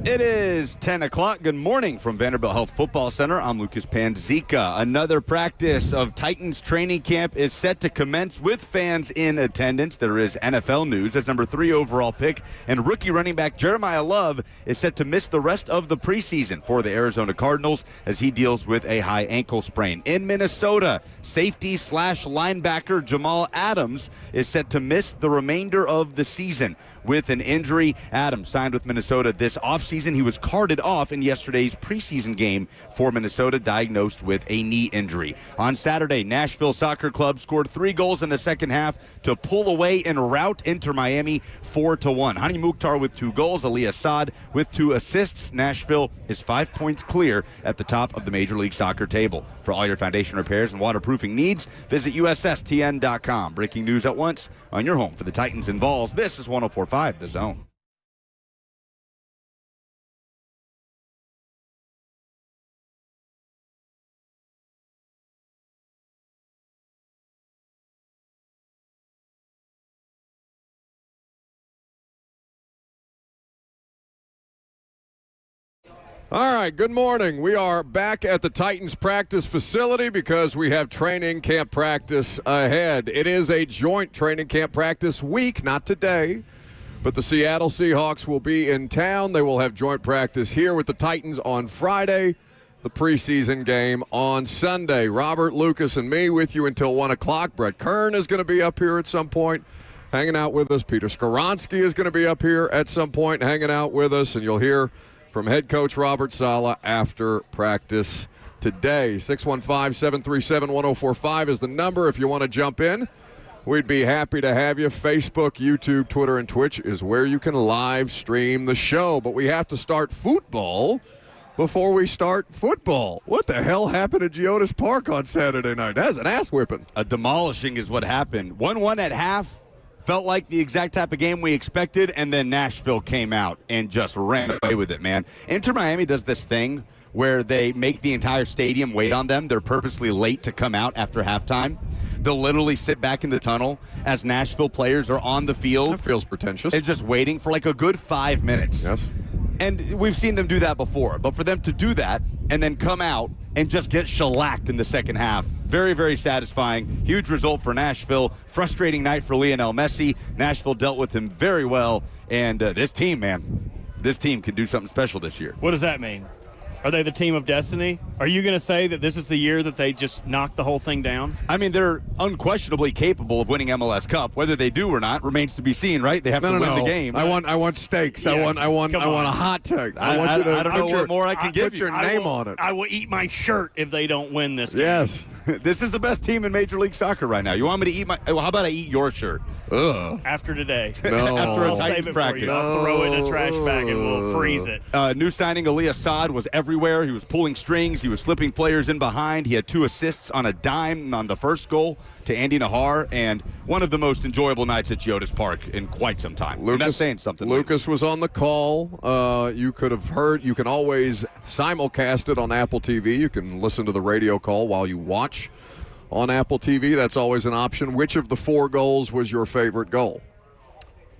It is 10 o'clock. Good morning from Vanderbilt Health Football Center. I'm Lucas Panzica. Another practice of Titans training camp is set to commence with fans in attendance. There is NFL news as number 3 overall pick and rookie running back Jeremiah Love is set to miss the rest of the preseason for the Arizona Cardinals as he deals with a high ankle sprain. In Minnesota, safety/linebacker Jamal Adams is set to miss the remainder of the season with an injury. Adams signed with Minnesota this offseason. He was carted off in yesterday's preseason game for Minnesota, diagnosed with a knee injury. On Saturday, Nashville Soccer Club scored 3 goals in the second half to pull away and rout Inter Miami 4-1. Hani Mukhtar with 2 goals, Ali Assad with 2 assists. Nashville is 5 points clear at the top of the Major League Soccer table. For all your foundation repairs and waterproofing needs, visit USSTN.com. Breaking news at once on your home for the Titans and Vols. This is 104.5 The Zone. All right, good morning. We are back at the Titans practice facility because we have training camp practice ahead. It is a joint training camp practice week, not today, but the Seattle Seahawks will be in town. They will have joint practice here with the Titans on Friday, the preseason game on Sunday. Robert, Lucas, and me with you until 1 o'clock. Brett Kern is going to be up here at some point hanging out with us. Peter Skoronski is going to be up here at some point hanging out with us, and you'll hear from head coach Robert Saleh after practice today. 615-737-1045 is the number if you want to jump in. We'd be happy to have you. Facebook, YouTube, Twitter, and Twitch is where you can live stream the show. But we have to start football before we start football. What the hell happened at Geodis Park on Saturday night? That's an ass whipping. A demolishing is what happened. 1-1 at half. Felt like the exact type of game we expected, and then Nashville came out and just ran away with it, man. Inter Miami does this thing where they make the entire stadium wait on them. They're purposely late to come out after halftime. They'll literally sit back in the tunnel as Nashville players are on the field. That feels pretentious. And just waiting for like a good 5 minutes. Yes. And we've seen them do that before. But for them to do that and then come out and just get shellacked in the second half, very, very satisfying. Huge result for Nashville. Frustrating night for Lionel Messi. Nashville dealt with him very well. And this team, man, this team can do something special this year. What does that mean? Are they the team of destiny? Are you going to say that this is the year that they just knock the whole thing down? I mean, they're unquestionably capable of winning MLS Cup. Whether they do or not remains to be seen, right? They have to win the game. I want stakes. Yeah, I want a hot take. I don't know what more I can give put you. your name on it. I will eat my shirt if they don't win this game. Yes. This is the best team in Major League Soccer right now. You want me to eat my? Well, how about I eat your shirt? Ugh. After today. No. After a I'll Titans save it practice. for you. I'll throw it in a trash bag and we'll freeze it. New signing Ali Assad was everywhere. He was pulling strings. He was slipping players in behind. He had 2 assists on a dime on the first goal to Andy Nahar, and one of the most enjoyable nights at Geodis Park in quite some time. Lucas, and that's saying something. Lucas was on the call. You could have heard. You can always simulcast it on Apple TV. You can listen to the radio call while you watch on Apple TV. That's always an option. Which of the 4 goals was your favorite goal?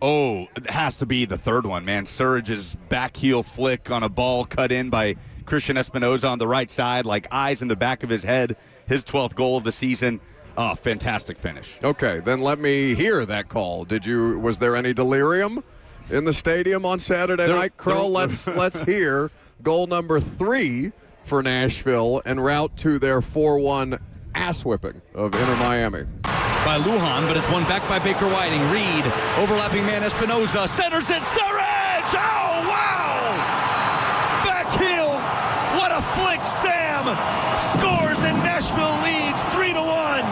Oh, it has to be the third one, man. Surridge's back heel flick on a ball cut in by Christian Espinoza on the right side, like eyes in the back of his head. His 12th goal of the season. Oh, fantastic finish. Okay, then let me hear that call. Was there any delirium in the stadium on Saturday night? Krull, let's hear goal number 3 for Nashville en route to their 4-1 ass whipping of Inter Miami. By Lujan, but it's won back by Baker Whiting. Reed, overlapping man Espinoza, centers it, Surridge! Oh, wow! Back heel, what a flick, Sam! Scores and Nashville leads 3-1.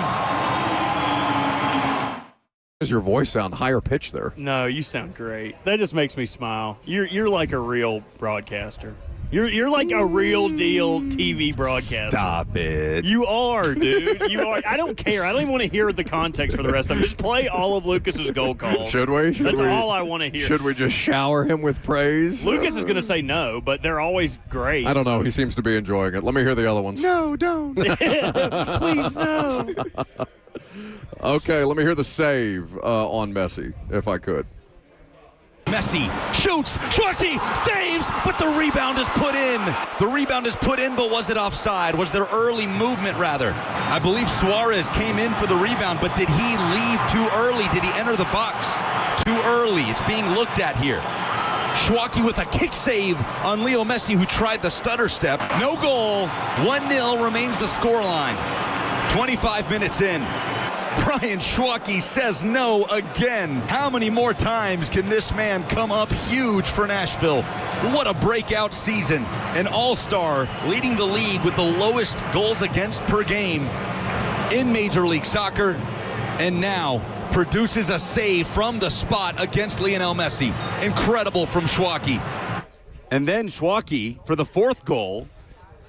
Does your voice sound higher pitched there? No, you sound great. That just makes me smile. You're like a real broadcaster. You're like a real deal TV broadcaster. Stop it. You are, dude. You are. I don't care. I don't even want to hear the context for the rest of it. Just play all of Lucas's goal calls. Should we? That's all I want to hear. Should we just shower him with praise? Lucas is going to say no, but they're always great. I don't know. He seems to be enjoying it. Let me hear the other ones. No, don't. Please no. Okay, let me hear the save on Messi, if I could. Messi shoots. Schwartzy saves, but the rebound is put in. The rebound is put in, but was it offside? Was there early movement, rather? I believe Suarez came in for the rebound, but did he leave too early? Did he enter the box too early? It's being looked at here. Schwartzy with a kick save on Leo Messi, who tried the stutter step. No goal. 1-0 remains the scoreline. 25 minutes in. Brian Schwartzy says no again. How many more times can this man come up huge for Nashville? What a breakout season. An all-star leading the league with the lowest goals against per game in Major League Soccer. And now produces a save from the spot against Lionel Messi. Incredible from Schwartzy. And then Schwartzy, for the fourth goal,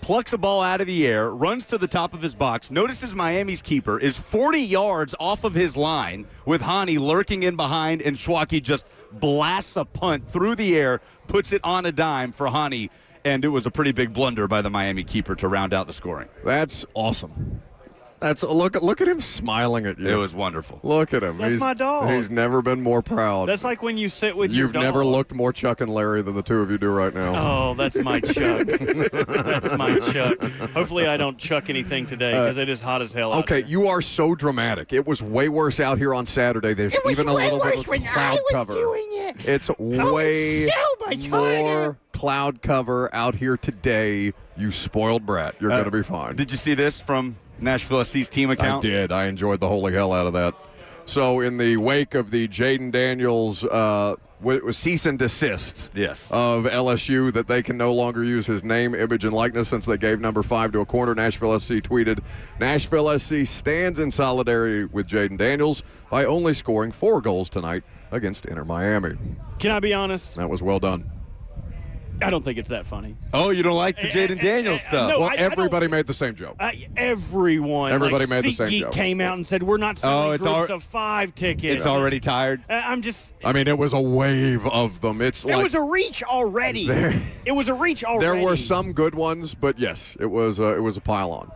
plucks a ball out of the air, runs to the top of his box, notices Miami's keeper is 40 yards off of his line with Hani lurking in behind, and Schwartzy just blasts a punt through the air, puts it on a dime for Hani, and it was a pretty big blunder by the Miami keeper to round out the scoring. That's awesome. Look at him smiling at you. It was wonderful. Look at him. That's my dog. He's never been more proud. That's like when you sit with your You've dog. never looked more Chuck and Larry than the two of you do right now. Oh, that's my Chuck. That's my Chuck. Hopefully I don't chuck anything today because it is hot as hell out Okay, there. you are so dramatic. It was way worse out here on Saturday. There's even a little bit of cloud cover. It's way more cloud cover out here today. You spoiled brat. You're going to be fine. Did you see this from Nashville SC's team account? I did. I enjoyed the holy hell out of that. So in the wake of the Jaden Daniels was cease and desist Yes. of LSU that they can no longer use his name, image, and likeness since they gave number 5 to a corner, Nashville SC tweeted, Nashville SC stands in solidarity with Jaden Daniels by only scoring 4 goals tonight against Inter Miami. Can I be honest? That was well done. I don't think it's that funny. Oh, you don't like the Jaden Daniels stuff? No, Well, I everybody don't- made the same joke. Everyone. Everybody like, made the same SeatGeek joke. came out and said, we're not selling it's groups al- of 5 tickets. It's already tired. I'm just... I mean, it was a wave of them. It's It like was a reach already. It was a reach already. there were some good ones, but yes, it was a pile-on.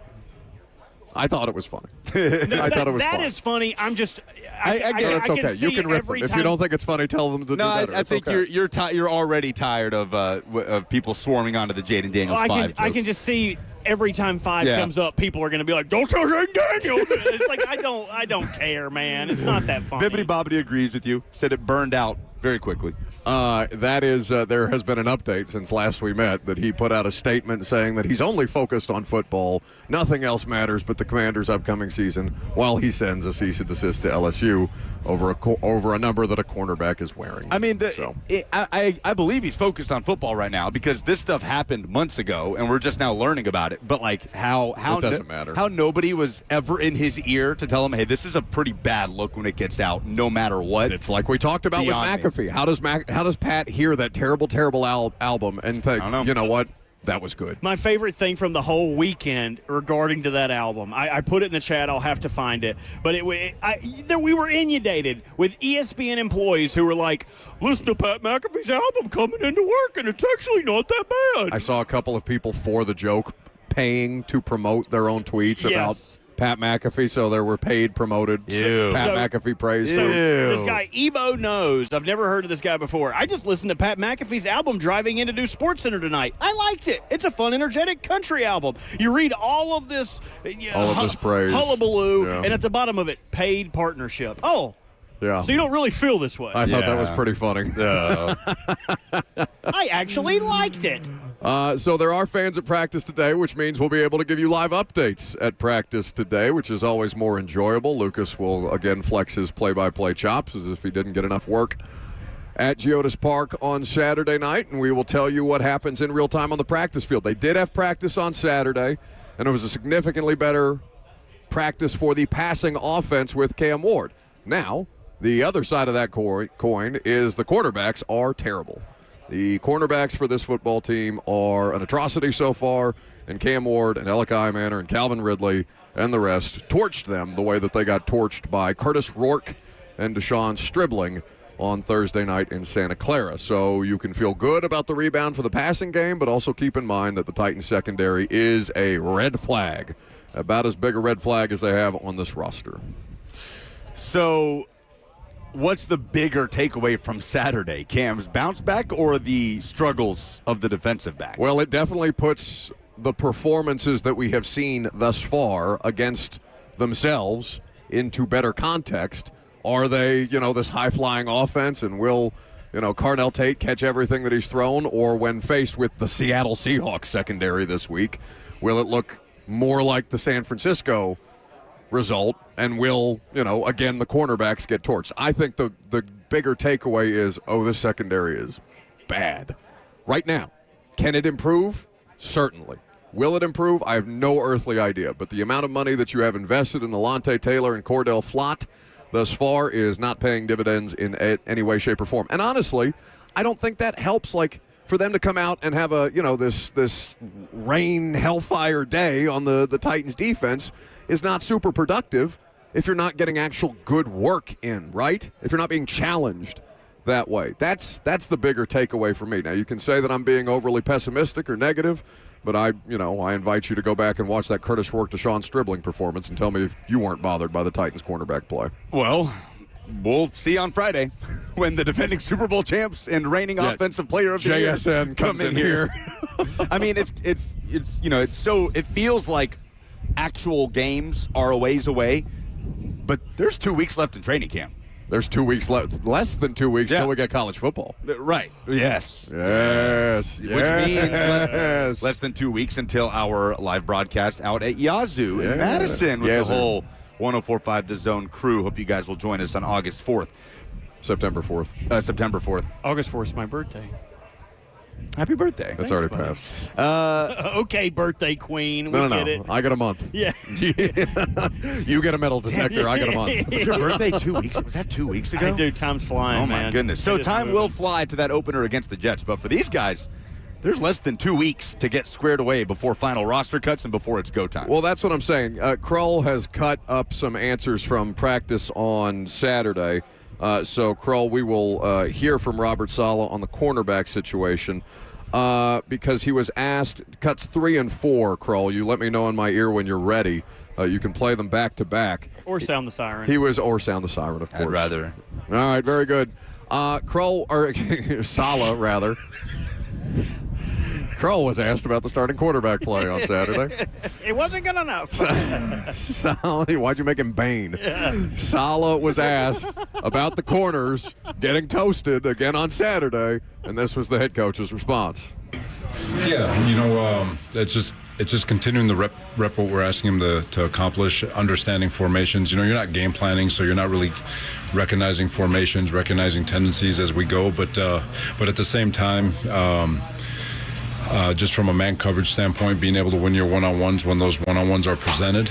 I thought it was funny. I thought it was That fun. is funny. I'm just... I get it. It's okay. You can rip them. If you don't think it's funny, tell them to No, do better. I think okay. you're already tired of people swarming onto the Jaden Daniels 5 jokes. I can just see every time 5 Yeah. comes up, people are going to be like, don't tell Jaden Daniels. It's like, I don't care, man. It's not that funny. Bibbidi Bobbidi agrees with you. Said it burned out very quickly. That is, there has been an update since last we met that he put out a statement saying that he's only focused on football. Nothing else matters but the Commanders' upcoming season while he sends a cease and desist to LSU over a number that a cornerback is wearing. I mean, So. I believe he's focused on football right now because this stuff happened months ago and we're just now learning about it. But like how It doesn't matter. How nobody was ever in his ear to tell him, hey, this is a pretty bad look when it gets out, no matter what. It's like we talked about with Beyond me. McAfee. How does Pat hear that terrible album and think, I don't know. you know what, that was good? My favorite thing from the whole weekend regarding to that album, I put it in the chat. I'll have to find it. But we were inundated with ESPN employees who were like, listen to Pat McAfee's album coming into work, and it's actually not that bad. I saw a couple of people for the joke paying to promote their own tweets Yes. about Pat McAfee, so there were paid promoted Ew. Pat So- McAfee praise. So Ew. this guy, Ebo knows. I've never heard of this guy before. I just listened to Pat McAfee's album driving in to do SportsCenter tonight. I liked it. It's a fun, energetic country album. You read all of this, All of this praise. hullabaloo, Yeah. and at the bottom of it, paid partnership. Oh, Yeah. so you don't really feel this way. I thought that was Yeah. pretty funny. I actually liked it. So there are fans at practice today, which means we'll be able to give you live updates at practice today, which is always more enjoyable. Lucas will, again, flex his play-by-play chops as if he didn't get enough work at Geodis Park on Saturday night, and we will tell you what happens in real time on the practice field. They did have practice on Saturday, and it was a significantly better practice for the passing offense with Cam Ward. Now, the other side of that coin is the quarterbacks are terrible. The cornerbacks for this football team are an atrocity so far, and Cam Ward and Elikai Manor and Calvin Ridley and the rest torched them the way that they got torched by Curtis Rourke and Deshaun Stribling on Thursday night in Santa Clara. So you can feel good about the rebound for the passing game, but also keep in mind that the Titans secondary is a red flag, about as big a red flag as they have on this roster. So what's the bigger takeaway from Saturday? Cam's bounce back or the struggles of the defensive backs? Well, it definitely puts the performances that we have seen thus far against themselves into better context. Are they, this high-flying offense, and will, Carnell Tate catch everything that he's thrown? Or when faced with the Seattle Seahawks secondary this week, will it look more like the San Francisco result, and will, again, the cornerbacks get torched? I think the bigger takeaway is, this secondary is bad right now. Can it improve? Certainly. Will it improve? I have no earthly idea. But the amount of money that you have invested in Alontae Taylor and Cordell Flott thus far is not paying dividends in any way, shape, or form. And honestly, I don't think that helps, for them to come out and have this rain hellfire day on the Titans defense is not super productive if you're not getting actual good work in, right? If you're not being challenged that way. That's the bigger takeaway for me. Now, you can say that I'm being overly pessimistic or negative, but I invite you to go back and watch that Curtis Work to Sean Stribling performance and tell me if you weren't bothered by the Titans cornerback play. Well, we'll see on Friday when the defending Super Bowl champs and reigning offensive player of the year JSN comes in here. I mean, it feels like actual games are a ways away, but there's 2 weeks left in training camp. There's 2 weeks left, less than 2 weeks till we get college football. Right. Yes. Yes. Which means less than 2 weeks until our live broadcast out at Yazoo in Madison with the whole 104.5 The Zone crew. Hope you guys will join us on August 4th. September 4th. September 4th. August 4th is my birthday. Happy birthday. That's already passed. Okay, birthday queen. No. Get it. I got a month. Yeah. You get a metal detector. I got a month. Was your birthday 2 weeks? Was that 2 weeks ago? I do. Time's flying, Oh, my man. goodness. So time will fly to that opener against the Jets. But for these guys, there's less than 2 weeks to get squared away before final roster cuts and before it's go time. Well, that's what I'm saying. Krull has cut up some answers from practice on Saturday. So, Krull, we will hear from Robert Saleh on the cornerback situation because he was asked, cuts 3 and 4, Krull. You let me know in my ear when you're ready. You can play them back to back. Or sound the siren. Or sound the siren, of course. I'd rather. All right, very good. Saleh, rather. Krull was asked about the starting quarterback play on Saturday. It wasn't good enough. Saleh, why'd you make him Bane? Yeah. Saleh was asked about the corners getting toasted again on Saturday, and this was the head coach's response. Yeah, it's just continuing the rep what we're asking him to accomplish, understanding formations. You're not game planning, so you're not really recognizing formations, recognizing tendencies as we go. But at the same time, just from a man coverage standpoint, being able to win your one-on-ones when those one-on-ones are presented,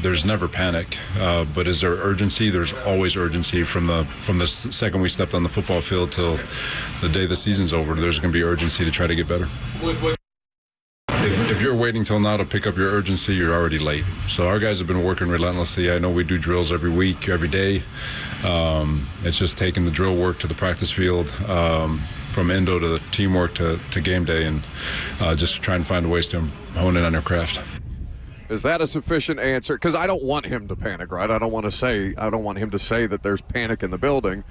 there's never panic. But is there urgency? There's always urgency from the second we stepped on the football field till the day the season's over. There's going to be urgency to try to get better. If you're waiting till now to pick up your urgency, you're already late. So our guys have been working relentlessly. I know we do drills every week, every day. It's just taking the drill work to the practice field, from endo to teamwork to game day, and just trying to find ways to hone in on your craft. Is that a sufficient answer? Because I don't want him to panic, right? I don't want him to say that there's panic in the building,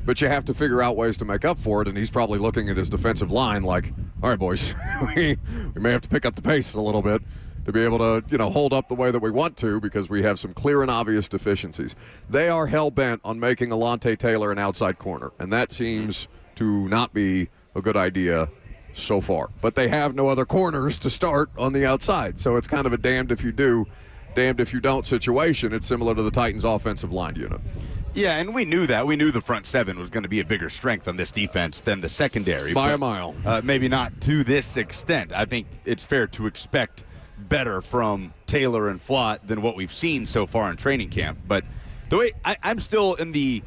but you have to figure out ways to make up for it. And he's probably looking at his defensive line like, all right, boys, we may have to pick up the pace a little bit to be able to, hold up the way that we want to, because we have some clear and obvious deficiencies. They are hell-bent on making Alontae Taylor an outside corner, and that seems to not be a good idea so far. But they have no other corners to start on the outside, so it's kind of a damned if you do, damned if you don't situation. It's similar to the Titans' offensive line unit. Yeah, and we knew that. We knew the front seven was going to be a bigger strength on this defense than the secondary. By a mile. Maybe not to this extent. I think it's fair to expect better from Taylor and Flott than what we've seen so far in training camp. But the way I'm still in the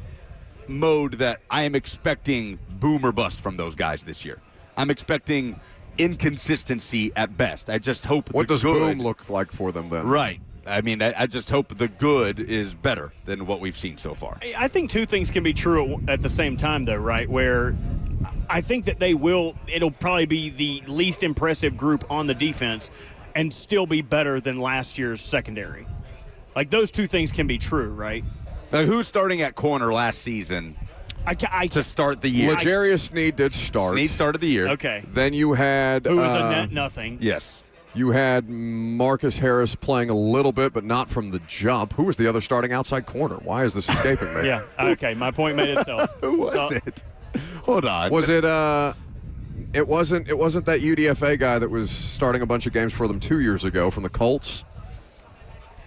mode that I am expecting boom or bust from those guys this year. I'm expecting inconsistency at best. I just hope what does boom look like for them then? Right. I mean, I just hope the good is better than what we've seen so far. I think two things can be true at the same time, though, right? Where I think that it'll probably be the least impressive group on the defense and still be better than last year's secondary. Like, those two things can be true, right? Now, who's starting at corner last season to start the year? L'Jarius Sneed did start. Sneed started the year. Okay. Then you had Who was a net nothing. Yes. you had Marcus Harris playing a little bit, but not from the jump. Who was the other starting outside corner? Why is this escaping me? Yeah. Okay. My point made itself. Who was it? Hold on. Was it? It wasn't that UDFA guy that was starting a bunch of games for them 2 years ago from the Colts.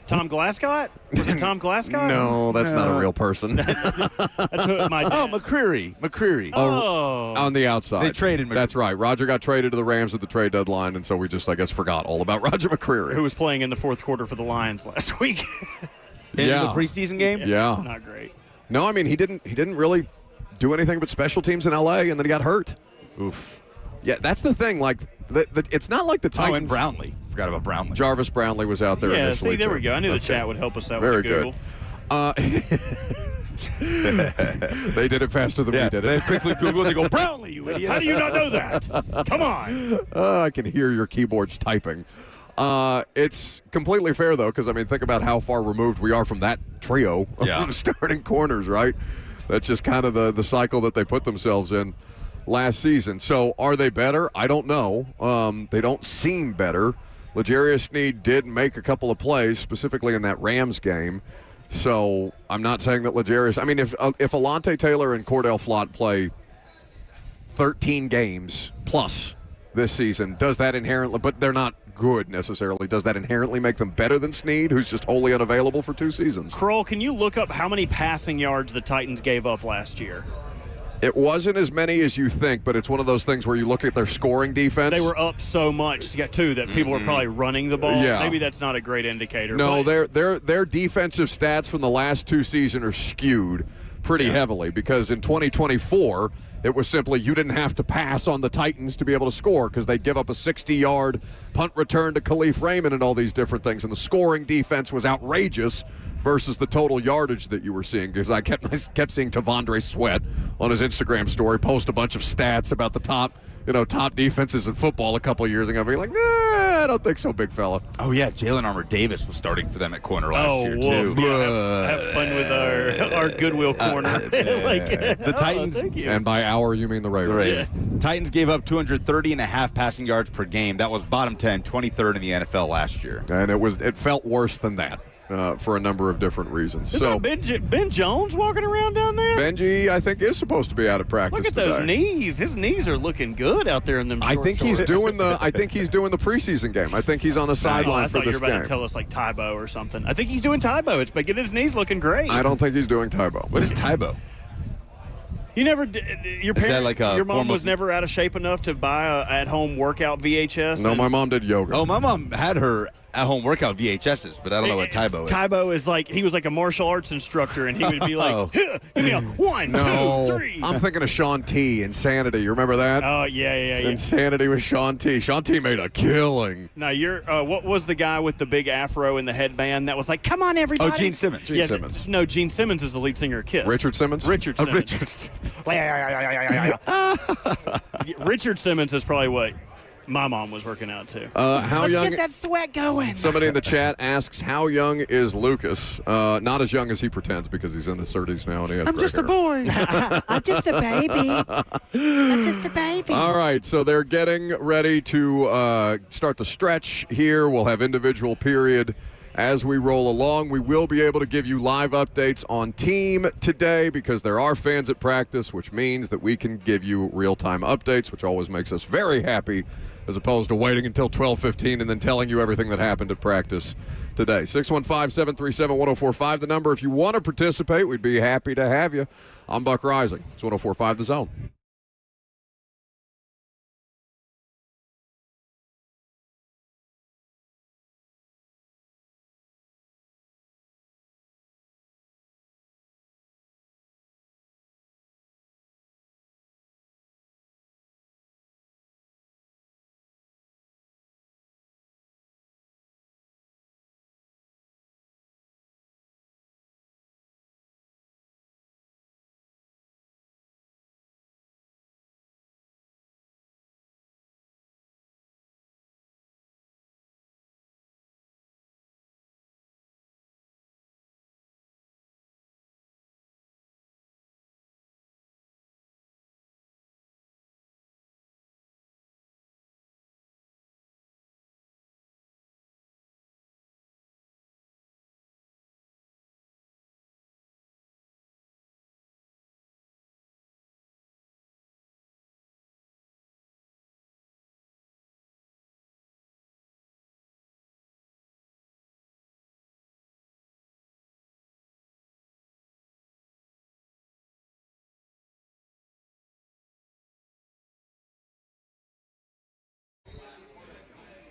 Tom Glasgow? Was it Tom Glasgow? No, that's not a real person. That's what my dad. McCreary. Oh. On the outside. They traded McCreary. That's right. Roger got traded to the Rams at the trade deadline, and so we just, I guess, forgot all about Roger McCreary. Who was playing in the fourth quarter for the Lions last week. In Yeah. the preseason game? Yeah. Not great. No, I mean, he didn't really do anything but special teams in L.A., and then he got hurt. Oof. Yeah, that's the thing. Like, it's not like the Titans. Oh, and Brownlee. Forgot about Brownlee. Jarvis Brownlee was out there Yeah, initially. see, there too. we go. I knew the Okay. chat would help us out Very with the Google. They did it faster than we did They it. quickly Googled and go, Brownlee, you idiot. How do you not know that? Come on. I can hear your keyboards typing. It's completely fair, though, because, I mean, think about how far removed we are from that trio of starting corners, right? That's just kind of the cycle that they put themselves in last season. So are they better? I don't know. They don't seem better. L'Jarius Sneed did make a couple of plays, specifically in that Rams game. So I'm not saying that L'Jarius – I mean, if Alontae Taylor and Cordell Flott play 13 games plus this season, does that inherently – but they're not good necessarily. Does that inherently make them better than Sneed, who's just wholly unavailable for 2 seasons? Kroll, can you look up how many passing yards the Titans gave up last year? It wasn't as many as you think, but it's one of those things where you look at their scoring defense. They were up so much, too, that people are probably running the ball. Yeah. Maybe that's not a great indicator. No, but their defensive stats from the last 2 seasons are skewed pretty heavily because in 2024 it was simply you didn't have to pass on the Titans to be able to score because they'd give up a 60-yard punt return to Khalif Raymond and all these different things, and the scoring defense was outrageous versus the total yardage that you were seeing, because I kept seeing Tavondre Sweat on his Instagram story post a bunch of stats about the top defenses in football a couple of years ago, being like, I don't think so, big fella. Oh, yeah. Jalen Armour Davis was starting for them at corner last year, too. Woof. Yeah, have fun with our Goodwill corner. The Titans. Thank you. And by hour, you mean the Ravens. Titans gave up 230.5 passing yards per game. That was bottom 10, 23rd in the NFL last year. And it felt worse than that for a number of different reasons. Is So that Ben Jones walking around down there? Benji, I think, is supposed to be out of practice Look at today. those knees. His knees are looking good out there in them I short think he's shorts. doing the preseason game. I think he's on the Oh, sideline I for thought you this were about game. to tell us like Tybo or something. I think he's doing Tybo. It's making his knees looking great. I don't think he's doing Tybo. What is Tybo? You never did. Your that parents, like a your mom form was of- never out of shape enough to buy a at-home workout VHS. No, my mom did yoga. Oh, my mom had her at-home workout VHSs, but I don't know what Tybo is. Tybo is like he was like a martial arts instructor, and he would be like, "Huh, "Give me a 1, No, 2, 3." I'm thinking of Sean T. Insanity. You remember that? Oh yeah. Insanity with Sean T. Sean T. made a killing. Now you're what was the guy with the big afro and the headband that was like, "Come on, everybody"? Oh, Gene Simmons. Gene Simmons. No, Gene Simmons is the lead singer of Kiss. Richard Simmons? Richard Oh, Simmons. Richard. Richard Simmons is probably what my mom was working out too. How young? that sweat going. Somebody in the chat asks, how young is Lucas? Not as young as he pretends because he's in his 30s now and he has gray hair. boy. I'm just a baby. I'm just a baby. All right, so they're getting ready to start the stretch here. We'll have individual period as we roll along. We will be able to give you live updates on team today because there are fans at practice, which means that we can give you real-time updates, which always makes us very happy, as opposed to waiting until 12:15 and then telling you everything that happened at practice today. 615-737-1045, the number. If you want to participate, we'd be happy to have you. I'm Buck Rising. It's 1045 The Zone.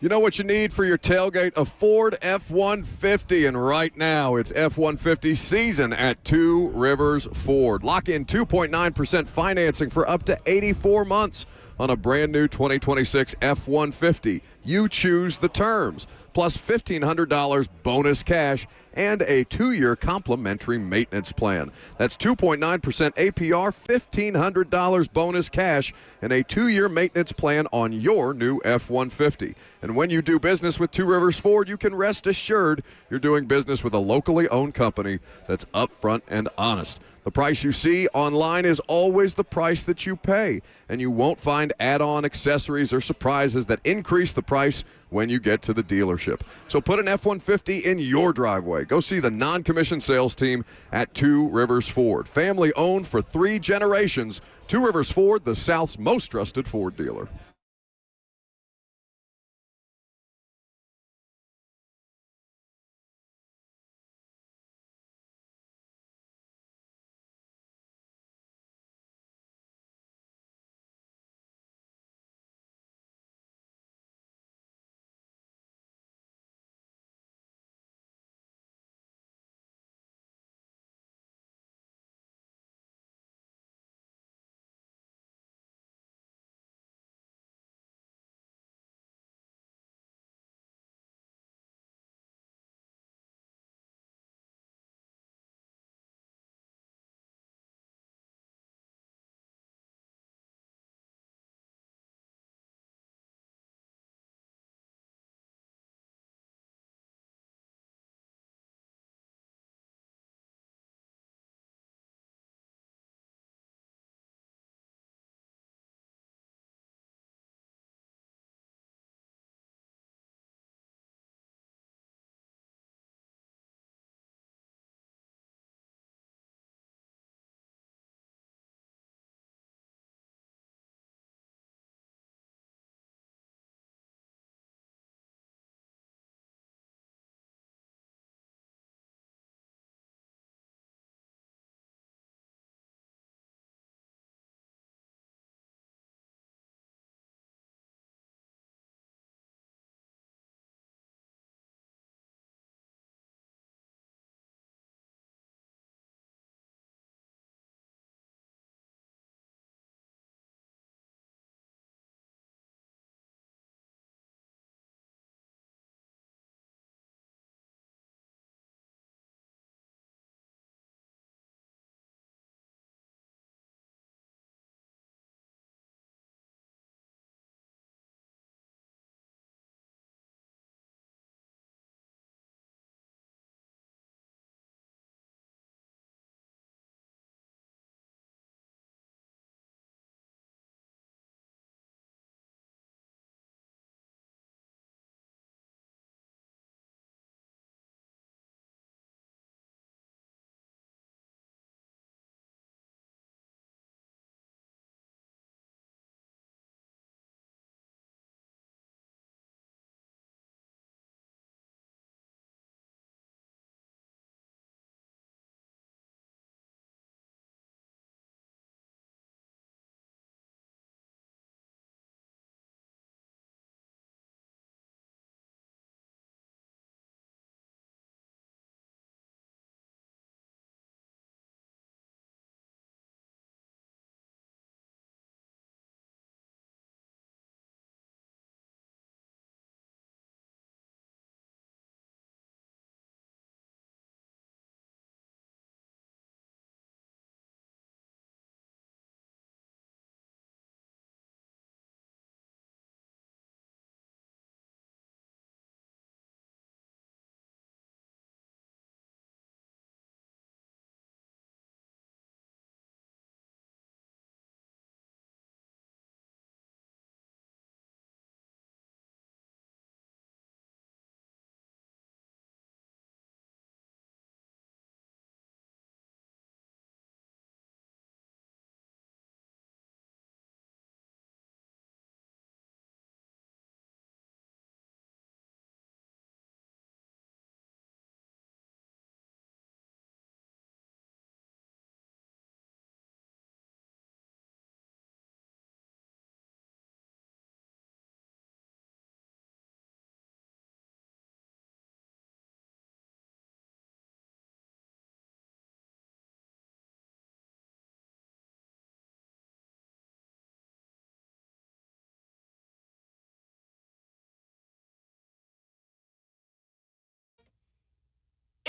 You know what you need for your tailgate? A Ford F-150, and right now it's F-150 season at Two Rivers Ford. Lock in 2.9% financing for up to 84 months on a brand new 2026 F-150. You choose the terms, plus $1,500 bonus cash and a 2-year complimentary maintenance plan. That's 2.9% APR, $1,500 bonus cash, and a 2-year maintenance plan on your new F-150. And when you do business with Two Rivers Ford, you can rest assured you're doing business with a locally owned company that's upfront and honest. The price you see online is always the price that you pay, and you won't find add-on accessories or surprises that increase the price when you get to the dealership. So put an F-150 in your driveway. Go see the non-commissioned sales team at Two Rivers Ford. Family owned for 3 generations. Two Rivers Ford, the South's most trusted Ford dealer.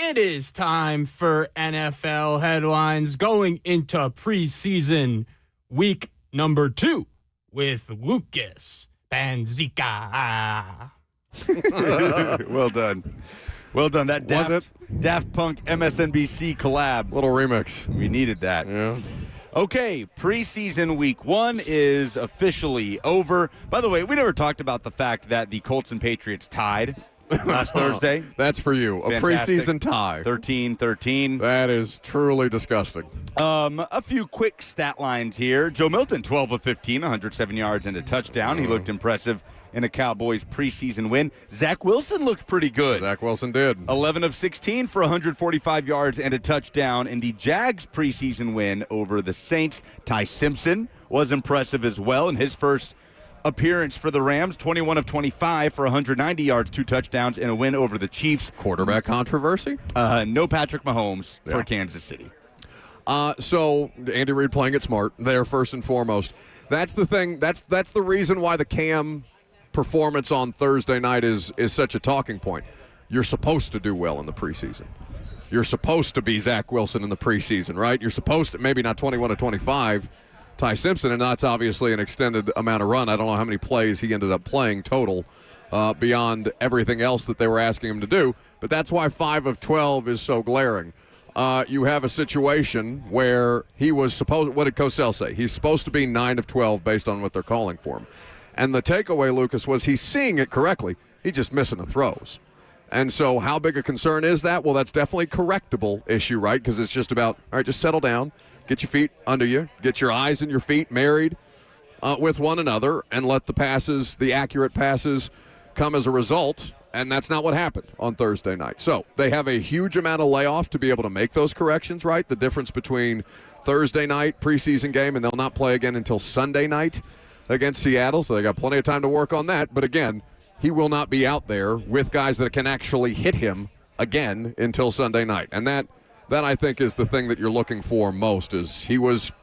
It is time for NFL headlines going into preseason week number 2 with Lucas Panzica. Well done. Well done. That Daft Punk MSNBC collab. Little remix. We needed that. Yeah. Okay, preseason week 1 is officially over. By the way, we never talked about the fact that the Colts and Patriots tied last Thursday. That's for you. Fantastic. A preseason tie. 13-13. That is truly disgusting. A few quick stat lines here. Joe Milton, 12 of 15, 107 yards and a touchdown. He looked impressive in a Cowboys preseason win. Zach Wilson looked pretty good. Zach Wilson did. 11 of 16 for 145 yards and a touchdown in the Jags preseason win over the Saints. Ty Simpson was impressive as well in his first appearance for the Rams. 21 of 25 for 190 yards, 2 touchdowns, and a win over the Chiefs. Quarterback controversy? No Patrick Mahomes for Kansas City. So Andy Reid playing it smart there first and foremost. That's the thing. That's the reason why the Cam performance on Thursday night is such a talking point. You're supposed to do well in the preseason. You're supposed to be Zach Wilson in the preseason, right? You're supposed to, maybe not 21 to 25, Ty Simpson, and that's obviously an extended amount of run. I don't know how many plays he ended up playing total beyond everything else that they were asking him to do, but that's why 5 of 12 is so glaring. You have a situation where he was supposed, what did Cosell say? He's supposed to be 9 of 12 based on what they're calling for him. And the takeaway, Lucas, was he's seeing it correctly. He's just missing the throws. And so how big a concern is that? Well, that's definitely a correctable issue, right? Because it's just about, all right, just settle down, get your feet under you, get your eyes and your feet married with one another, and let the passes, the accurate passes, come as a result. And that's not what happened on Thursday night. So they have a huge amount of layoff to be able to make those corrections, right? The difference between Thursday night preseason game and they'll not play again until Sunday night against Seattle, so they got plenty of time to work on that. But again, he will not be out there with guys that can actually hit him again until Sunday night. And that I think is the thing that you're looking for most, is he was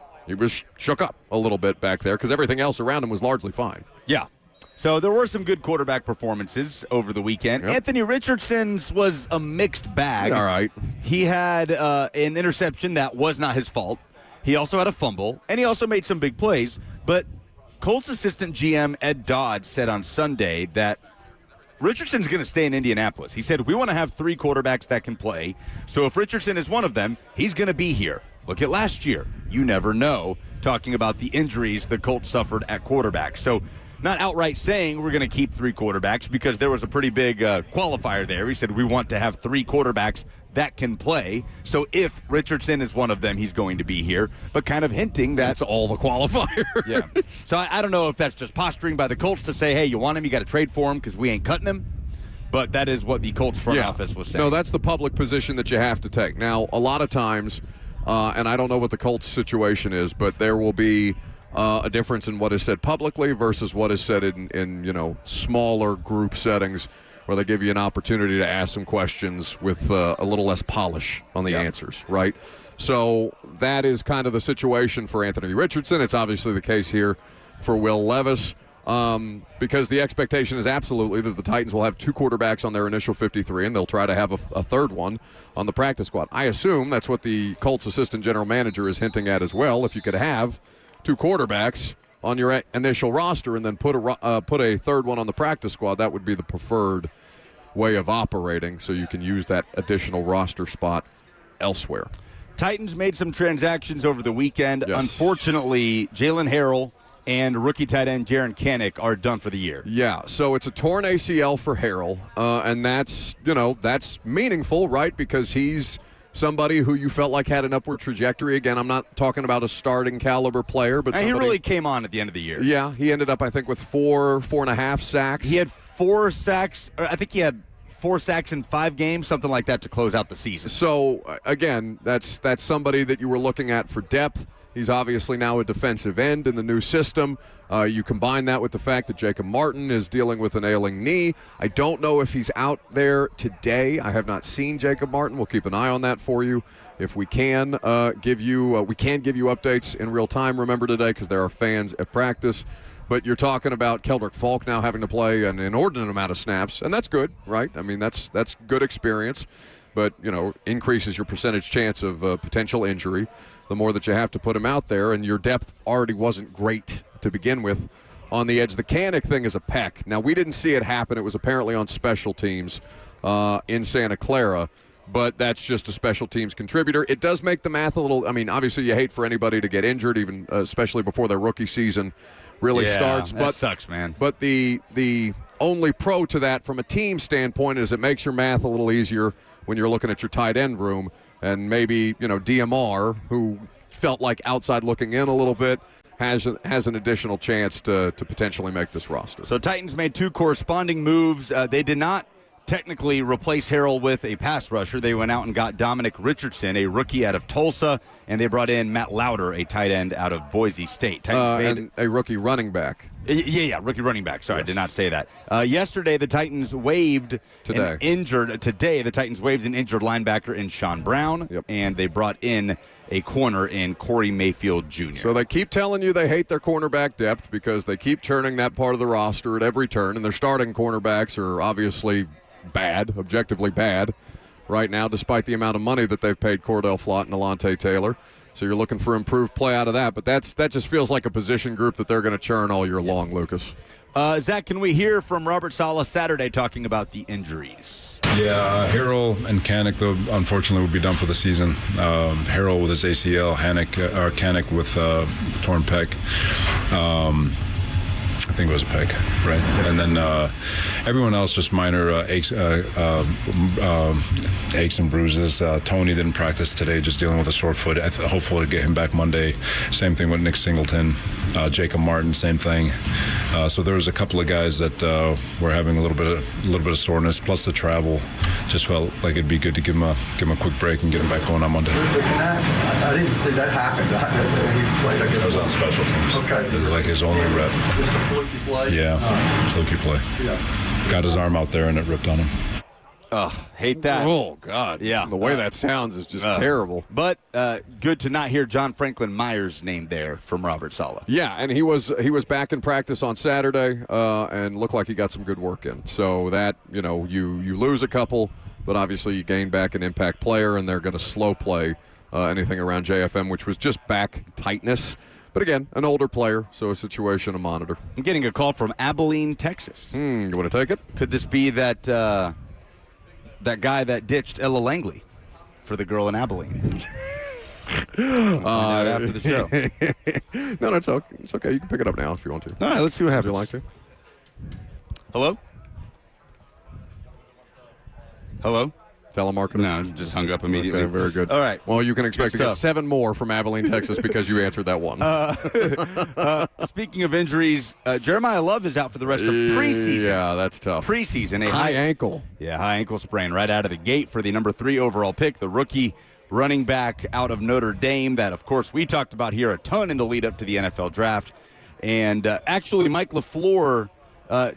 shook up a little bit back there because everything else around him was largely fine. Yeah. So there were some good quarterback performances over the weekend. Yep. Anthony Richardson's was a mixed bag. All right. He had an interception that was not his fault. He also had a fumble, and he also made some big plays. But Colts assistant GM Ed Dodd said on Sunday that Richardson's going to stay in Indianapolis. He said, we want to have 3 quarterbacks that can play. So if Richardson is one of them, he's going to be here. Look at last year. You never know, talking about the injuries the Colts suffered at quarterback. So not outright saying we're going to keep 3 quarterbacks, because there was a pretty big qualifier there. He said we want to have 3 quarterbacks that can play. So if Richardson is one of them, he's going to be here. But kind of hinting that's all the qualifiers. Yeah. So I don't know if that's just posturing by the Colts to say, hey, you want him, you got to trade for him because we ain't cutting him. But that is what the Colts front office was saying. No, that's the public position that you have to take. Now, a lot of times, and I don't know what the Colts situation is, but there will be a difference in what is said publicly versus what is said in smaller group settings, where they give you an opportunity to ask some questions with a little less polish on the answers, right? So that is kind of the situation for Anthony Richardson. It's obviously the case here for Will Levis, because the expectation is absolutely that the Titans will have 2 quarterbacks on their initial 53, and they'll try to have a third one on the practice squad. I assume that's what the Colts assistant general manager is hinting at as well. If you could have 2 quarterbacks on your initial roster and then put a third one on the practice squad, that would be the preferred way of operating, so you can use that additional roster spot elsewhere. Titans made some transactions over the weekend. Yes. Unfortunately, Jalen Harrell and rookie tight end Jaron Kanik are done for the year. Yeah, so it's a torn ACL for Harrell, and that's meaningful, right? Because he's somebody who you felt like had an upward trajectory. Again, I'm not talking about a starting caliber player, but he really came on at the end of the year. Yeah, he ended up, I think, with 4.5 sacks. He had 4 sacks. I think he had 4 sacks in 5 games, something like that, to close out the season. So, again, that's somebody that you were looking at for depth. He's obviously now a defensive end in the new system. You combine that with the fact that Jacob Martin is dealing with an ailing knee. I don't know if he's out there today. I have not seen Jacob Martin. We'll keep an eye on that for you. If we can give you updates in real time, remember, today, because there are fans at practice. But you're talking about Keldrick Falk now having to play an inordinate amount of snaps, and that's good, right? I mean, that's good experience. but, increases your percentage chance of potential injury the more that you have to put him out there, and your depth already wasn't great to begin with on the edge. The Kanak thing is a peck. Now, we didn't see it happen. It was apparently on special teams in Santa Clara, but that's just a special teams contributor. It does make the math a little, obviously you hate for anybody to get injured, even especially before their rookie season really starts. That sucks, man. But the only pro to that from a team standpoint is it makes your math a little easier when you're looking at your tight end room. And maybe, DMR, who felt like outside looking in a little bit, has an additional chance to potentially make this roster. So Titans made 2 corresponding moves. They did not technically replace Harrell with a pass rusher. They went out and got Dominic Richardson, a rookie out of Tulsa, and they brought in Matt Lauder, a tight end out of Boise State. And a rookie running back. Yeah, rookie running back. Sorry, yes. I did not say that. Yesterday, the Titans waived the Titans waived an injured linebacker in Sean Brown, and they brought in a corner in Corey Mayfield Jr. So they keep telling you they hate their cornerback depth because they keep churning that part of the roster at every turn, and their starting cornerbacks are obviously bad, objectively bad right now, despite the amount of money that they've paid Cordell Flott and Alontae Taylor. So you're looking for improved play out of that, but that just feels like a position group that they're going to churn all year long, Lucas. Zach, can we hear from Robert Saleh Saturday talking about the injuries? Yeah, Harrell and Kanak, though, unfortunately, will be done for the season. Harrell with his ACL, Kanak with torn pec. I think it was a peg, right? And then everyone else just minor aches and bruises. Tony didn't practice today, just dealing with a sore foot. Hopefully to get him back Monday. Same thing with Nick Singleton, Jacob Martin, same thing. So there was a couple of guys that were having a little bit of soreness. Plus the travel, just felt like it'd be good to give him a quick break and get him back going on Monday. I didn't see that happen. That was on special teams. Okay. This is like his only rep. Just a fluky play? Yeah, fluky play. Yeah. Got his arm out there and it ripped on him. Hate that. Oh, God. Yeah. The way that sounds is just terrible. But good to not hear John Franklin Myers' name there from Robert Saleh. Yeah, and he was back in practice on Saturday and looked like he got some good work in. So that, you lose a couple, but obviously you gain back an impact player, and they're going to slow play anything around JFM, which was just back tightness. But again, an older player, so a situation to monitor. I'm getting a call from Abilene, Texas. You want to take it? Could this be that guy that ditched Ella Langley for the girl in Abilene? After the show. No, it's okay. It's okay. You can pick it up now if you want to. All right, let's see what happens. Would you like to? Hello? Hello? Telemarketer? No, just hung up immediately. Okay, very good. All right. Well, you can expect to get 7 more from Abilene, Texas, because you answered that one. Speaking of injuries, Jeremiah Love is out for the rest of preseason. Yeah, that's tough. Preseason. A high ankle. Yeah, high ankle sprain right out of the gate for the number 3 overall pick, the rookie running back out of Notre Dame that, of course, we talked about here a ton in the lead up to the NFL draft. And actually, Mike LaFleur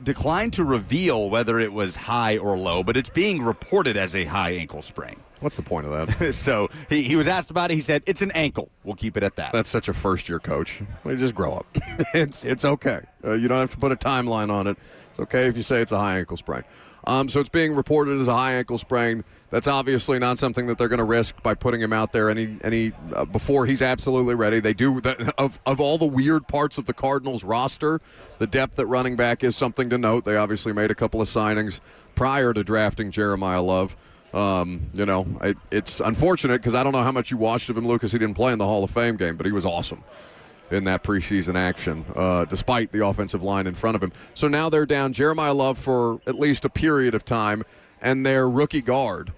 declined to reveal whether it was high or low, but it's being reported as a high ankle sprain. What's the point of that? So he was asked about it. He said, it's an ankle. We'll keep it at that. That's such a first-year coach. Well, just grow up. It's okay. You don't have to put a timeline on it. It's okay if you say it's a high ankle sprain. So it's being reported as a high ankle sprain. That's obviously not something that they're going to risk by putting him out there any before he's absolutely ready. They do of all the weird parts of the Cardinals roster, the depth at running back is something to note. They obviously made a couple of signings prior to drafting Jeremiah Love. It's unfortunate because I don't know how much you watched of him, Lucas. He didn't play in the Hall of Fame game, but he was awesome in that preseason action, despite the offensive line in front of him. So now they're down Jeremiah Love for at least a period of time, and their rookie guard,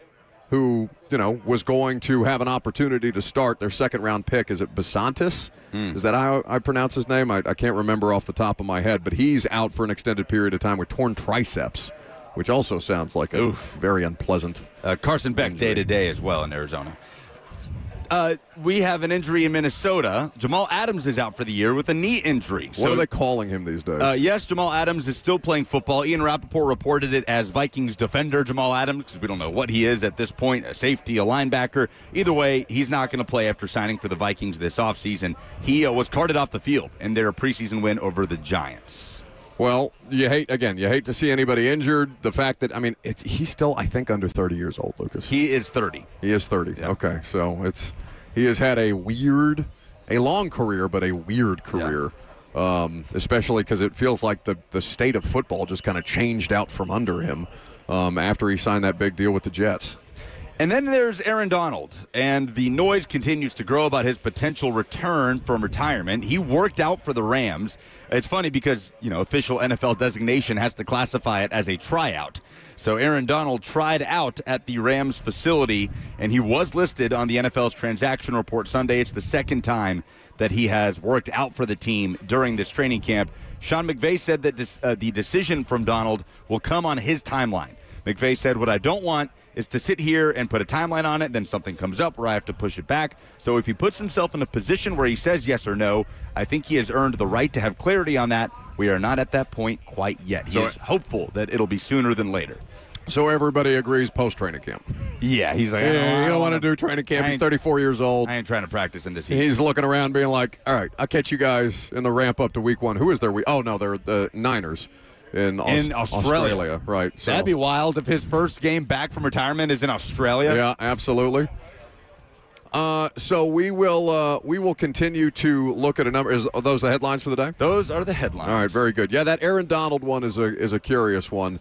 who, was going to have an opportunity to start, their second-round pick. Is it Basantis? Is that how I pronounce his name? I can't remember off the top of my head, but he's out for an extended period of time with torn triceps, which also sounds like a very unpleasant Carson Beck injury. Day-to-day as well in Arizona. We have an injury in Minnesota. Jamal Adams is out for the year with a knee injury. What are they calling him these days? Yes, Jamal Adams is still playing football. Ian Rappaport reported it as Vikings defender Jamal Adams, because we don't know what he is at this point, a safety, a linebacker. Either way, he's not going to play after signing for the Vikings this offseason. He was carted off the field in their preseason win over the Giants. Well, you hate to see anybody injured. The fact that, I mean, he's still, I think, under 30 years old, Lucas. He is 30. He is 30. Yeah. Okay, so he has had a long career, but a weird career. Yeah. Especially because it feels like the state of football just kind of changed out from under him after he signed that big deal with the Jets. And then there's Aaron Donald, and the noise continues to grow about his potential return from retirement. He worked out for the Rams. It's funny because, official NFL designation has to classify it as a tryout. So Aaron Donald tried out at the Rams facility, and he was listed on the NFL's transaction report Sunday. It's the second time that he has worked out for the team during this training camp. Sean McVay said that the decision from Donald will come on his timeline. McVay said, what I don't want is to sit here and put a timeline on it, then something comes up where I have to push it back. So if he puts himself in a position where he says yes or no, I think he has earned the right to have clarity on that. We are not at that point quite yet. He is hopeful that it'll be sooner than later. So everybody agrees post-training camp. Yeah, he's like, you don't want to do training camp. He's 34 years old. I ain't trying to practice in this heat. He's looking around being like, all right, I'll catch you guys in the ramp up to week 1. Who is their week? Oh, no, they're the Niners. In Australia, right? So. That'd be wild if his first game back from retirement is in Australia. Yeah, absolutely. So we will continue to look at a number. Are those the headlines for the day? Those are the headlines. All right, very good. Yeah, that Aaron Donald one is a curious one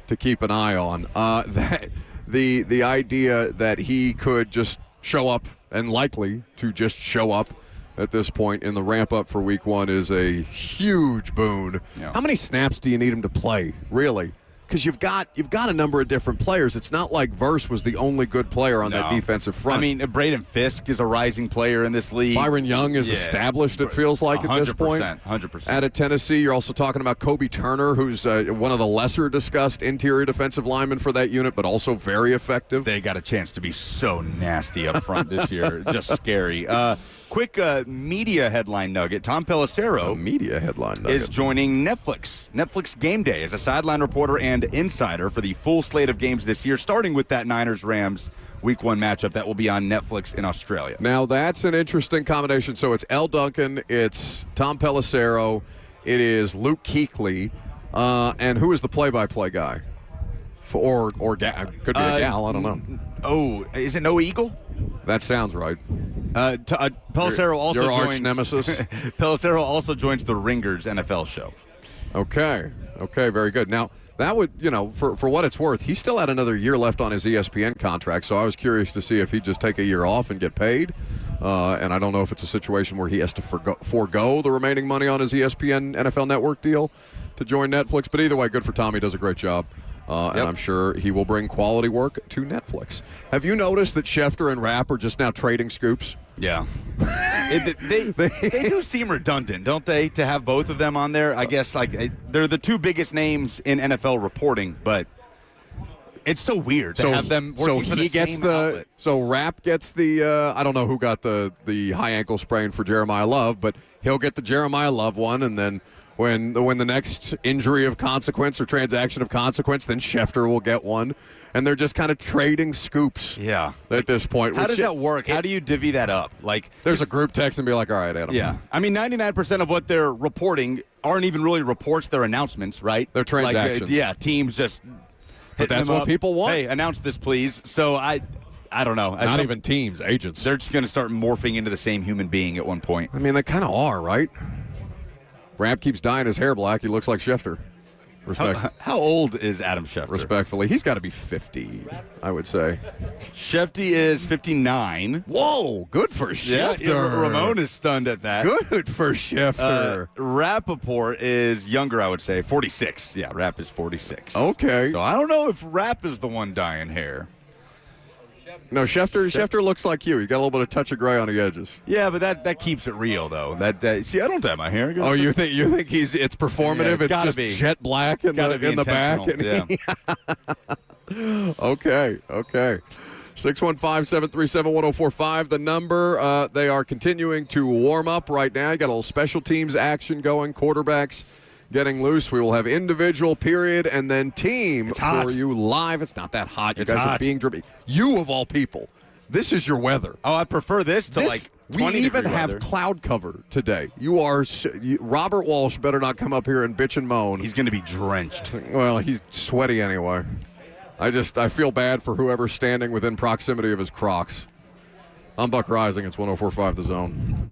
to keep an eye on. That the idea that he could just show up and likely to just show up at this point in the ramp up for week 1 is a huge boon. Yeah. How many snaps do you need him to play, really? Because you've got a number of different players. It's not like Verse was the only good player on that defensive front. I mean, Braden Fisk is a rising player in this league. Byron Young is established, it feels like, at this point. 100%. Out of Tennessee, you're also talking about Kobe Turner, who's one of the lesser discussed interior defensive linemen for that unit, but also very effective. They got a chance to be so nasty up front this year. Just scary. Quick media headline nugget. Tom Pelissero is joining Netflix Game Day as a sideline reporter and insider for the full slate of games this year, starting with that Niners-Rams Week 1 matchup that will be on Netflix in Australia. Now, that's an interesting combination. So it's L. Duncan, it's Tom Pelissero, it is Luke Kuechly, and who is the play-by-play guy? Or could be a gal, I don't know. Oh, is it Noah Eagle? That sounds right. Pelissero also your joins arch nemesis. Pelissero also joins the Ringers NFL show. Okay, very good. Now that would, for what it's worth, he still had another year left on his ESPN contract. So I was curious to see if he'd just take a year off and get paid. And I don't know if it's a situation where he has to forego the remaining money on his ESPN NFL Network deal to join Netflix. But either way, good for Tom. He does a great job. And I'm sure he will bring quality work to Netflix. Have you noticed that Schefter and Rapp are just now trading scoops? Yeah. They do seem redundant, don't they, to have both of them on there? I guess they're the two biggest names in NFL reporting, but it's so weird to have them working for the same outlet. So Rapp gets the I don't know who got the high ankle sprain for Jeremiah Love, but he'll get the Jeremiah Love one, and then when the next injury of consequence or transaction of consequence, then Schefter will get one. And they're just kind of trading scoops at this point. How does that work? How do you divvy that up? There's a group text and be like, all right, Adam. Yeah. I mean, 99% of what they're reporting aren't even really reports. They're announcements, right? They're transactions. Teams just But that's what people want. Hey, announce this, please. So I don't know. Not even teams, agents. They're just going to start morphing into the same human being at one point. I mean, they kind of are, right? Rapp keeps dyeing his hair black. He looks like Schefter. How old is Adam Schefter? Respectfully, he's got to be 50, I would say. Schefty is 59. Whoa, good for Schefter. Yeah, Ramon is stunned at that. Good for Schefter. Rappaport is younger, I would say, 46. Yeah, Rapp is 46. Okay. So I don't know if Rapp is the one dyeing hair. No, Schefter looks like you. You got a little bit of touch of gray on the edges. Yeah, but that keeps it real though. See, I don't dye my hair. Oh, you think it's performative? Yeah, it's just jet black in the back. Yeah. Okay. 615-737-1045. The number. They are continuing to warm up right now. You got a little special teams action going. Quarterbacks getting loose. We will have individual period and then team for you live. It's not that hot. You guys are being driven. You of all people. This is your weather. Oh, I prefer this to We even have cloud cover today. Robert Walsh better not come up here and bitch and moan. He's going to be drenched. Well, he's sweaty anyway. I feel bad for whoever's standing within proximity of his Crocs. I'm Buck Rising. It's 104.5 The Zone.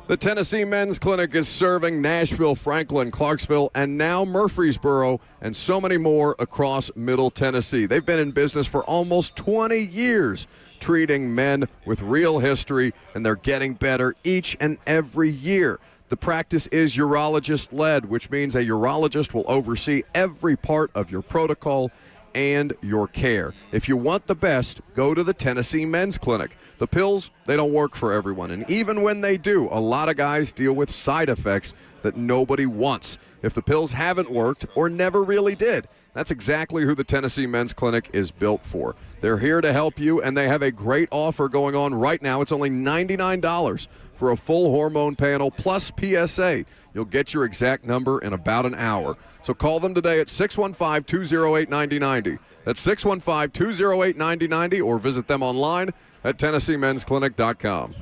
The Tennessee Men's Clinic is serving Nashville, Franklin, Clarksville, and now Murfreesboro, and so many more across Middle Tennessee. They've been in business for almost 20 years, treating men with real history, and they're getting better each and every year. The practice is urologist-led, which means a urologist will oversee every part of your protocol and your care. If you want the best, go to the Tennessee Men's Clinic. The pills, they don't work for everyone, and even when they do, a lot of guys deal with side effects that nobody wants. If the pills haven't worked or never really did, that's exactly who the Tennessee Men's Clinic is built for. They're here to help you, and they have a great offer going on right now. It's only $99 for a full hormone panel plus PSA. You'll get your exact number in about an hour. So call them today at 615-208-9090. That's 615-208-9090, or visit them online at TennesseeMen'sClinic.com.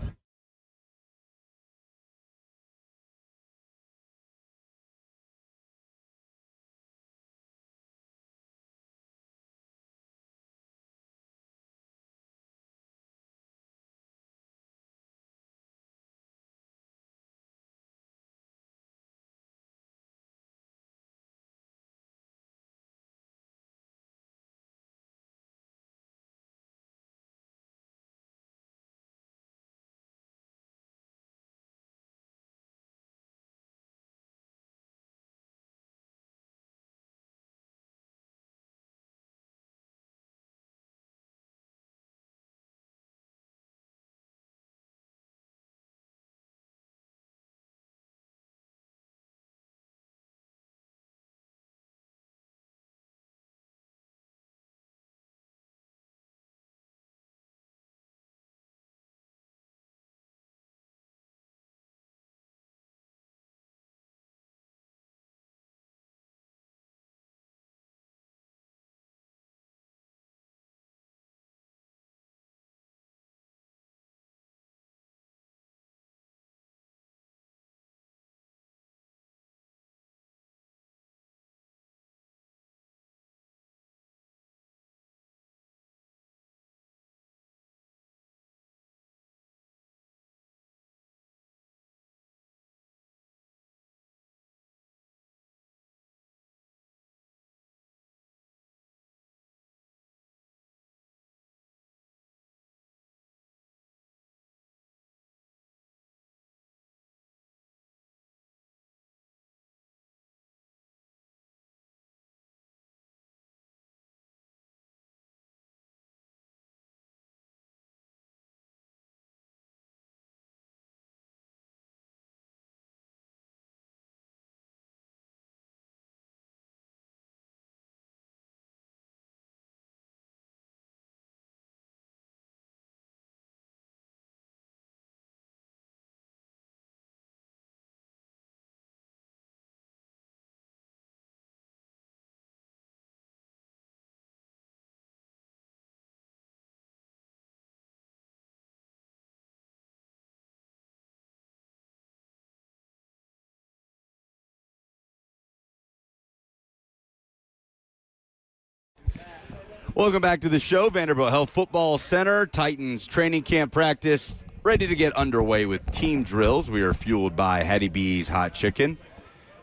Welcome back to the show. Vanderbilt Health Football Center, Titans training camp practice ready to get underway with team drills. We are fueled by Hattie B's Hot Chicken.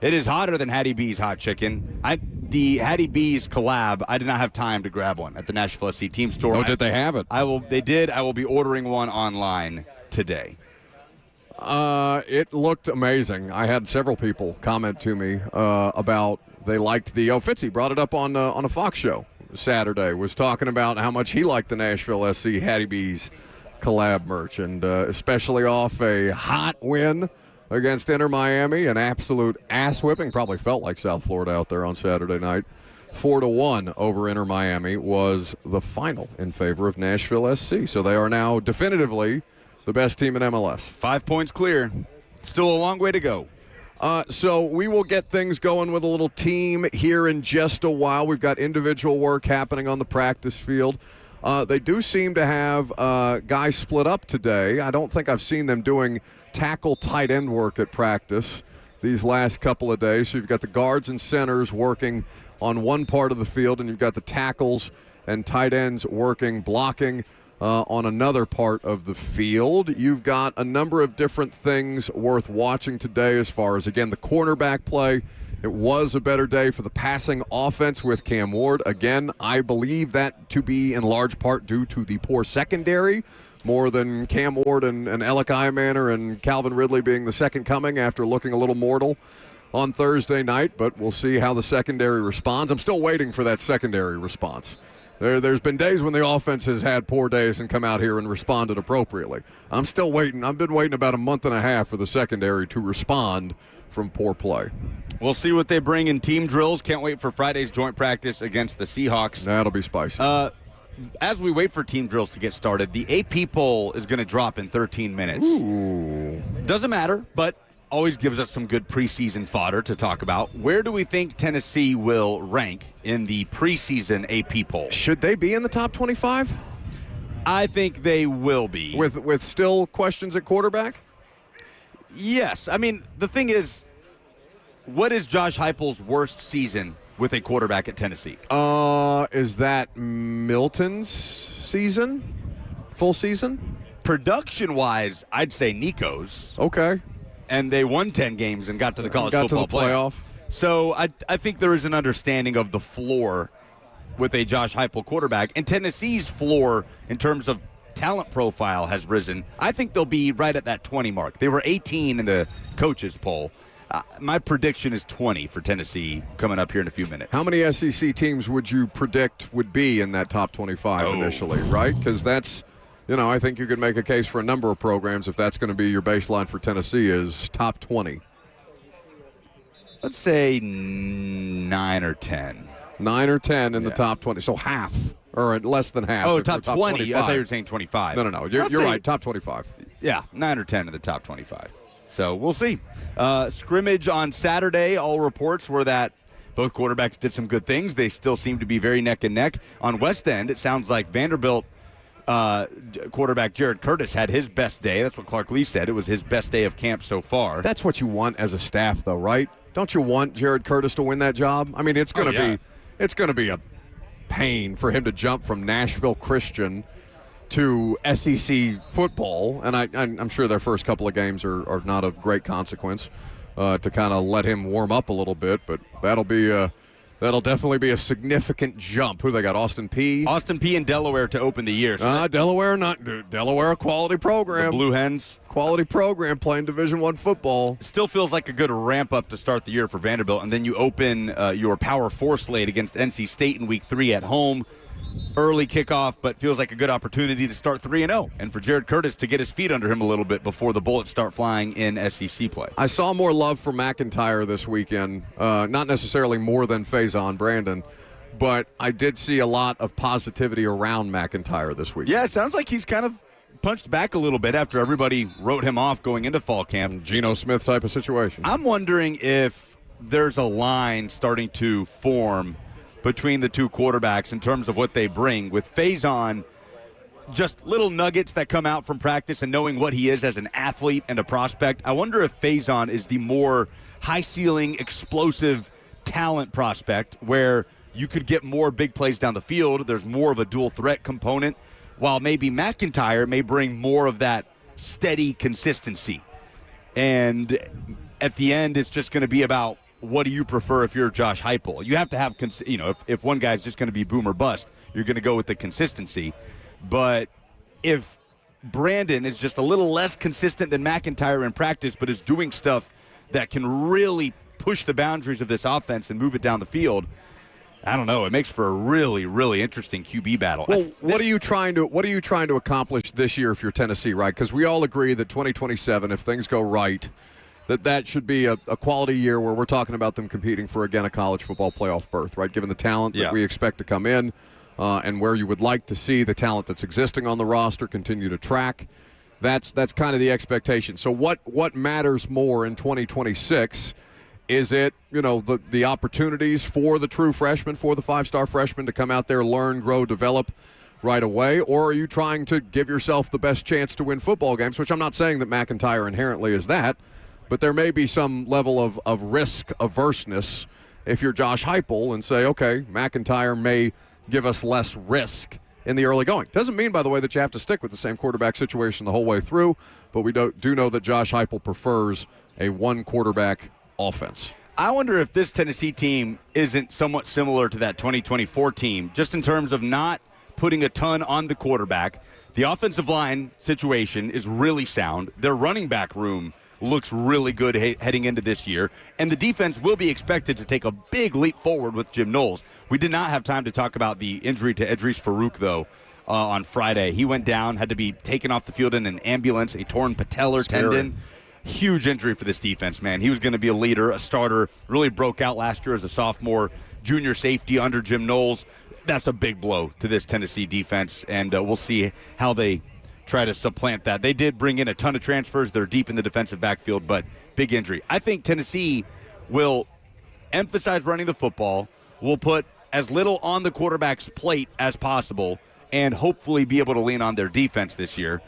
It is hotter than Hattie B's Hot Chicken. The Hattie B's collab, I did not have time to grab one at the Nashville SC team store. Oh, did they have it? They did. I will be ordering one online today. It looked amazing. I had several people comment to me about they liked the Fitzy brought it up on a Fox show. Saturday was talking about how much he liked the Nashville SC Hattie B's collab merch, and especially off a hot win against Inter Miami, an absolute ass whipping. Probably felt like South Florida out there on Saturday night. 4-1 over Inter Miami was the final in favor of Nashville SC. So they are now definitively the best team in MLS. 5 points clear. Still a long way to go. So we will get things going with a little team here in just a while. We've got individual work happening on the practice field. They do seem to have guys split up today. I don't think I've seen them doing tackle tight end work at practice these last couple of days. So you've got the guards and centers working on one part of the field, and you've got the tackles and tight ends working, blocking on another part of the field. You've got a number of different things worth watching today as far as, again, the cornerback play. It was a better day for the passing offense with Cam Ward. Again, I believe that to be in large part due to the poor secondary, more than Cam Ward and Alec Iamaner and Calvin Ridley being the second coming after looking a little mortal on Thursday night. But we'll see how the secondary responds. I'm still waiting for that secondary response. There's been days when the offense has had poor days and come out here and responded appropriately. I'm still waiting. I've been waiting about a month and a half for the secondary to respond from poor play. We'll see what they bring in team drills. Can't wait for Friday's joint practice against the Seahawks. That'll be spicy. As we wait for team drills to get started, the AP poll is going to drop in 13 minutes. Ooh. Doesn't matter, but always gives us some good preseason fodder to talk about. Where do we think Tennessee will rank in the preseason AP poll? Should they be in the top 25? I think they will be. With still questions at quarterback? Yes. I mean, the thing is, what is Josh Heupel's worst season with a quarterback at Tennessee? Is that Milton's season? Full season? Production-wise, I'd say Nico's. Okay. And they won 10 games and got to the college got football to the playoff. So I think there is an understanding of the floor with a Josh Heupel quarterback. And Tennessee's floor in terms of talent profile has risen. I think they'll be right at that 20 mark. They were 18 in the coaches poll. My prediction is 20 for Tennessee coming up here in a few minutes. How many SEC teams would you predict would be in that top 25 initially, right? Because that's, I think you could make a case for a number of programs if that's going to be your baseline for Tennessee is top 20. Let's say 9 or 10. 9 or 10 in the top 20. So half, or less than half. Oh, top 20. I thought you were saying 25. No. You're right. Top 25. Yeah, 9 or 10 in the top 25. So we'll see. Scrimmage on Saturday, all reports were that both quarterbacks did some good things. They still seem to be very neck and neck. On West End, it sounds like Vanderbilt quarterback Jared Curtis had his best day. That's what Clark Lee said. It was his best day of camp so far. That's what you want as a staff, though, right? Don't you want Jared Curtis to win that job? I mean, it's going to be a pain for him to jump from Nashville Christian to SEC football, and I'm sure their first couple of games are not of great consequence to kind of let him warm up a little bit, but that'll definitely be a significant jump. Who they got? Austin Peay? Austin Peay in Delaware to open the year. So Delaware, a quality program. The Blue Hens. Quality program playing Division I football. Still feels like a good ramp up to start the year for Vanderbilt, and then you open your Power 4 slate against NC State in Week 3 at home. Early kickoff, but feels like a good opportunity to start 3-0, and for Jared Curtis to get his feet under him a little bit before the bullets start flying in SEC play. I saw more love for McIntyre this weekend, not necessarily more than Faison Brandon, but I did see a lot of positivity around McIntyre this week. Yeah, it sounds like he's kind of punched back a little bit after everybody wrote him off going into fall camp. Geno Smith type of situation. I'm wondering if there's a line starting to form between the two quarterbacks in terms of what they bring. With Faison, just little nuggets that come out from practice and knowing what he is as an athlete and a prospect. I wonder if Faison is the more high-ceiling, explosive talent prospect where you could get more big plays down the field. There's more of a dual threat component, while maybe McIntyre may bring more of that steady consistency. And at the end, it's just going to be about what do you prefer if you're Josh Heupel? You have to have, if one guy's just going to be boom or bust, you're going to go with the consistency. But if Brandon is just a little less consistent than McIntyre in practice, but is doing stuff that can really push the boundaries of this offense and move it down the field, I don't know. It makes for a really, really interesting QB battle. Well, what are you trying to accomplish this year if you're Tennessee, right? Because we all agree that 2027, if things go right, that should be a quality year where we're talking about them competing for, again, a college football playoff berth, right? Given the talent that we expect to come in and where you would like to see the talent that's existing on the roster continue to track. That's kind of the expectation. So what matters more in 2026? Is it, the opportunities for the true freshman, for the five-star freshman to come out there, learn, grow, develop right away? Or are you trying to give yourself the best chance to win football games, which I'm not saying that McIntyre inherently is that, but there may be some level of risk averseness if you're Josh Heupel and say, okay, McIntyre may give us less risk in the early going. Doesn't mean, by the way, that you have to stick with the same quarterback situation the whole way through, but we do know that Josh Heupel prefers a one-quarterback offense. I wonder if this Tennessee team isn't somewhat similar to that 2024 team, just in terms of not putting a ton on the quarterback. The offensive line situation is really sound. Their running back room looks really good heading into this year, and the defense will be expected to take a big leap forward with Jim Knowles. We did not have time to talk about the injury to Edris Farouk, though, on Friday. He went down, had to be taken off the field in an ambulance, a torn patellar tendon. Huge injury for this defense, man. He was going to be a leader, a starter, really broke out last year as a sophomore, junior safety under Jim Knowles. That's a big blow to this Tennessee defense, and we'll see how they try to supplant that. They did bring in a ton of transfers. They're deep in the defensive backfield, but big injury. I think Tennessee will emphasize running the football, will put as little on the quarterback's plate as possible, and hopefully be able to lean on their defense this year.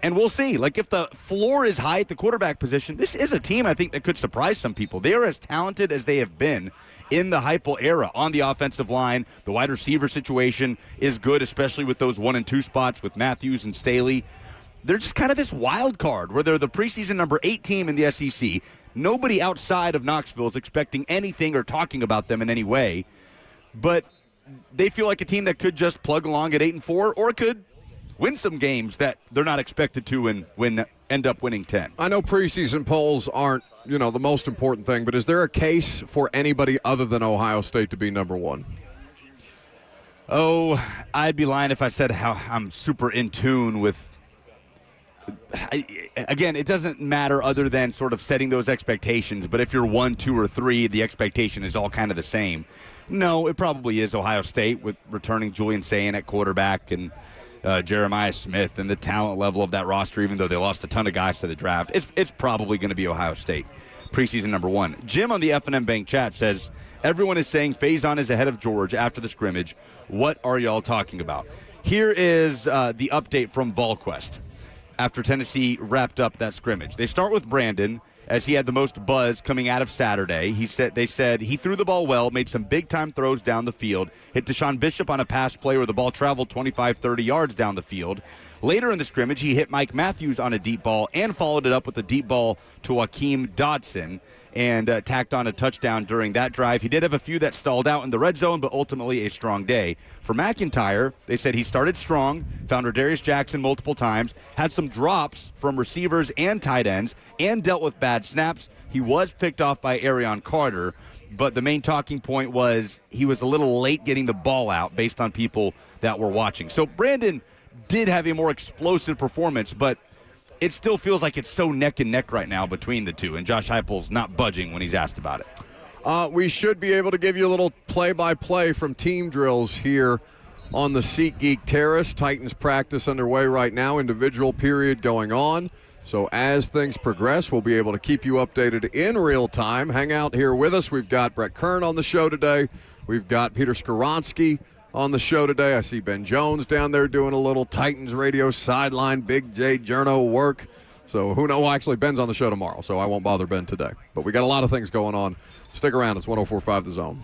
And we'll see. Like, if the floor is high at the quarterback position, this is a team I think that could surprise some people. They are as talented as they have been in the Heupel era on the offensive line. The wide receiver situation is good, especially with those 1 and 2 spots with Matthews and Staley. They're just kind of this wild card where they're the preseason number 8 team in the SEC. Nobody outside of Knoxville is expecting anything or talking about them in any way. But they feel like a team that could just plug along at 8-4 or could win some games that they're not expected to and end up winning 10. I know preseason polls aren't, the most important thing, but is there a case for anybody other than Ohio State to be number 1? Oh, I'd be lying if I said how I'm super in tune with. Again, it doesn't matter other than sort of setting those expectations, but if you're 1, 2, or 3, the expectation is all kind of the same. No, it probably is Ohio State with returning Julian Sayin at quarterback and Jeremiah Smith and the talent level of that roster, even though they lost a ton of guys to the draft. It's probably going to be Ohio State, preseason number 1. Jim on the F&M Bank chat says, everyone is saying Faison is ahead of George after the scrimmage. What are y'all talking about? Here is the update from VolQuest after Tennessee wrapped up that scrimmage. They start with Brandon, as he had the most buzz coming out of Saturday. They said he threw the ball well, made some big-time throws down the field, hit Deshaun Bishop on a pass play where the ball traveled 25, 30 yards down the field. Later in the scrimmage, he hit Mike Matthews on a deep ball and followed it up with a deep ball to Hakeem Dodson and tacked on a touchdown during that drive. He did have a few that stalled out in the red zone, but ultimately a strong day. For McIntyre, they said he started strong, found Rodarius Jackson multiple times, had some drops from receivers and tight ends, and dealt with bad snaps. He was picked off by Arion Carter, but the main talking point was he was a little late getting the ball out based on people that were watching. So Brandon did have a more explosive performance, but it still feels like it's so neck and neck right now between the two, and Josh Heupel's not budging when he's asked about it. We should be able to give you a little play-by-play from team drills here on the SeatGeek Terrace. Titans practice underway right now, individual period going on. So as things progress, we'll be able to keep you updated in real time. Hang out here with us. We've got Brett Kern on the show today. We've got Peter Skoronsky on the show today. I see Ben Jones down there doing a little Titans radio sideline, Big J Journo work. So who knows? Well, actually, Ben's on the show tomorrow, so I won't bother Ben today. But we got a lot of things going on. Stick around. It's 104.5 The Zone.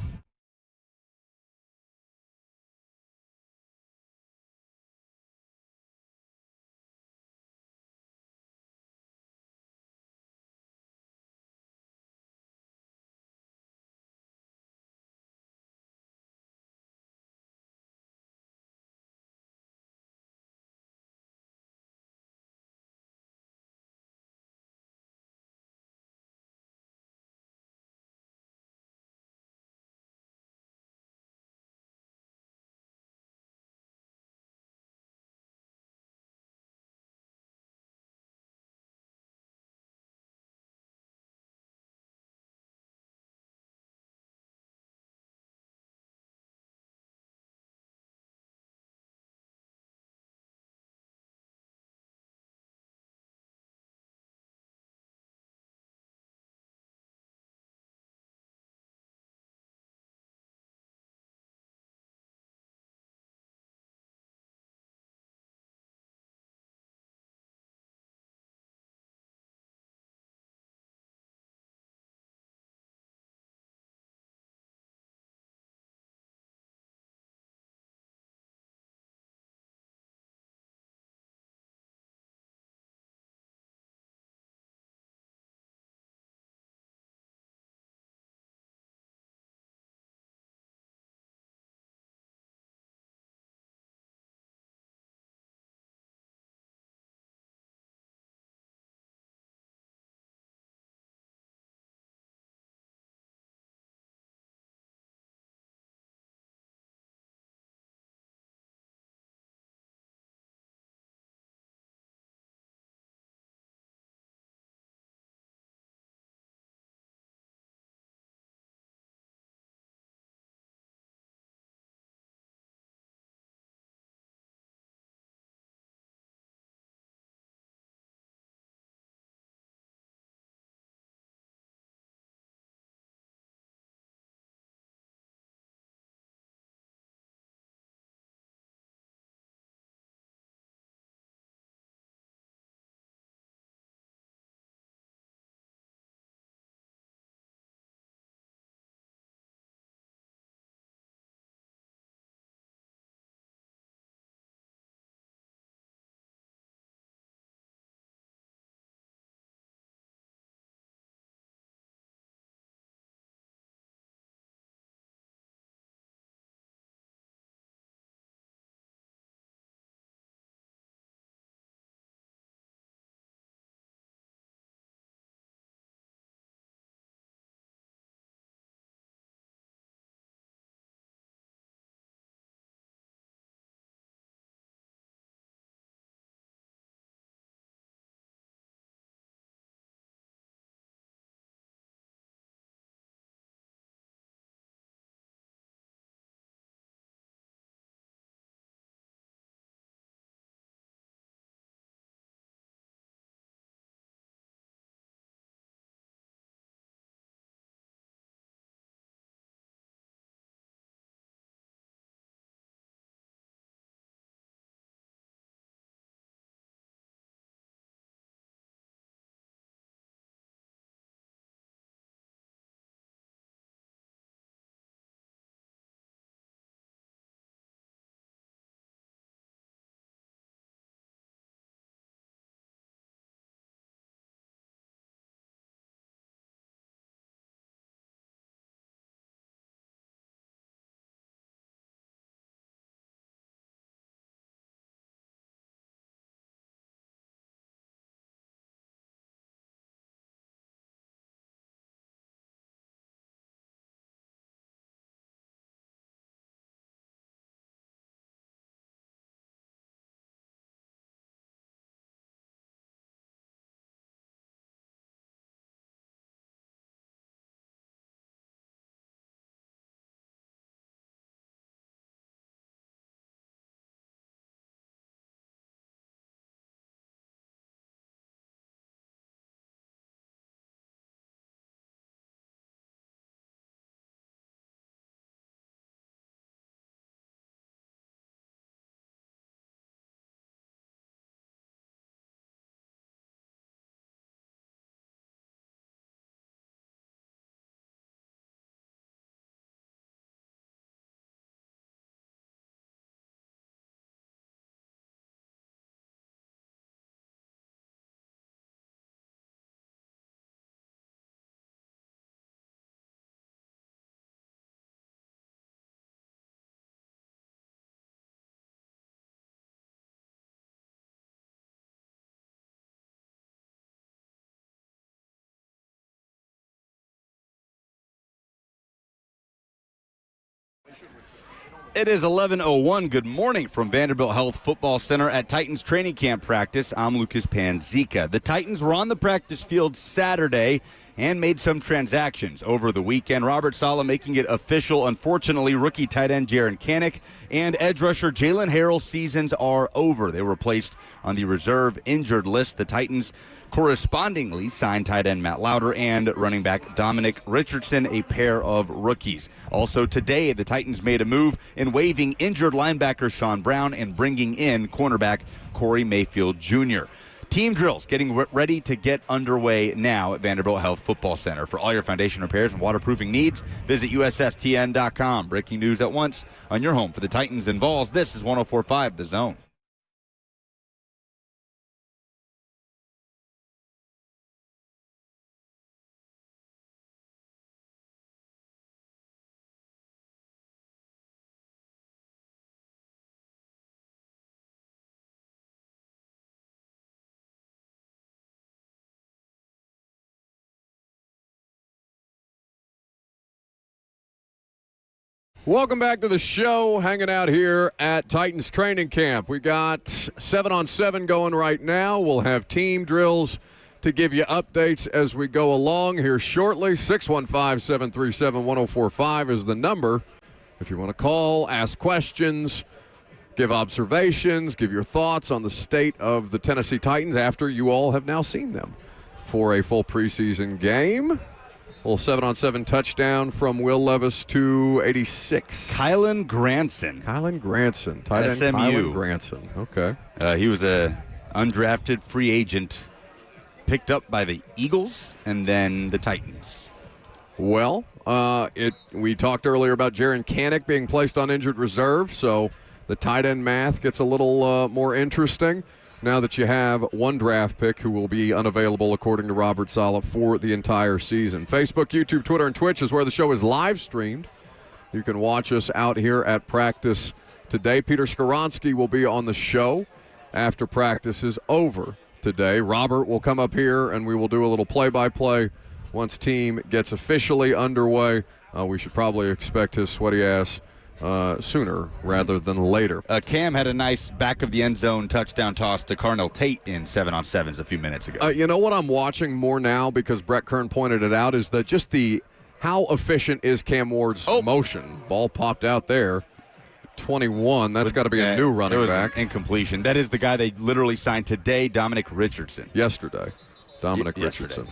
It is 11:01. Good morning from Vanderbilt Health Football Center at Titans training camp practice. I'm Lucas Panzica. The Titans were on the practice field Saturday and made some transactions over the weekend. Robert Saleh making it official. Unfortunately, rookie tight end Jaren Kanak and edge rusher Jalen Harrell's seasons are over. They were placed on the reserve injured list. The Titans correspondingly signed tight end Matt Lauder and running back Dominic Richardson, a pair of rookies. Also today, the Titans made a move in waiving injured linebacker Sean Brown and bringing in cornerback Corey Mayfield Jr. Team drills getting ready to get underway now at Vanderbilt Health Football Center. For all your foundation repairs and waterproofing needs, visit USSTN.com. Breaking news at once on your home for the Titans and Vols. This is 104.5 The Zone. Welcome back to the show, hanging out here at Titans training camp. We got 7-on-7 going right now. We'll have team drills to give you updates as we go along here shortly. 615-737-1045 is the number. If you want to call, ask questions, give observations, give your thoughts on the state of the Tennessee Titans after you all have now seen them for a full preseason game. Little 7-on-7 touchdown from Will Levis to 86. Kylen Granson. Tight end SMU. Kylen Granson. Okay. He was a undrafted free agent picked up by the Eagles and then the Titans. Well, we talked earlier about Jaren Kanak being placed on injured reserve, so the tight end math gets a little more interesting now that you have one draft pick who will be unavailable, according to Robert Saleh, for the entire season. Facebook, YouTube, Twitter, and Twitch is where the show is live streamed. You can watch us out here at practice today. Peter Skoronsky will be on the show after practice is over today. Robert will come up here, and we will do a little play-by-play once team gets officially underway. We should probably expect his sweaty ass sooner rather than later. Cam had a nice back of the end zone touchdown toss to Carnell Tate in 7-on-7s a few minutes ago. You know what I'm watching more now, because Brett Kern pointed it out, is that just how efficient is Cam Ward's motion. Ball popped out there. 21. That's got to be a new running back. Incompletion. That is the guy they literally signed today, Dominic Richardson. Yesterday. Dominic Richardson.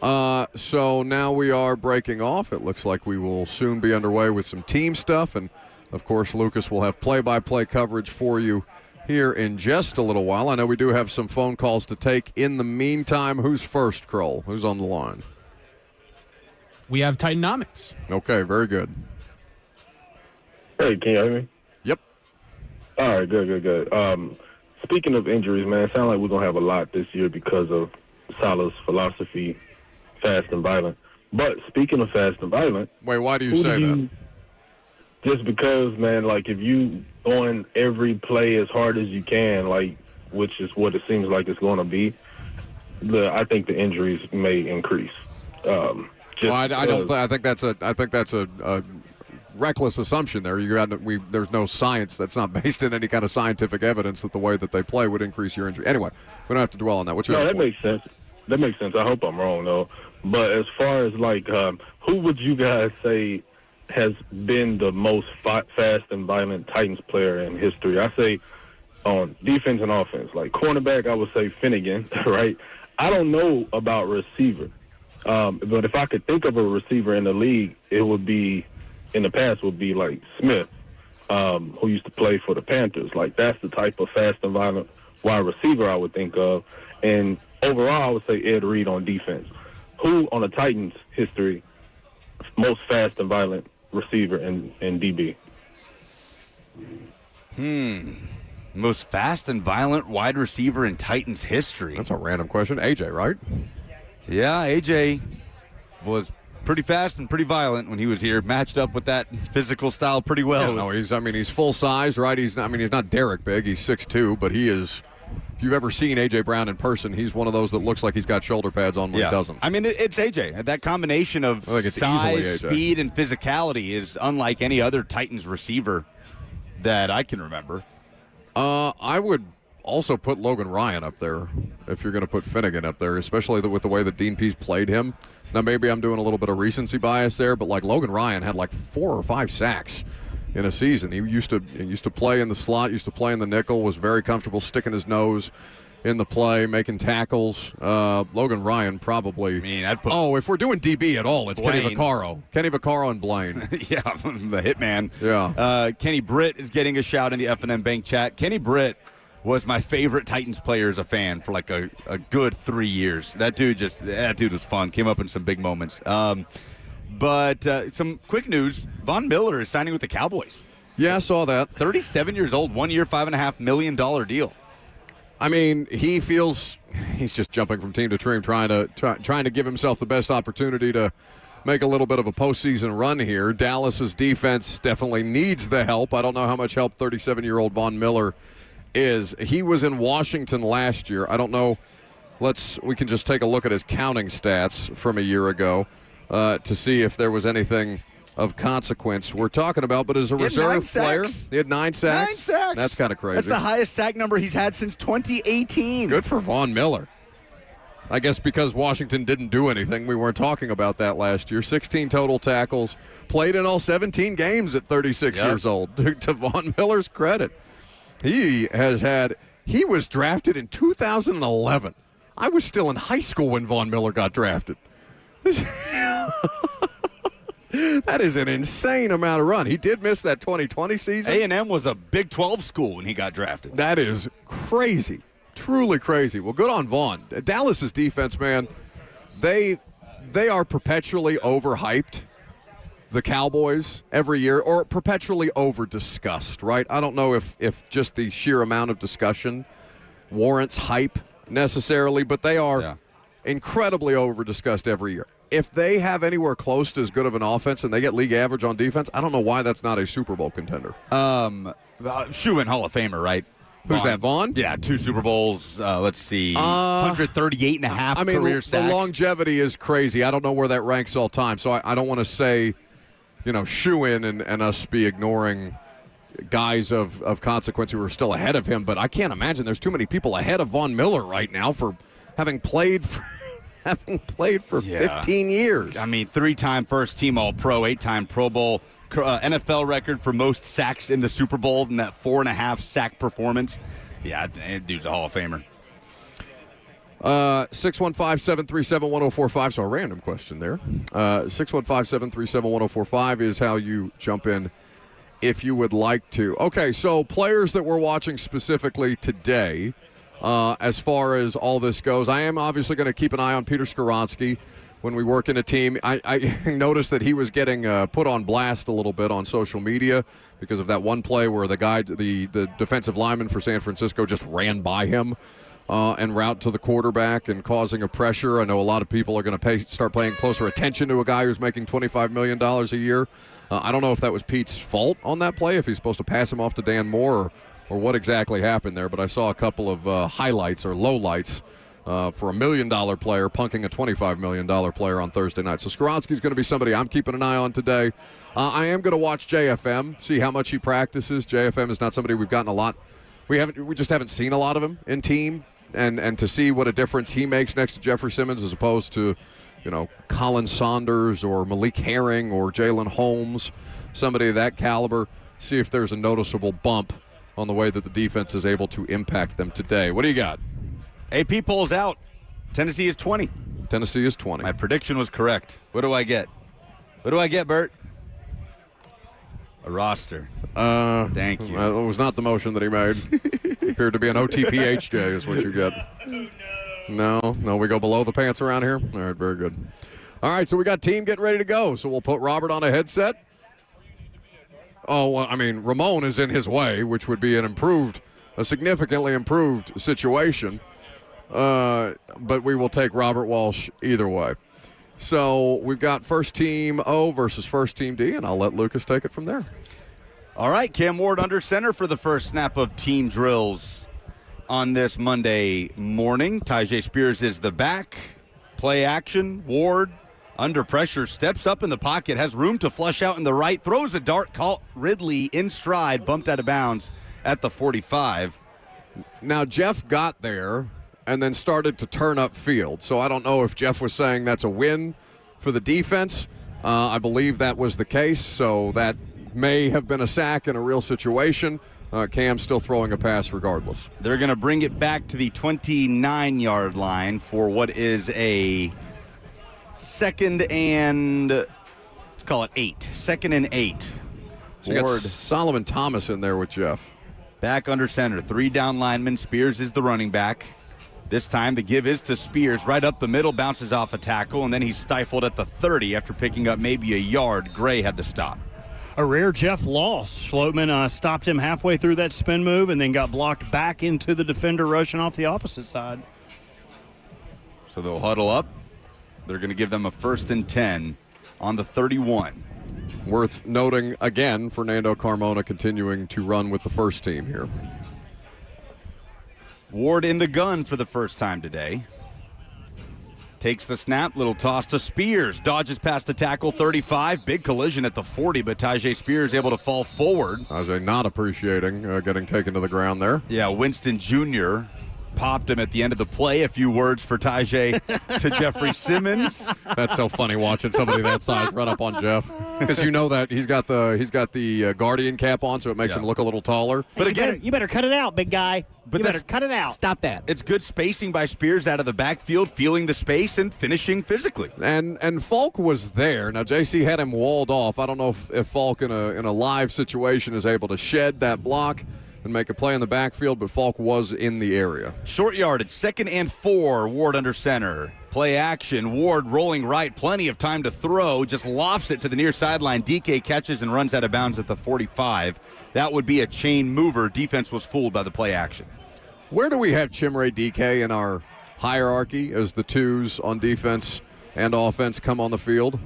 So now we are breaking off. It looks like we will soon be underway with some team stuff. And, of course, Lucas will have play-by-play coverage for you here in just a little while. I know we do have some phone calls to take. In the meantime, who's first, Kroll? Who's on the line? We have Titanomics. Okay, very good. Hey, can you hear me? Yep. All right, good. Speaking of injuries, man, it sounds like we're going to have a lot this year because of Saleh's philosophy, fast and violent. But speaking of fast and violent... Wait, why do you say that? Just because, man, like, if you going every play as hard as you can, like, which is what it seems like it's going to be, I think the injuries may increase. I think that's a reckless assumption there. There's no science that's not based in any kind of scientific evidence that the way that they play would increase your injury. Anyway, we don't have to dwell on that. What's your that makes sense. That makes sense. I hope I'm wrong, though. But as far as, like, who would you guys say has been the most fast and violent Titans player in history? I say on defense and offense. Like, cornerback, I would say Finnegan, right? I don't know about receiver. But if I could think of a receiver in the league, it would be, in the past, would be like Smith, who used to play for the Panthers. Like, that's the type of fast and violent wide receiver I would think of. And overall, I would say Ed Reed on defense. Who on the Titans history, most fast and violent receiver in DB? Most fast and violent wide receiver in Titans history. That's a random question. AJ, right? Yeah, AJ was pretty fast and pretty violent when he was here, matched up with that physical style pretty well. Yeah, no, he's full size, right? He's not Derek big. He's 6'2", but he is if you've ever seen A.J. Brown in person, he's one of those that looks like he's got shoulder pads on when he doesn't. I mean, it's A.J. That combination of size, speed, and physicality is unlike any other Titans receiver that I can remember. I would also put Logan Ryan up there if you're going to put Finnegan up there, especially with the way that Dean Pease played him. Now, maybe I'm doing a little bit of recency bias there, but like Logan Ryan had like 4 or 5 sacks in a season. He used to play in the slot, used to play in the nickel, was very comfortable sticking his nose in the play, making tackles. Logan Ryan probably. I mean, I'd put. Oh, if we're doing DB at all, it's Blaine. Kenny Vaccaro and Blaine. Yeah, the hitman. Yeah. Kenny Britt is getting a shout in the F&M Bank chat. Kenny Britt was my favorite Titans player as a fan for like a good 3 years. That dude was fun. Came up in some big moments. But some quick news: Von Miller is signing with the Cowboys. Yeah, I saw that. 37 years old, 1 year, $5.5 million deal. I mean, he feels he's just jumping from team to team, trying to give himself the best opportunity to make a little bit of a postseason run here. Dallas's defense definitely needs the help. I don't know how much help 37-year-old Von Miller is. He was in Washington last year. I don't know. We can just take a look at his counting stats from a year ago to see if there was anything of consequence we're talking about. But as a reserve player, he had 9 sacks. 9 sacks. That's kind of crazy. That's the highest sack number he's had since 2018. Good for Von Miller. I guess because Washington didn't do anything, we weren't talking about that last year. 16 total tackles, played in all 17 games at 36 years old. To Von Miller's credit, he was drafted in 2011. I was still in high school when Von Miller got drafted. That is an insane amount of run. He did miss that 2020 season. A&M was a Big 12 school when he got drafted. That is crazy. Truly crazy. Well, good on Vaughn. Dallas's defense, man, they are perpetually overhyped, the Cowboys, every year, or perpetually over-discussed, right? I don't know if just the sheer amount of discussion warrants hype necessarily, but they are incredibly over-discussed every year. If they have anywhere close to as good of an offense and they get league average on defense, I don't know why that's not a Super Bowl contender. Shoe-in Hall of Famer, right? Who's that, Vaughn? Yeah, 2 Super Bowls. Let's see. 138.5 career sacks. The longevity is crazy. I don't know where that ranks all time, so I don't want to say, shoe-in and us be ignoring guys of consequence who are still ahead of him, but I can't imagine there's too many people ahead of Von Miller right now for having played for 15 years. I mean, 3-time first-team All-Pro, 8-time Pro Bowl, NFL record for most sacks in the Super Bowl in that 4.5 sack performance. Yeah, dude's a Hall of Famer. 615-737-1045, so a random question there. 615-737-1045 is how you jump in if you would like to. Okay, so players that we're watching specifically today, as far as all this goes, I am obviously going to keep an eye on Peter Skoronski when we work in a team. I noticed that he was getting put on blast a little bit on social media because of that one play where the defensive lineman for San Francisco just ran by him en route to the quarterback and causing a pressure. I know a lot of people are going to start paying closer attention to a guy who's making $25 million a year. I don't know if that was Pete's fault on that play, if he's supposed to pass him off to Dan Moore or what exactly happened there, but I saw a couple of highlights or lowlights for a $1 million player punking a $25 million player on Thursday night. So Skoronski's going to be somebody I'm keeping an eye on today. I am going to watch JFM, see how much he practices. JFM is not somebody we've gotten a lot. We just haven't seen a lot of him in team, and to see what a difference he makes next to Jeffrey Simmons as opposed to, Colin Saunders or Malik Herring or Jalen Holmes, somebody of that caliber. See if there's a noticeable bump on the way that the defense is able to impact them today. What do you got? AP polls out. Tennessee is 20. Tennessee is 20. My prediction was correct. What do I get? What do I get, Bert? A roster. Thank you. It was not the motion that he made. It appeared to be an OTPHJ is what you get. No, we go below the pants around here? All right, very good. All right, so we got team getting ready to go. So we'll put Robert on a headset. Oh, well, I mean, Ramon is in his way, which would be a significantly improved situation. But we will take Robert Walsh either way. So we've got first team O versus first team D, and I'll let Lucas take it from there. All right, Cam Ward under center for the first snap of team drills. on this Monday morning. Tyjae Spears is the back. Play action. Ward, under pressure, steps up in the pocket, has room to flush out in the right, throws a dart, caught Ridley in stride, bumped out of bounds at the 45. Now, Jeff got there and then started to turn up field. So I don't know if Jeff was saying that's a win for the defense. I believe that was the case, so that may have been a sack in a real situation. Cam's still throwing a pass regardless. They're going to bring it back to the 29-yard line for what is a second and, let's call it 8. Second and 8. So you got Solomon Thomas in there with Jeff. Back under center. 3 down linemen. Spears is the running back. This time the give is to Spears. Right up the middle, bounces off a tackle, and then he's stifled at the 30 after picking up maybe a yard. Gray had the stop. A rare Jeff loss. Schlottman stopped him halfway through that spin move and then got blocked back into the defender rushing off the opposite side. So they'll huddle up. They're going to give them a 1st and 10 on the 31. Worth noting again, Fernando Carmona continuing to run with the first team here. Ward in the gun for the first time today. Takes the snap, little toss to Spears. Dodges past the tackle, 35. Big collision at the 40, but Tyjae Spears able to fall forward. Tyjae not appreciating getting taken to the ground there. Yeah, Winston Jr. popped him at the end of the play. A few words for Tyjae to Jeffrey Simmons. That's so funny watching somebody that size run up on Jeff, because you know that he's got the Guardian cap on, so it makes him look a little taller. But again, you better cut it out, big guy. But you better cut it out. Stop that. It's good spacing by Spears out of the backfield, feeling the space and finishing physically. And Falk was there. Now JC had him walled off. I don't know if Falk in a live situation is able to shed that block and make a play in the backfield, but Falk was in the area. Short yardage, 2nd and 4. Ward under center. Play action. Ward rolling right. Plenty of time to throw. Just lofts it to the near sideline. DK catches and runs out of bounds at the 45. That would be a chain mover. Defense was fooled by the play action. Where do we have Chimere DK in our hierarchy as the twos on defense and offense come on the field?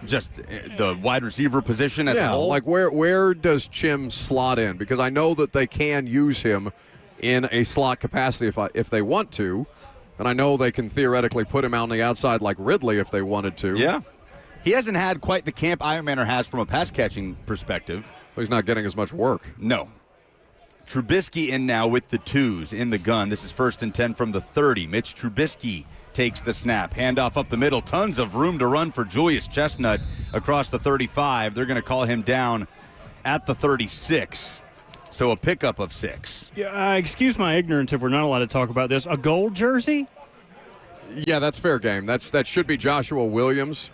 Just the wide receiver position as a whole? Like where does Chim slot in? Because I know that they can use him in a slot capacity if they want to, and I know they can theoretically put him out on the outside like Ridley if they wanted to. Yeah. He hasn't had quite the camp Ironmaner has from a pass-catching perspective. But he's not getting as much work. No. Trubisky in now with the twos in the gun. This is 1st and 10 from the 30. Mitch Trubisky takes the snap. Handoff up the middle. Tons of room to run for Julius Chestnut across the 35. They're going to call him down at the 36. So a pickup of 6. Yeah, excuse my ignorance if we're not allowed to talk about this. A gold jersey? Yeah, that's fair game. That should be Joshua Williams,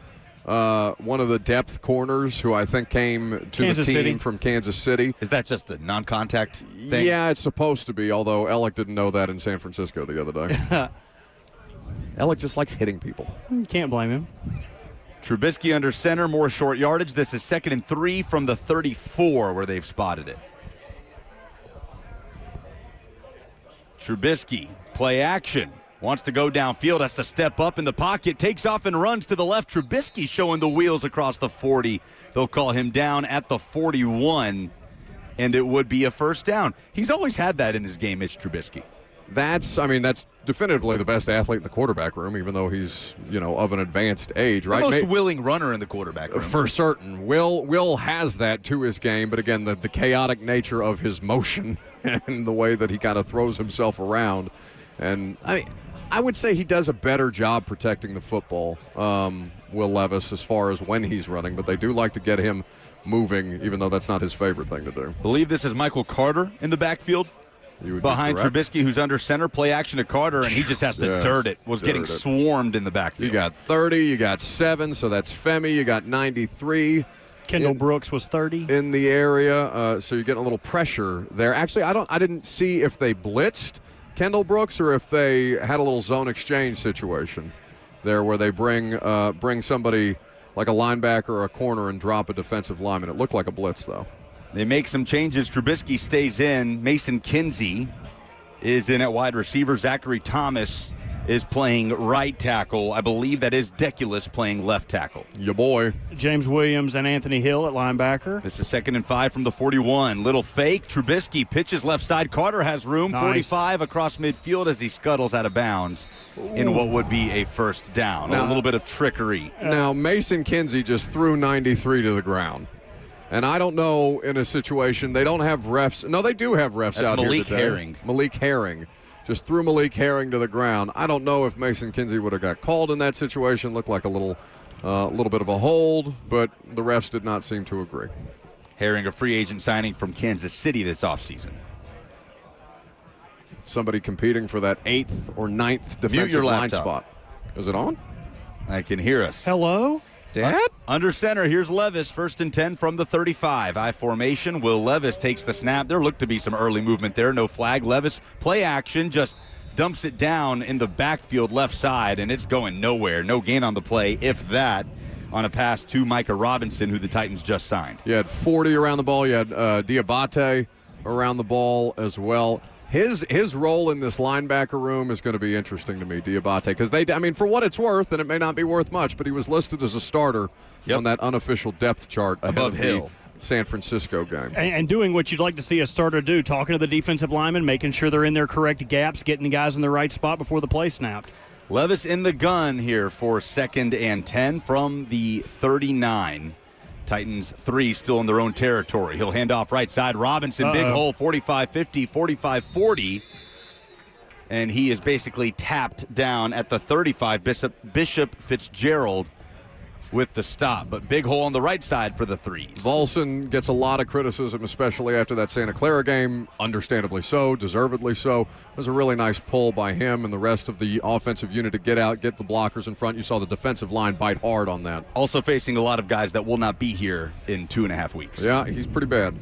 one of the depth corners who I think came to Kansas the team City. from Kansas City. Is that just a non-contact thing? Yeah, it's supposed to be, although Alec didn't know that in San Francisco the other day. Alec just likes hitting people. Can't blame him. Trubisky under center, more short yardage. This is 2nd and 3 from the 34 where they've spotted it. Trubisky, play action. Wants to go downfield, has to step up in the pocket, takes off and runs to the left. Trubisky showing the wheels across the 40. They'll call him down at the 41, and it would be a 1st down. He's always had that in his game, Mitch Trubisky. That's definitively the best athlete in the quarterback room, even though he's, of an advanced age, right? The most willing runner in the quarterback room. For certain. Will has that to his game, but again, the chaotic nature of his motion and the way that he kind of throws himself around. And I would say he does a better job protecting the football, Will Levis, as far as when he's running, but they do like to get him moving, even though that's not his favorite thing to do. Believe this is Michael Carter in the backfield. Behind Trubisky, who's under center, play action to Carter, and he just has to dirt it. Getting swarmed in the backfield. You got 30, you got 7, so that's Femi. You got 93. Kendall Brooks was 30 in the area, so you're getting a little pressure there. Actually, I didn't see if they blitzed Kendall Brooks or if they had a little zone exchange situation there where they bring somebody like a linebacker or a corner and drop a defensive lineman. It looked like a blitz, though. They make some changes. Trubisky stays in. Mason Kinsey is in at wide receiver. Zachary Thomas is playing right tackle. I believe that is Deculus playing left tackle. Your boy. James Williams and Anthony Hill at linebacker. This is 2nd and 5 from the 41. Little fake. Trubisky pitches left side. Carter has room. Nice. 45 across midfield as he scuttles out of bounds in what would be a first down. A little bit of trickery. Now, Mason Kinsey just threw 93 to the ground. And I don't know, in a situation, they don't have refs. No, they do have refs That's out Malik here today. Herring. Malik Herring. Just threw Malik Herring to the ground. I don't know if Mason Kinsey would have got called in that situation. Looked like a little bit of a hold, but the refs did not seem to agree. Herring, a free agent signing from Kansas City this offseason. Somebody competing for that 8th or 9th defensive your line laptop. spot. Is it on? I can hear us. Hello? Dad? Under center, here's Levis, 1st and 10 from the 35. I formation. Will Levis takes the snap. There looked to be some early movement there. No flag. Levis, play action, just dumps it down in the backfield left side, and it's going nowhere. No gain on the play, if that, on a pass to Micah Robinson, who the Titans just signed. You had 40 around the ball. You had Diabate around the ball as well. His role in this linebacker room is going to be interesting to me, Diabate, because for what it's worth, and it may not be worth much, but he was listed as a starter on that unofficial depth chart ahead Above of Hill. the San Francisco game. And doing what you'd like to see a starter do, talking to the defensive linemen, making sure they're in their correct gaps, getting the guys in the right spot before the play snapped. Levis in the gun here for 2nd and 10 from the 39. Titans 3 still in their own territory. He'll hand off right side. Robinson, big hole, 45-50, 45-40. And he is basically tapped down at the 35. Bishop Fitzgerald with the stop. But big hole on the right side for the threes. Volson gets a lot of criticism, especially after that Santa Clara game. Understandably so, deservedly so. It was a really nice pull by him and the rest of the offensive unit to get out, get the blockers in front. You saw the defensive line bite hard on that. Also facing a lot of guys that will not be here in 2.5 weeks. Yeah, he's pretty bad.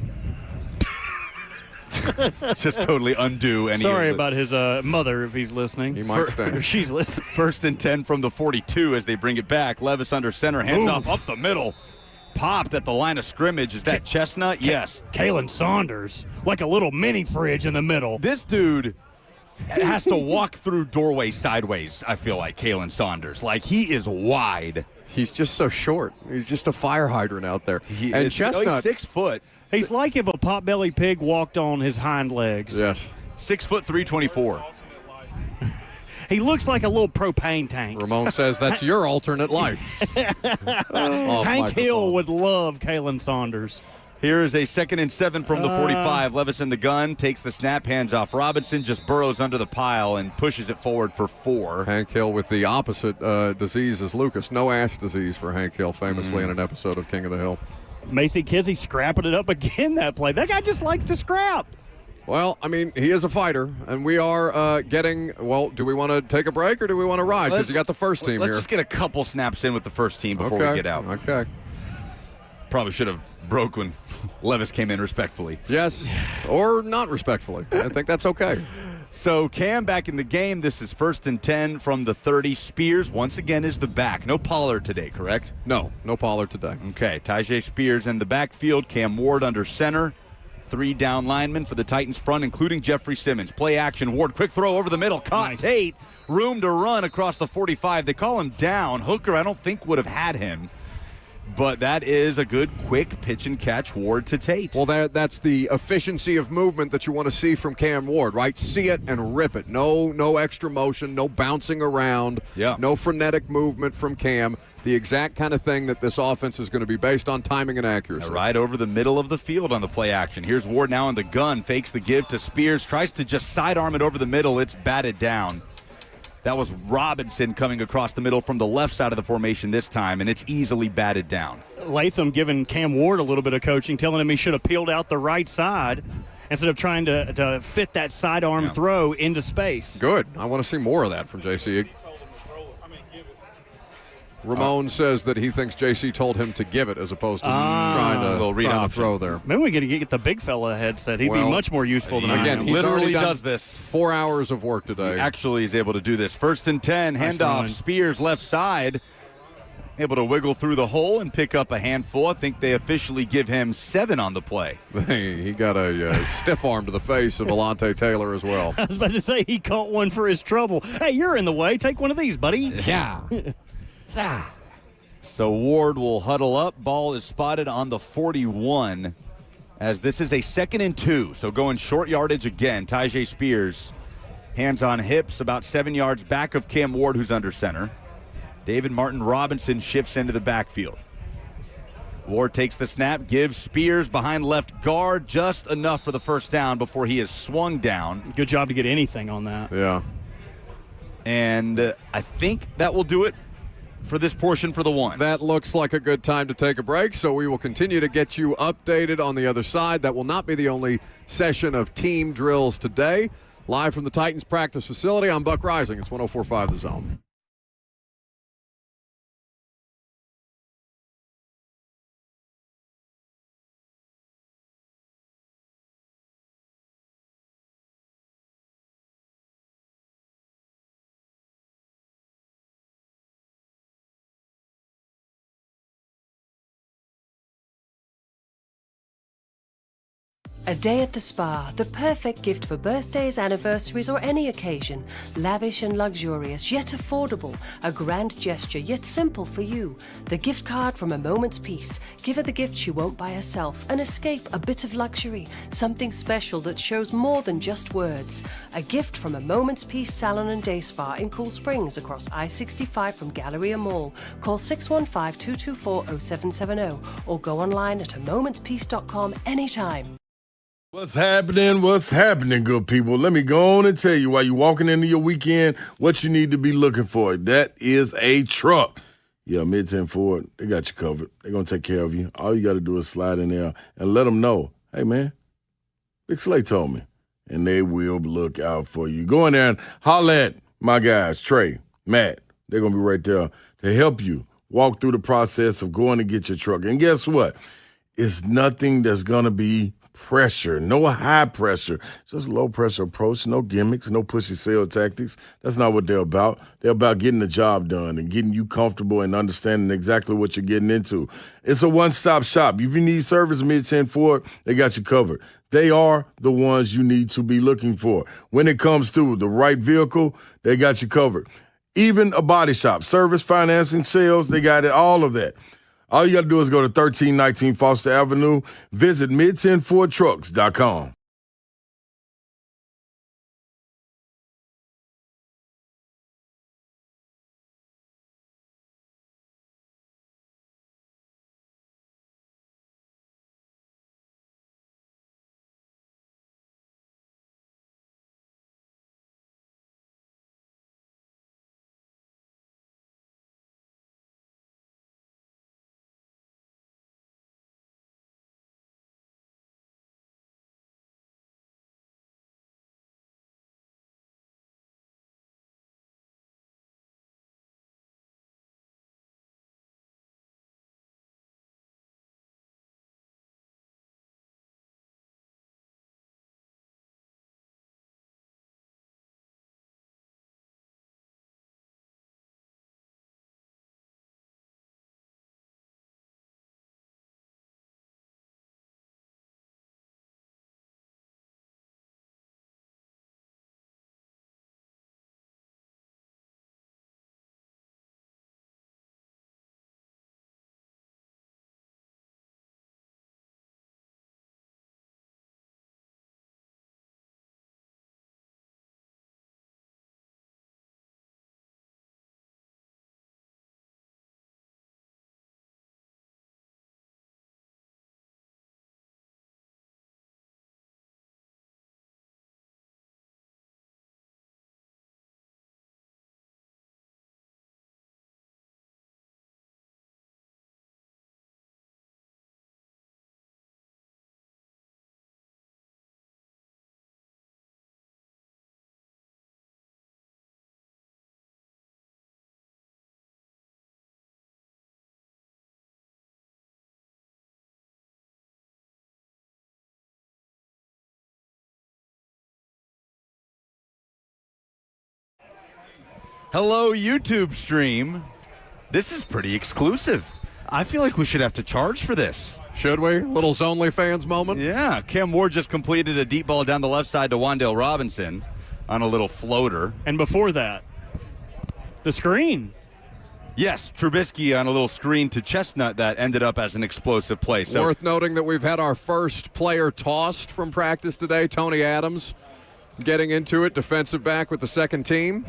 Just totally undo any Sorry of the, about his mother if he's listening. He might stay. Or she's listening. 1st and 10 from the 42 as they bring it back. Levis under center, hands off up the middle. Popped at the line of scrimmage. Is that Chestnut? Yes. Kalen Saunders, like a little mini fridge in the middle. This dude has to walk through doorways sideways, I feel like, Kalen Saunders. Like, he is wide. He's just so short. He's just a fire hydrant out there. He's 6 foot. He's like if a potbelly pig walked on his hind legs. Yes. 6 foot 324. He looks like a little propane tank. Ramon says that's your alternate life. Hank Hill would love Kalen Saunders. Here is a 2nd and 7 from the 45. Levis in the gun, takes the snap, hands off Robinson, just burrows under the pile and pushes it forward for 4. Hank Hill with the opposite disease as Lucas. No ash disease for Hank Hill, famously in an episode of King of the Hill. Macy Kinsey scrapping it up again that play. That guy just likes to scrap. Well, I mean, he is a fighter, and we are getting, well, do we want to take a break or do we want to ride? Because you got the first team Let's here. just get a couple snaps in with the first team before we get out. Okay. Probably should have broke when Levis came in respectfully. Yes, or not respectfully. I think that's okay. So Cam back in the game. This is 1st and 10 from the 30. Spears once again is the back. No Pollard today, correct? No Pollard today. Okay, Tyjae Spears in the backfield. Cam Ward under center. 3 down linemen for the Titans front, including Jeffrey Simmons. Play action. Ward, quick throw over the middle. Caught Nice. Tate. Room to run across the 45. They call him down. Hooker, I don't think would have had him. But that is a good, quick pitch and catch Ward to Tate. Well, that's the efficiency of movement that you want to see from Cam Ward, right? See it and rip it. No extra motion, no bouncing around, no frenetic movement from Cam. The exact kind of thing that this offense is going to be based on timing and accuracy. Right over the middle of the field on the play action. Here's Ward now in the gun, fakes the give to Spears, tries to just sidearm it over the middle. It's batted down. That was Robinson coming across the middle from the left side of the formation this time, and it's easily batted down. Latham giving Cam Ward a little bit of coaching, telling him he should have peeled out the right side instead of trying to fit that sidearm throw into space. Good. I want to see more of that from JC. Ramon says that he thinks JC told him to give it as opposed to trying to throw there. Maybe we got to get the big fella headset. He'd be much more useful than I am. He's literally done does this. 4 hours of work today. He actually is able to do this. 1st and 10, handoff. run. Spears left side. able to wiggle through the hole and pick up a handful. I think they officially give him 7 on the play. He got a stiff arm to the face of Alontae Taylor as well. I was about to say he caught one for his trouble. Hey, you're in the way. Take one of these, buddy. Yeah. So Ward will huddle up. Ball is spotted on the 41 as this is a 2nd and 2. So going short yardage again. Tyjae Spears, hands on hips, about 7 yards back of Cam Ward, who's under center. David Martin Robinson shifts into the backfield. Ward takes the snap, gives Spears behind left guard, just enough for the first down before he is swung down. Good job to get anything on that. Yeah. And I think that will do it for this portion for the one. That looks like a good time to take a break, so we will continue to get you updated on the other side. That will not be the only session of team drills today. Live from the Titans practice facility, I'm Buck Rising. It's 104.5 The Zone. A day at the spa, the perfect gift for birthdays, anniversaries, or any occasion. Lavish and luxurious, yet affordable. A grand gesture, yet simple for you. The gift card from A Moment's Peace. Give her the gift she won't buy herself. An escape, a bit of luxury. Something special that shows more than just words. A gift from A Moment's Peace Salon and Day Spa in Cool Springs across I-65 from Galleria Mall. Call 615-224-0770 or go online at amomentspeace.com anytime. What's happening, good people? Let me go on and tell you while you're walking into your weekend what you need to be looking for. That is a truck. Yeah, Mid-10 Ford, they got you covered. They're going to take care of you. All you got to do is slide in there and let them know, hey, man, Big Slay told me. And they will look out for you. Go in there and holler at my guys, Trey, Matt. They're going to be right there to help you walk through the process of going to get your truck. And guess what? It's nothing that's going to be pressure, no high pressure, just low pressure approach, no gimmicks, no pushy sales tactics. That's not what they're about. They're about getting the job done and getting you comfortable and understanding exactly what you're getting into. It's a one-stop shop. If you need service, Mid-10 Ford, they got you covered. They are the ones you need to be looking for. When it comes to the right vehicle, they got you covered. Even a body shop, service, financing, sales, they got it, all of that. All you got to do is go to 1319 Foster Avenue. Visit mid10fordtrucks.com. Hello, YouTube stream. This is pretty exclusive. I feel like we should have to charge for this. Should we? Little Zonely fans moment? Yeah, Cam Ward just completed a deep ball down the left side to Wan'Dale Robinson on a little floater. And before that, the screen. Yes, Trubisky on a little screen to Chestnut that ended up as an explosive play. So Worth noting that we've had our first player tossed from practice today, Tony Adams, getting into it, defensive back with the second team.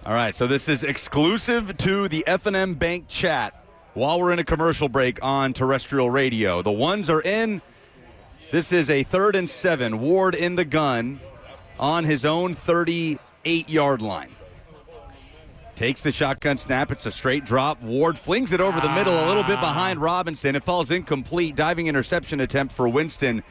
All right, so this is exclusive to the F&M Bank chat while we're in a commercial break on terrestrial radio. The ones are in. This is a 3rd and 7. Ward in the gun on his own 38-yard line. Takes the shotgun snap. It's a straight drop. Ward flings it over the middle, a little bit behind Robinson. It falls incomplete. Diving interception attempt for Winston.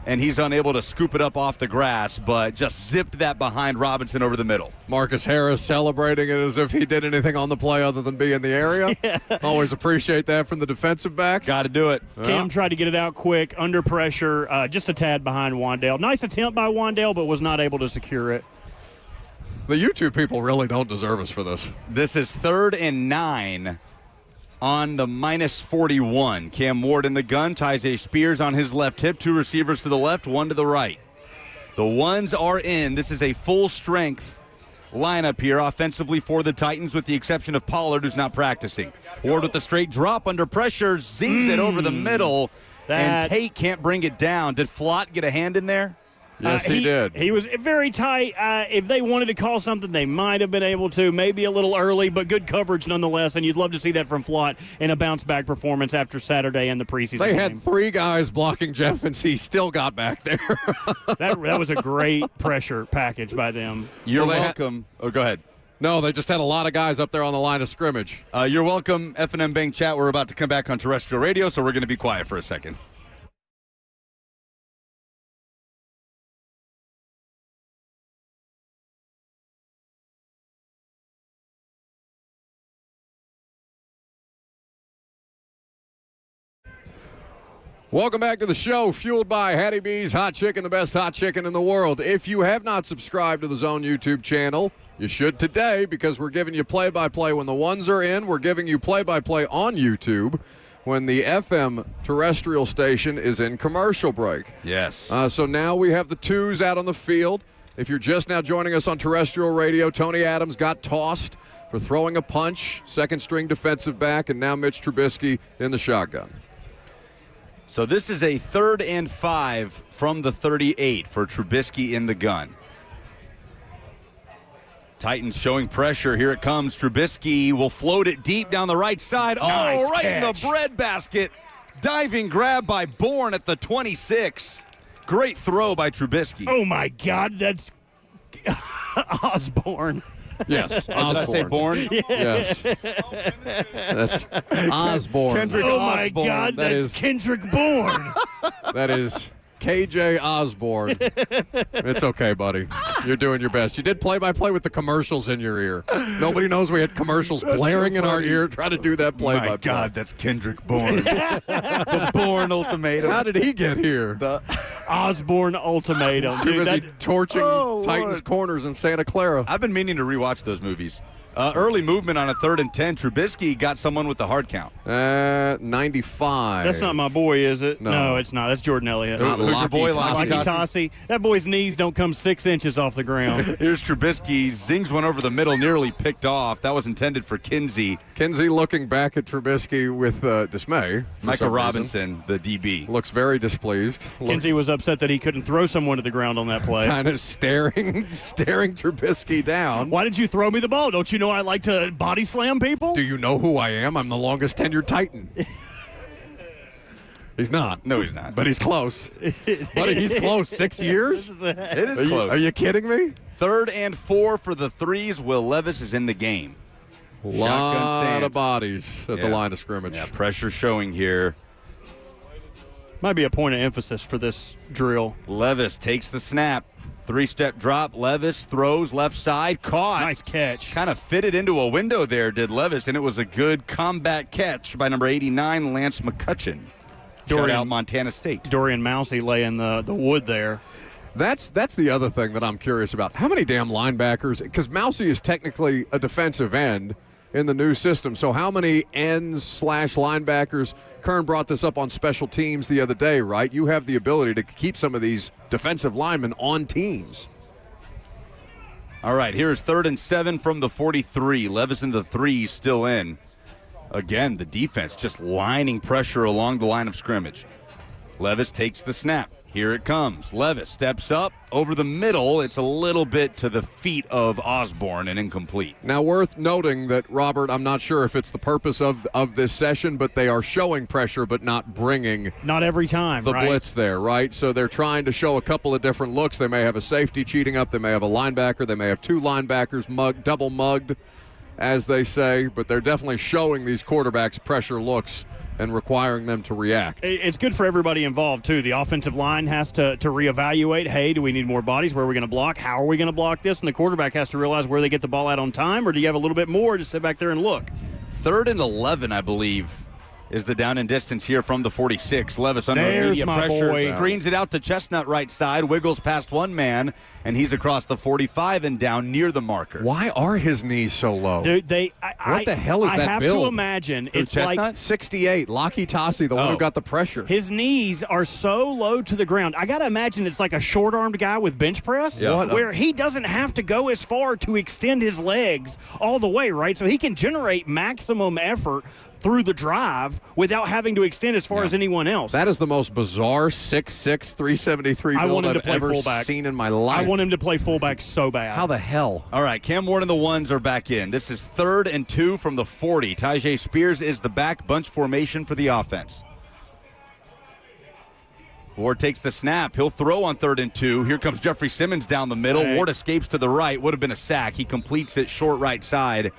And he's unable to scoop it up off the grass, but just zipped that behind Robinson over the middle. Marcus Harris celebrating it as if he did anything on the play other than be in the area. Always appreciate that from the defensive backs. Got to do it. Cam tried to get it out quick, under pressure, just a tad behind Wan'Dale. Nice attempt by Wan'Dale, but was not able to secure it. The YouTube people really don't deserve us for this. This is 3rd and 9 on the -41. Cam Ward in the gun. Tyjae Spears on his left hip. 2 receivers to the left, 1 to the right. The ones are in. This is a full-strength lineup here offensively for the Titans with the exception of Pollard, who's not practicing. Ward with the straight drop under pressure. Zings it over the middle. And Tate can't bring it down. Did Flott get a hand in there? Yes, he did. He was very tight. If they wanted to call something, they might have been able to. Maybe a little early, but good coverage nonetheless. And you'd love to see that from Flott in a bounce-back performance after Saturday and the preseason They game. had 3 guys blocking Jeff, and he still got back there. that was a great pressure package by them. You're welcome. Go ahead. No, they just had a lot of guys up there on the line of scrimmage. You're welcome, F&M Bank chat. We're about to come back on terrestrial radio, so we're going to be quiet for a second. Welcome back to the show, fueled by Hattie B's Hot Chicken, the best hot chicken in the world. If you have not subscribed to the Zone YouTube channel, you should today because we're giving you play-by-play when the ones are in. We're giving you play-by-play on YouTube when the FM terrestrial station is in commercial break. Yes. So now we have the 2s out on the field. If you're just now joining us on terrestrial radio, Tony Adams got tossed for throwing a punch, second-string defensive back, and now Mitch Trubisky in the shotgun. So this is a 3rd and 5 from the 38 for Trubisky in the gun. Titans showing pressure. Here it comes. Trubisky will float it deep down the right side. Nice right catch. in the breadbasket. Diving grab by Bourne at the 26. Great throw by Trubisky. Oh, my God. That's Osborne. Yes, Did I say Bourne? Yes. That's Osborne. Kendrick Oh, my Osborne. God. That That's is- Kendrick Bourne. That is KJ Osborne. It's okay, buddy. You're doing your best. You did play-by-play with the commercials in your ear. Nobody knows we had commercials blaring in our ear trying to do that play-by-play. My God, that's Kendrick Bourne. The Bourne ultimatum. How did he get here? Osborne ultimatum. Too Dude, busy that- torching Titans Lord. corners in Santa Clara. I've been meaning to rewatch those movies. Early movement on a 3rd and 10. Trubisky got someone with the hard count. 95. That's not my boy, is it? No. It's not. That's Jordan Elliott. Not Who's your Lockie boy, Tassi. Lucky Tassi? Tassi. That boy's knees don't come 6 inches off the ground. Here's Trubisky. Zings one over the middle, nearly picked off. That was intended for Kinsey. Kinsey looking back at Trubisky with dismay. for Michael some reason. Robinson, the DB. Looks very displeased. Kinsey was upset that he couldn't throw someone to the ground on that play. Kind of staring Trubisky down. Why did you throw me the ball? Don't you know I like to body slam people? Do you know who I am? I'm the longest tenured Titan. He's not. No, he's not. But he's close. Buddy, he's close. 6 years? It is close. Are you kidding me? 3rd and 4 for the threes. Will Levis is in the game. Lot stance. of bodies at the line of scrimmage. Yeah, pressure showing here. Might be a point of emphasis for this drill. Levis takes the snap. 3-step drop. Levis throws left side. Caught. Nice catch. Kind of fitted into a window there, did Levis, and it was a good combat catch by number 89, Lance McCutcheon. Shout out Montana State. Dorian Mousey laying the wood there. That's the other thing that I'm curious about. How many damn linebackers? Because Mousey is technically a defensive end, in the new system. So how many ends/linebackers? Kern brought this up on special teams the other day, right? You have the ability to keep some of these defensive linemen on teams. All right, here's 3rd and 7 from the 43. Levis in the 3 still in. Again, the defense just lining pressure along the line of scrimmage. Levis takes the snap. Here it comes. Levis steps up over the middle. It's a little bit to the feet of Osborne and incomplete. Now, worth noting that, Robert, I'm not sure if it's the purpose of this session, but they are showing pressure but not bringing Not every time, the right? blitz there, right? So they're trying to show a couple of different looks. They may have a safety cheating up. They may have a linebacker. They may have 2 linebackers double mugged, as they say. But they're definitely showing these quarterbacks pressure looks and requiring them to react. It's good for everybody involved, too. The offensive line has to reevaluate, hey, do we need more bodies? Where are we going to block? How are we going to block this? And the quarterback has to realize where they get the ball out on time, or do you have a little bit more to sit back there and look? 3rd and 11, I believe, is the down and distance here from the 46. Levis under There's immediate my pressure. boy. Screens it out to Chestnut right side, wiggles past one man, and he's across the 45 and down near the marker. Why are his knees so low? Dude, What the hell is I that have build? to imagine Who, it's Chestnut? like 68, Lockie Tassi, the one who got the pressure. his knees are so low to the ground. I got to imagine it's like a short-armed guy with bench press Yeah. where he doesn't have to go as far to extend his legs all the way, right? So he can generate maximum effort through the drive without having to extend as far as anyone else. That is the most bizarre 6'6", 373 I build want him to I've play ever fullback. seen in my life. I want him to play fullback so bad. How the hell? All right, Cam Ward and the ones are back in. This is 3rd and 2 from the 40. Tyjae Spears is the back, bunch formation for the offense. Ward takes the snap. He'll throw on 3rd and 2. Here comes Jeffrey Simmons down the middle. Hey. Ward escapes to the right. Would have been a sack. He completes it short right side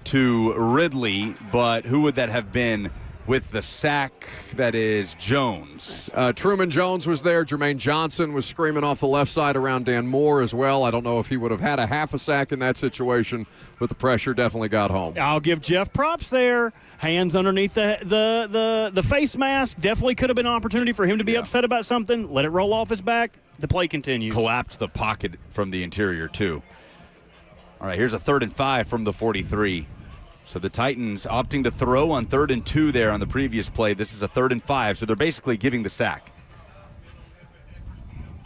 to Ridley, but who would that have been with the sack? That is Jones. Truman Jones was there. Jermaine Johnson was screaming off the left side around Dan Moore as well. I don't know if he would have had a half a sack in that situation, but the pressure definitely got home. I'll give Jeff props there. Hands underneath the face mask. Definitely could have been an opportunity for him to be upset about something. Let it roll off his back. The play continues. Collapsed the pocket from the interior, too. All right, here's a 3rd and 5 from the 43. So the Titans opting to throw on 3rd and 2 there on the previous play. This is a 3rd and 5, so they're basically giving the sack.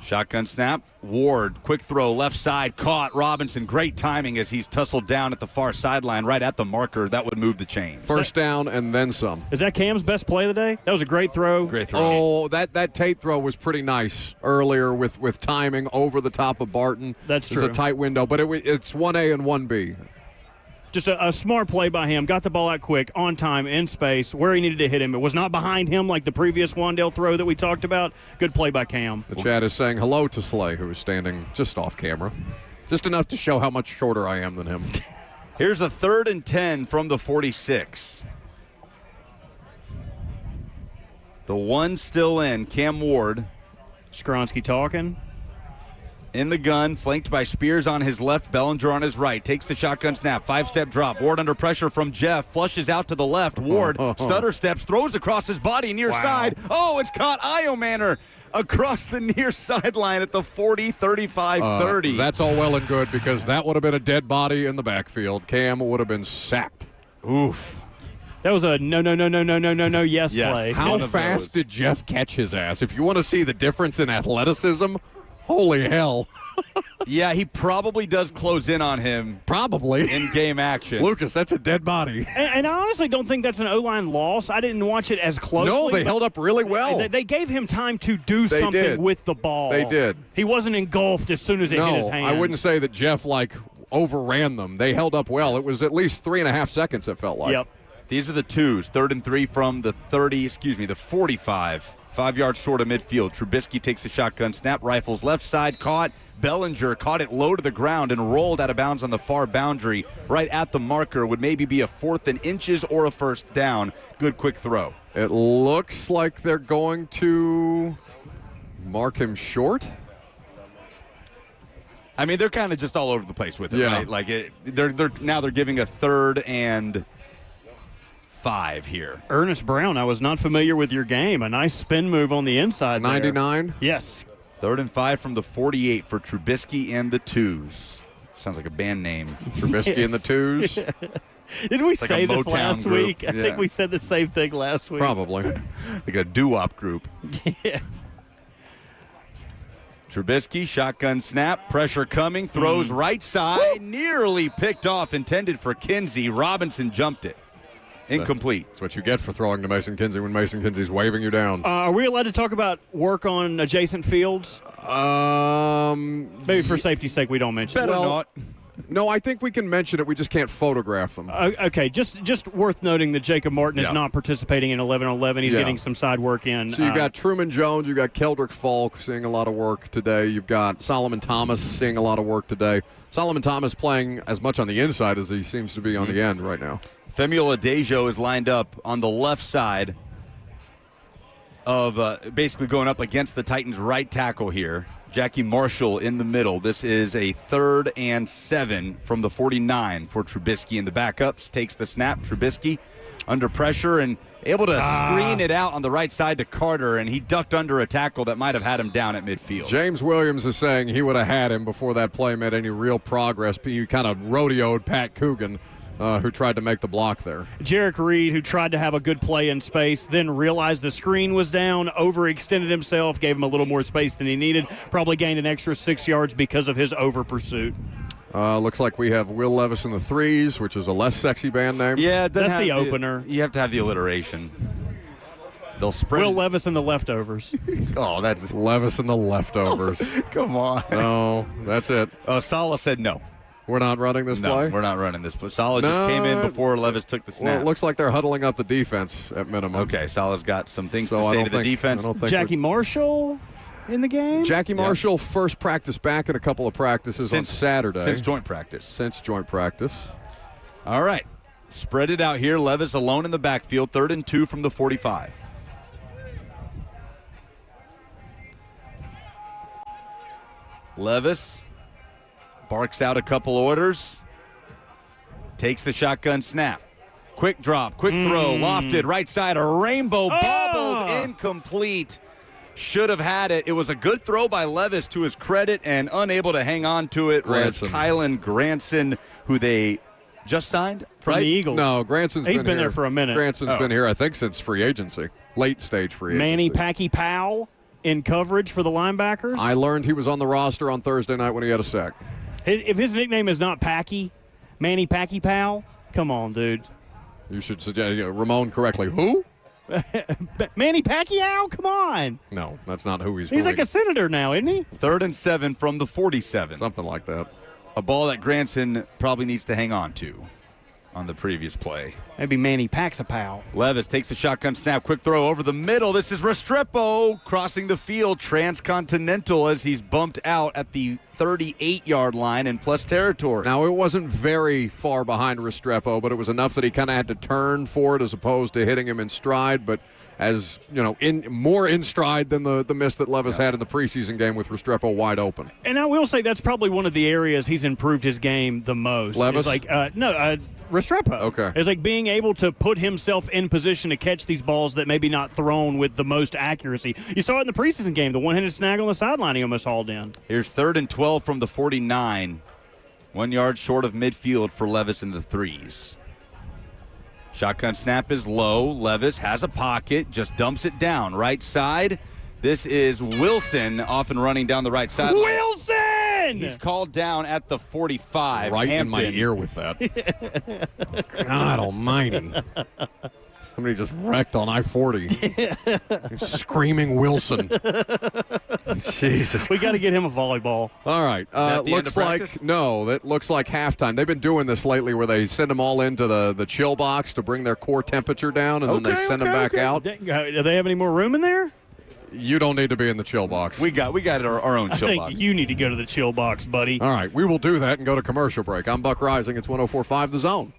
Shotgun snap. Ward, quick throw, left side, caught. Robinson, great timing as he's tussled down at the far sideline right at the marker. That would move the chains. First down and then some. Is that Cam's best play of the day? That was a great throw. Great throw. Oh, that Tate throw was pretty nice earlier with timing over the top of Barton. That's It was true. a tight window, but it's 1A and 1B. Just a smart play by him. Got the ball out quick, on time, in space, where he needed to hit him. It was not behind him like the previous Wandale throw that we talked about. Good play by Cam. The chat is saying hello to Slay, who is standing just off camera. Just enough to show how much shorter I am than him. Here's a 3rd and 10 from the 46. The one still in. Cam Ward Skronsky talking. in the gun, flanked by Spears on his left, Bellinger on his right. Takes the shotgun snap, 5-step drop. Ward under pressure from Jeff, flushes out to the left. Ward stutter steps, throws across his body near side. Oh, it's caught Iomanner across the near sideline at the 40, 35, 30. That's all well and good because that would have been a dead body in the backfield. Cam would have been sacked. Oof. That was a no, yes play. How fast did Jeff catch his ass? If you want to see the difference in athleticism, holy hell. Yeah, he probably does close in on him. Probably. In game action. Lucas, that's a dead body. And I honestly don't think that's an O-line loss. I didn't watch it as closely. No, they held up really well. They gave him time to do They something did. with the ball. They did. He wasn't engulfed as soon as it hit his No, hand. I wouldn't say that Jeff, overran them. They held up well. It was at least 3.5 seconds, it felt like. Yep. These are the twos. 3rd and 3 from the 45. 5 yards short of midfield. Trubisky takes the shotgun snap, rifles left side, caught. Bellinger caught it low to the ground and rolled out of bounds on the far boundary right at the marker. Would maybe be a 4th and inches or a first down. Good quick throw. It looks like they're going to mark him short. I mean, they're kind of just all over the place with it, Yeah. right? Like they're giving a 3rd and 5 here. Ernest Brown, I was not familiar with your game. A nice spin move on the inside there. 99? Yes. 3rd and 5 from the 48 for Trubisky and the twos. Sounds like a band name. Trubisky and the Twos. Didn't we like say a this Motown last group. week? I Yeah. think we said the same thing last week. Probably. Like a doo-wop group. Yeah. Trubisky, shotgun snap, pressure coming, throws right side, nearly picked off, intended for Kinsey. Robinson jumped it. Incomplete. That's what you get for throwing to Mason Kinsey when Mason Kinsey's waving you down. Are we allowed to talk about work on adjacent fields? Maybe for safety's sake we don't mention it. Better not. No, I think we can mention it. We just can't photograph them. Okay, just worth noting that Jacob Martin is not participating in 11-on-11. He's getting some side work in. So you've got Truman Jones, you've got Keldrick Falk seeing a lot of work today. You've got Solomon Thomas seeing a lot of work today. Solomon Thomas playing as much on the inside as he seems to be on the end right now. Femio Adejo is lined up on the left side of basically going up against the Titans' right tackle here. Jackie Marshall in the middle. This is a 3rd and 7 from the 49 for Trubisky in the backups. Takes the snap. Trubisky under pressure and able to screen it out on the right side to Carter, and he ducked under a tackle that might have had him down at midfield. James Williams is saying he would have had him before that play made any real progress. He kind of rodeoed Pat Coogan, who tried to make the block there. Jarek Reed, who tried to have a good play in space, then realized the screen was down, overextended himself, gave him a little more space than he needed, probably gained an extra 6 yards because of his over pursuit. Looks like we have Will Levis in the threes, which is a less sexy band name. Yeah, it doesn't That's the have opener. You have to have the alliteration. They'll spread. Will Levis and the leftovers. Oh, that's Levis and the leftovers. Come on. No, that's it. Sala said no. We're not running this No, play? we're not running this. But Sala just came in before Levis took the snap. Well, it looks like they're huddling up the defense at minimum. Okay, Sala's got some things So to I say don't to the think- defense. I don't think Jackie Marshall in the game? Jackie Marshall first practice back in a couple of practices on Saturday. Since joint practice. Since joint practice. All right. Spread it out here. Levis alone in the backfield. 3rd and 2 from the 45. Levis barks out a couple orders. Takes the shotgun snap. Quick drop, quick throw, lofted, right side, a rainbow, bobbled, incomplete. Should have had it. It was a good throw by Levis to his credit, and unable to hang on to it was Granson. Kylan Granson, who they just signed, From right? the Eagles. No, Granson's He's been been here. there for a minute. Granson's been here, I think, since free agency. Late stage free agency. Manny Packy Powell in coverage for the linebackers. I learned he was on the roster on Thursday night when he had a sack. If his nickname is not Packy, Manny Packy Powell, come on, dude. You should suggest Ramon correctly. Who? Manny Pacquiao? Come on. No, that's not who he's He's going. like a senator now, isn't he? 3rd and 7 from the 47. Something like that. A ball that Granson probably needs to hang on to on the previous play. Maybe Manny Paxapow. Levis takes the shotgun snap, quick throw over the middle. This is Restrepo crossing the field, transcontinental as he's bumped out at the 38-yard line in plus territory. Now, it wasn't very far behind Restrepo, but it was enough that he kind of had to turn for it as opposed to hitting him in stride. But as, you know, more in stride than the miss that Levis had in the preseason game with Restrepo wide open. And I will say that's probably one of the areas he's improved his game the most. Levis? It's like, Restrepo. Okay. It's like being able to put himself in position to catch these balls that maybe not thrown with the most accuracy. You saw it in the preseason game, the one-handed snag on the sideline he almost hauled in. Here's 3rd and 12 from the 49. 1 yard short of midfield for Levis in the threes. Shotgun snap is low. Levis has a pocket, just dumps it down. Right side. This is Wilson off and running down the right side. Wilson! He's called down at the 45. Right Hampton. in my ear with that. God almighty. Somebody just wrecked on I-40. Screaming Wilson. Jesus. We got to get him a volleyball. All right. that the end Looks of like practice? that looks like halftime. They've been doing this lately where they send them all into the chill box to bring their core temperature down, and then they send them back out. Do they have any more room in there? You don't need to be in the chill box. We got our own I chill think box. you need to go to the chill box, buddy. All right. We will do that and go to commercial break. I'm Buck Rising. It's 104.5 The Zone.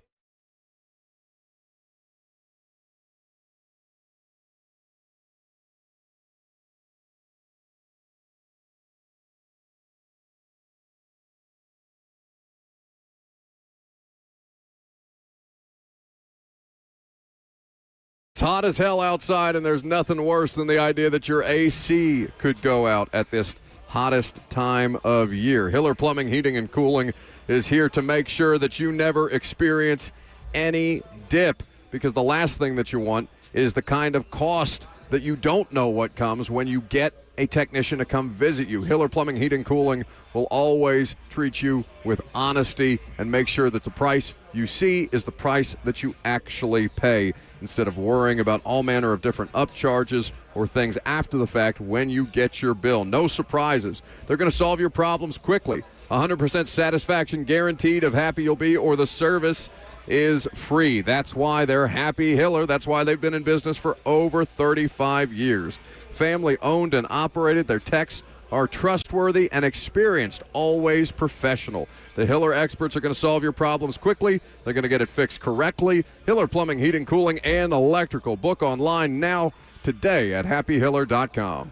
It's hot as hell outside, and there's nothing worse than the idea that your AC could go out at this hottest time of year. Hiller Plumbing, Heating, and Cooling is here to make sure that you never experience any dip, because the last thing that you want is the kind of cost that you don't know what comes when you get a technician to come visit you. Hiller Plumbing, Heat, and Cooling will always treat you with honesty and make sure that the price you see is the price that you actually pay, instead of worrying about all manner of different upcharges or things after the fact when you get your bill. No surprises. They're going to solve your problems quickly. 100% satisfaction guaranteed of happy you'll be, or the service is free. That's why they're Happy Hiller. That's why they've been in business for over 35 years. Family owned and operated. Their techs are trustworthy and experienced, always professional. The Hiller experts are going to solve your problems quickly. They're going to get it fixed correctly. Hiller Plumbing, Heating, Cooling, and Electrical. Book online now, today at happyhiller.com.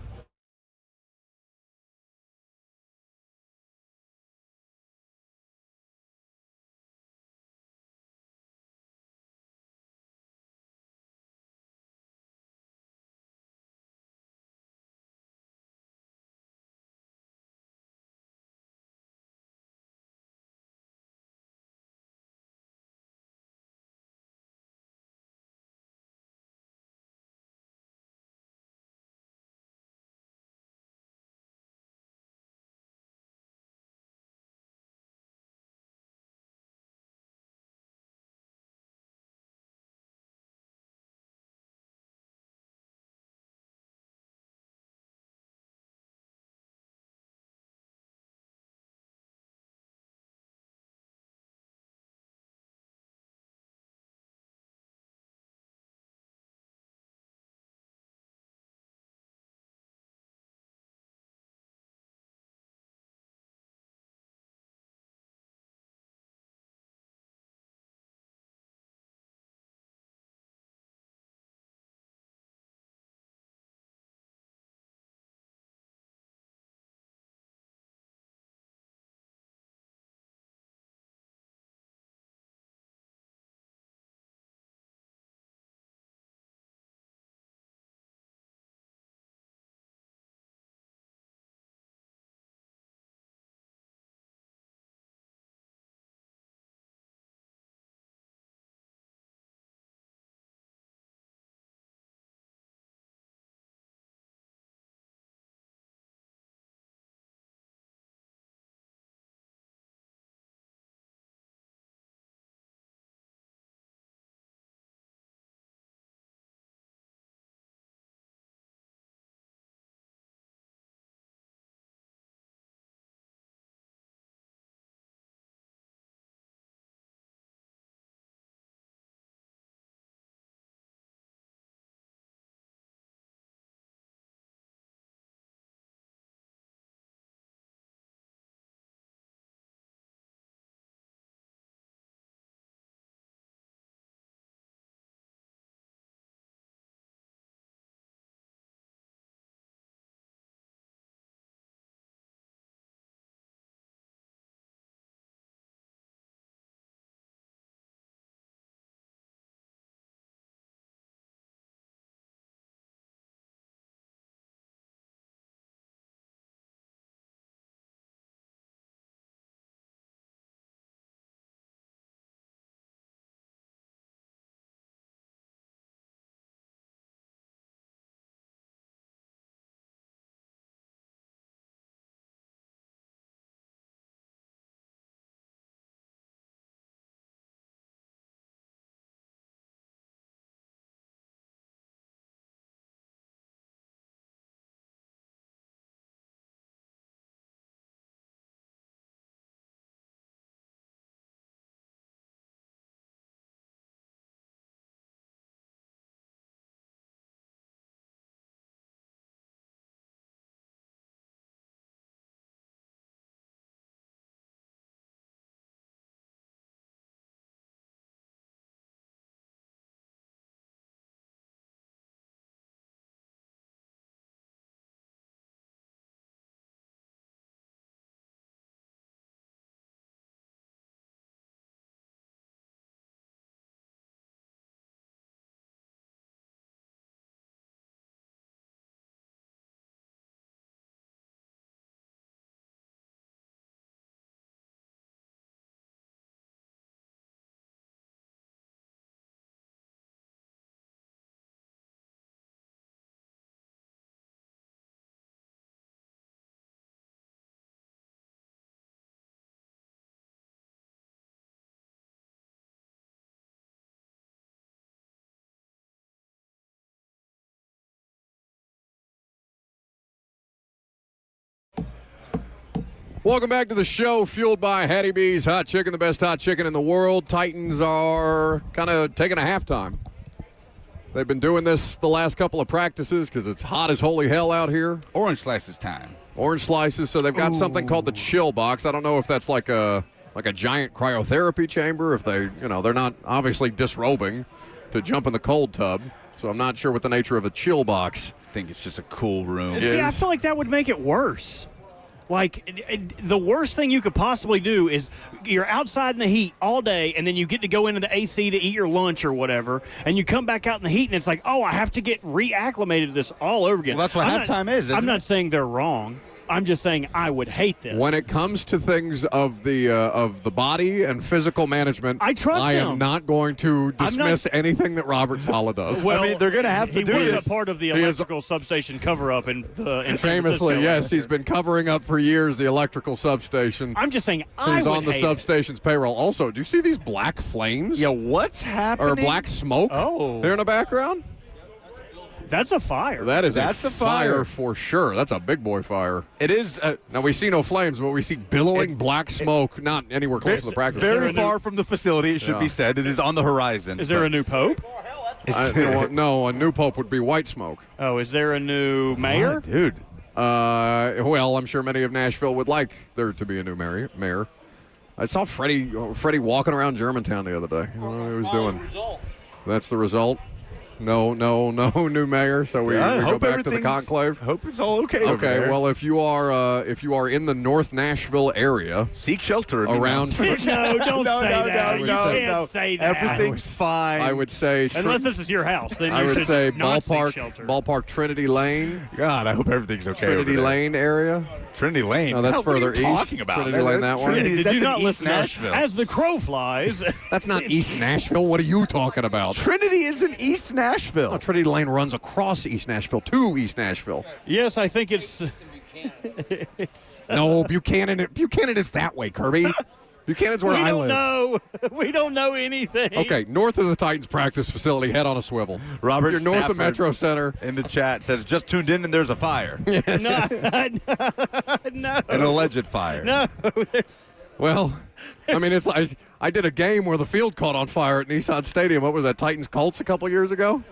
Welcome back to the show, fueled by Hattie B's Hot Chicken, the best hot chicken in the world. Titans are kind of taking a halftime. They've been doing this the last couple of practices because it's hot as holy hell out here. Orange slices time. Orange slices, so they've got something called the chill box. I don't know if that's like a giant cryotherapy chamber, if they're not obviously disrobing to jump in the cold tub. So I'm not sure what the nature of a chill box. I think it's just a cool room. See, I feel like that would make it worse. Like, the worst thing you could possibly do is you're outside in the heat all day, and then you get to go into the AC to eat your lunch or whatever, and you come back out in the heat, and it's like, oh, I have to get reacclimated to this all over again. Well, that's what halftime is, isn't I'm it? not saying they're wrong. I'm just saying I would hate this. When it comes to things of the body and physical management, I trust I him. am not going to dismiss anything that Robert Saleh does. Well, I mean, they're going to have to do He was this. a part of the electrical substation cover-up in San Famously, Francisco. yes, he's been covering up for years the electrical substation. I'm just saying I He's would on the hate substation's payroll. Also, do you see these black flames? Yeah, what's happening? Or black smoke? Oh. There in the background? That's a fire. That's a fire. for sure. That's a big boy fire. It is. Now, we see no flames, but we see billowing black smoke, not anywhere close to the practice. Very far from the facility, it should Yeah. be said. It is on the horizon. Is there a new pope? No, a new pope would be white smoke. Oh, is there a new mayor? What, dude? Well, I'm sure many of Nashville would like there to be a new mayor. I saw Freddie walking around Germantown the other day. I don't know what he was doing. That's the result. No new mayor. So we go back to the conclave. Hope it's all okay. over Okay, there. well, if you are in the North Nashville area, seek shelter around. No, don't say that. You can't say that. Everything's fine. I would say. Unless this is your house, then I you would should say not seek shelter. ballpark Trinity Lane. God, I hope everything's okay. Trinity over there. Lane area. Trinity Lane. No, that's Hell, what are further you east. talking about? Trinity Lane that way. Trinity, Did that's you in not East listen to us? Nashville. As the crow flies. That's not East Nashville. What are you talking about? Trinity is in East Nashville. No, Trinity Lane runs across East Nashville to East Nashville. Yes, I think it's. No, Buchanan is that way, Kirby. Buchanan's where I live. Know. We don't know anything. Okay, north of the Titans practice facility, head on a swivel. Robert You're north of Stafford Metro Center. in the chat says, just tuned in and there's a fire. No. An alleged fire. No. There's. Well, I mean, it's like I did a game where the field caught on fire at Nissan Stadium. What was that, Titans Colts a couple years ago?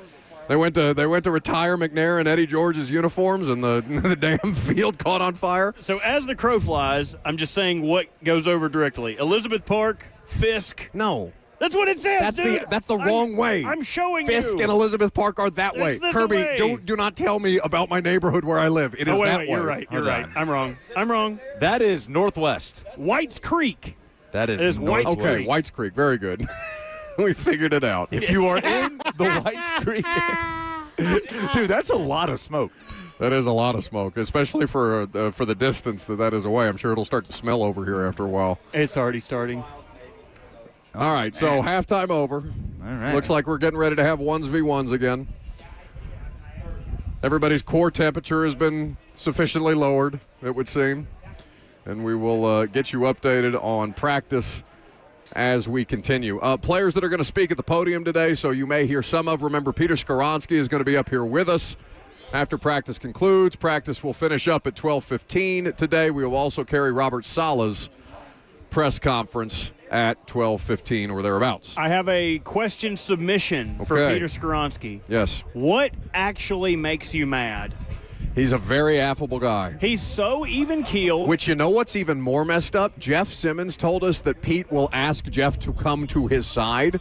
They went to retire McNair and Eddie George's uniforms, and the damn field caught on fire. So as the crow flies, I'm just saying what goes over directly. Elizabeth Park, Fisk. No. That's what it says, That's the wrong way. I'm showing Fisk you. and Elizabeth Park are that way. It's this Kirby, way. do not tell me about my neighborhood where I live. It is that way. You're right. You're right. I'm wrong. That is northwest. White's Creek. That is, It is White's northwest. Okay, Creek. White's Creek. Very good. We figured it out. If you are in the White's Creek. Dude, that's a lot of smoke. That is a lot of smoke, especially for the distance that is away. I'm sure it'll start to smell over here after a while. It's already starting. All right, so halftime over. All right. Looks like we're getting ready to have 1v1s again. Everybody's core temperature has been sufficiently lowered, it would seem. And we will get you updated on practice as we continue. Players that are going to speak at the podium today, so you may hear some of. Remember, Peter Skoronski is going to be up here with us after practice concludes. Practice will finish up at 12:15 today. We will also carry Robert Saleh's press conference at 12:15 or thereabouts. I have a question submission for Okay. Peter Skoronski. Yes. What actually makes you mad? He's a very affable guy. He's so even-keeled. Which, you know what's even more messed up? Jeff Simmons told us that Pete will ask Jeff to come to his side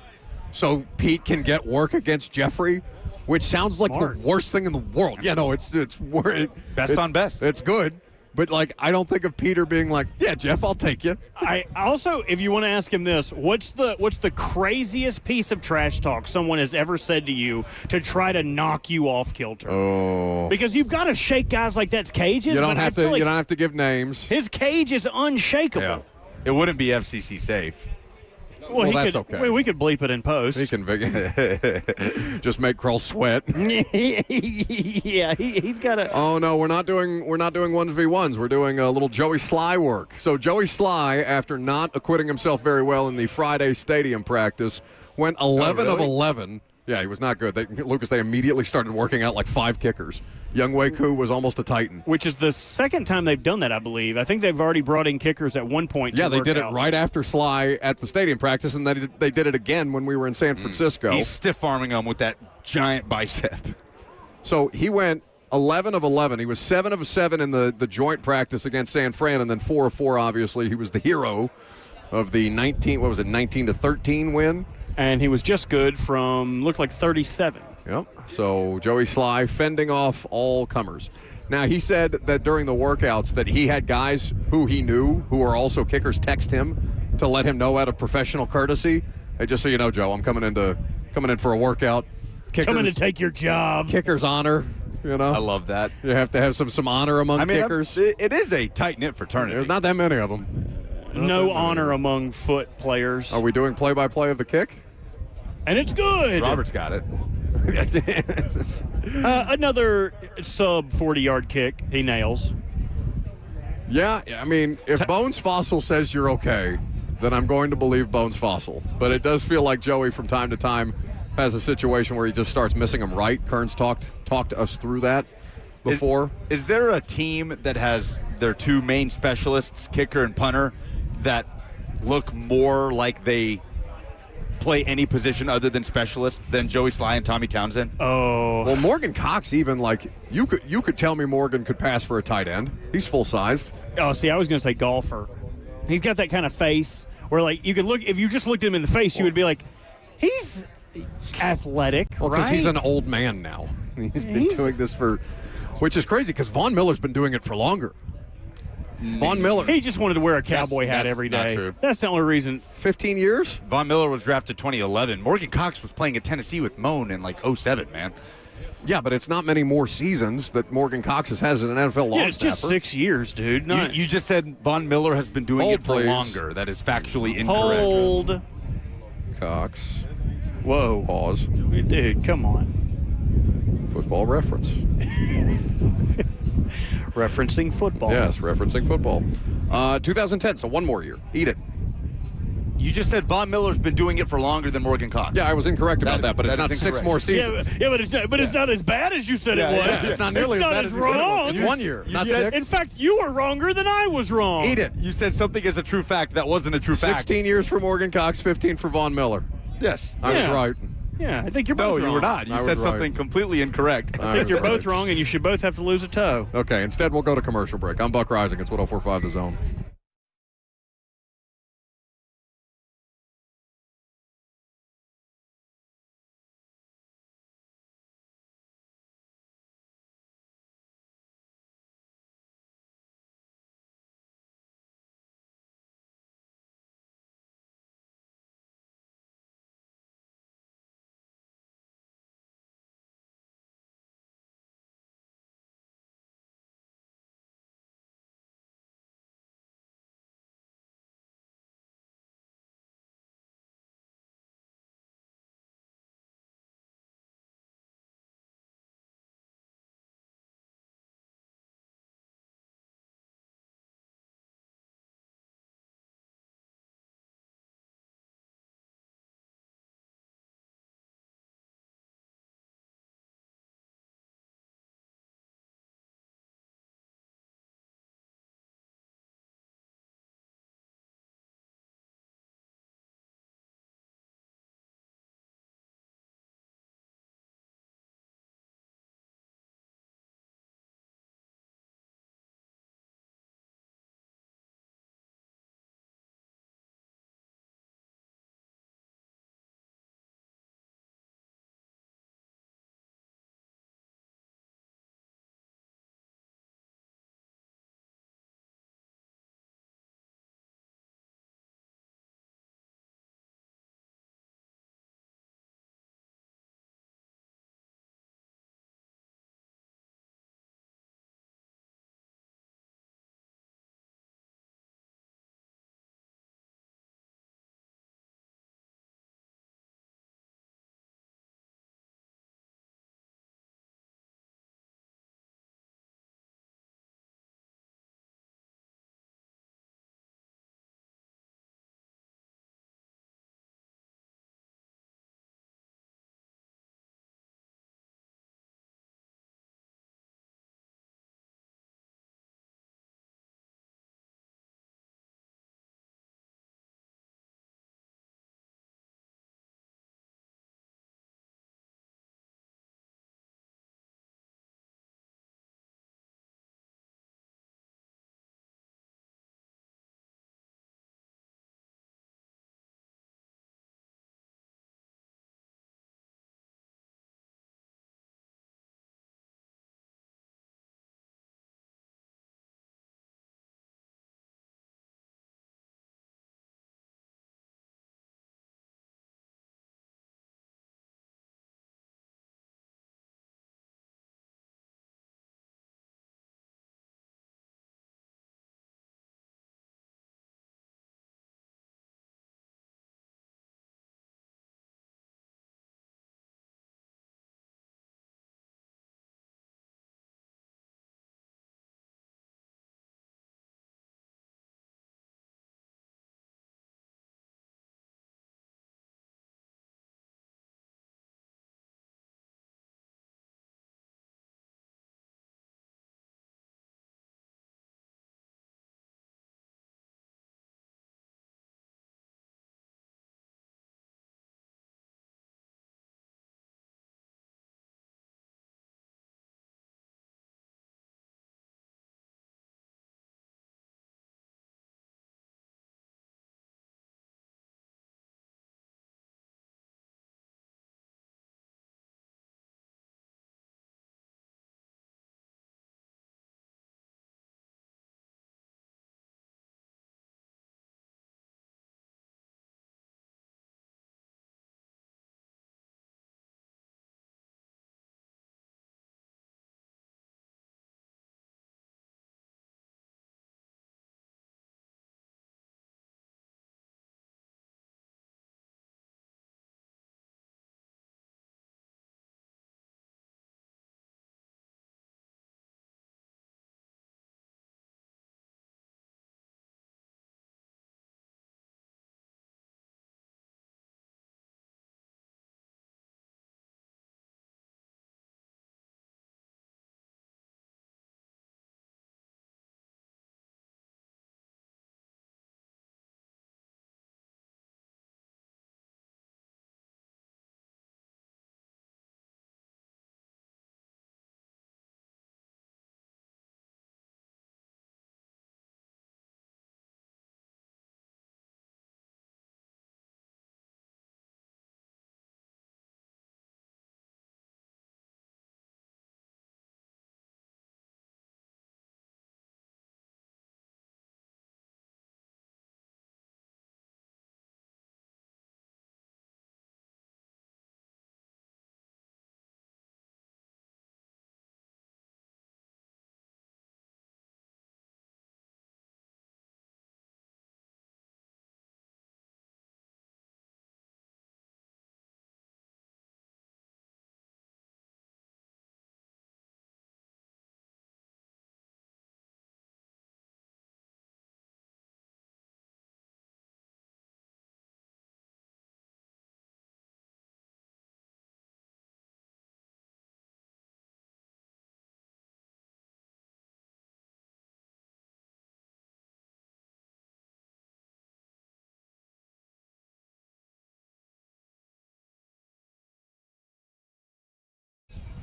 so Pete can get work against Jeffrey, which sounds like Smart. the worst thing in the world. Yeah, no, it's Best on best. It's good. But, like, I don't think of Peter being like, yeah, Jeff, I'll take you. I also, if you want to ask him this, what's the craziest piece of trash talk someone has ever said to you to try to knock you off kilter? Oh. Because you've got to shake guys like that's cages. You don't but I have feel to. like You don't have to give names. his cage is unshakable. It wouldn't be FCC safe. Well, he that's could, okay. We could bleep it in post. He can just make Kroll sweat. Yeah, he's got a. Oh no, we're not doing 1v1s. We're doing a little Joey Sly work. So Joey Sly, after not acquitting himself very well in the Friday stadium practice, went 11 of 11 Yeah, he was not good. They immediately started working out like 5 kickers. Young Wei Koo was almost a Titan. Which is the second time they've done that, I believe. I think they've already brought in kickers at one point. Yeah, they did it right after Sly at the stadium practice, and they did it again when we were in San Francisco. He's stiff-arming him with that giant bicep. So he went 11 of 11. He was 7 of 7 in the joint practice against San Fran, and then 4 of 4, obviously. He was the hero of the 19 to 13 win. And he was just good from, looked like 37. Yep. So Joey Sly fending off all comers. Now, he said that during the workouts that he had guys who he knew who are also kickers text him to let him know out of professional courtesy, hey, just so you know, Joe, I'm coming in for a workout. Coming to take your job. Kicker's honor. You know, I love that. You have to have some honor among kickers. It is a tight-knit fraternity. There's not that many of them. No honor among foot players. Are we doing play-by-play of the kick? And it's good. Robert's got it. Another sub 40-yard kick he nails. Yeah, I mean, if Bones Fossil says you're okay, then I'm going to believe Bones Fossil. But it does feel like Joey from time to time has a situation where he just starts missing them right. Kearns talked us through that before. Is there a team that has their 2 main specialists, kicker and punter, that look more like they play any position other than specialist than Joey Sly and Tommy Townsend? Oh. Well, Morgan Cox even, like, you could tell me Morgan could pass for a tight end. He's full-sized. Oh, see, I was going to say golfer. He's got that kind of face where, like, you could look, if you just looked at him in the face, you would be like, he's athletic, well, because right? he's an old man now. He's been doing this for, which is crazy because Von Miller's been doing it for longer. Von Miller. He just wanted to wear a cowboy hat every day. Not true. That's the only reason. 15 years? Von Miller was drafted 2011. Morgan Cox was playing at Tennessee with Moan in like 07, man. Yeah, but it's not many more seasons that Morgan Cox has as an NFL long Yeah, it's just 6 years, dude. You just said Von Miller has been doing Hold, it for please. longer. That is factually incorrect. Hold. Cox. Whoa. Pause. Dude, come on. Football reference. Referencing football. Yes, referencing football. 2010, so 1 more year. Eat it. You just said Von Miller's been doing it for longer than Morgan Cox. Yeah, I was incorrect about that, but it's not 6 more seasons. Yeah, but it's not as bad as you said it was. Yeah, it's not nearly as bad as you said it was. It's 1 year, not 6. In fact, you were wronger than I was wrong. Eat it. You said something is a true fact that wasn't a true fact. 16 years for Morgan Cox, 15 for Von Miller. Yes. I was right. Yeah, I think you're both wrong. No, you were not. You said something completely incorrect. I think you're both wrong, and you should both have to lose a toe. Okay, instead we'll go to commercial break. I'm Buck Rising. It's 104.5 The Zone.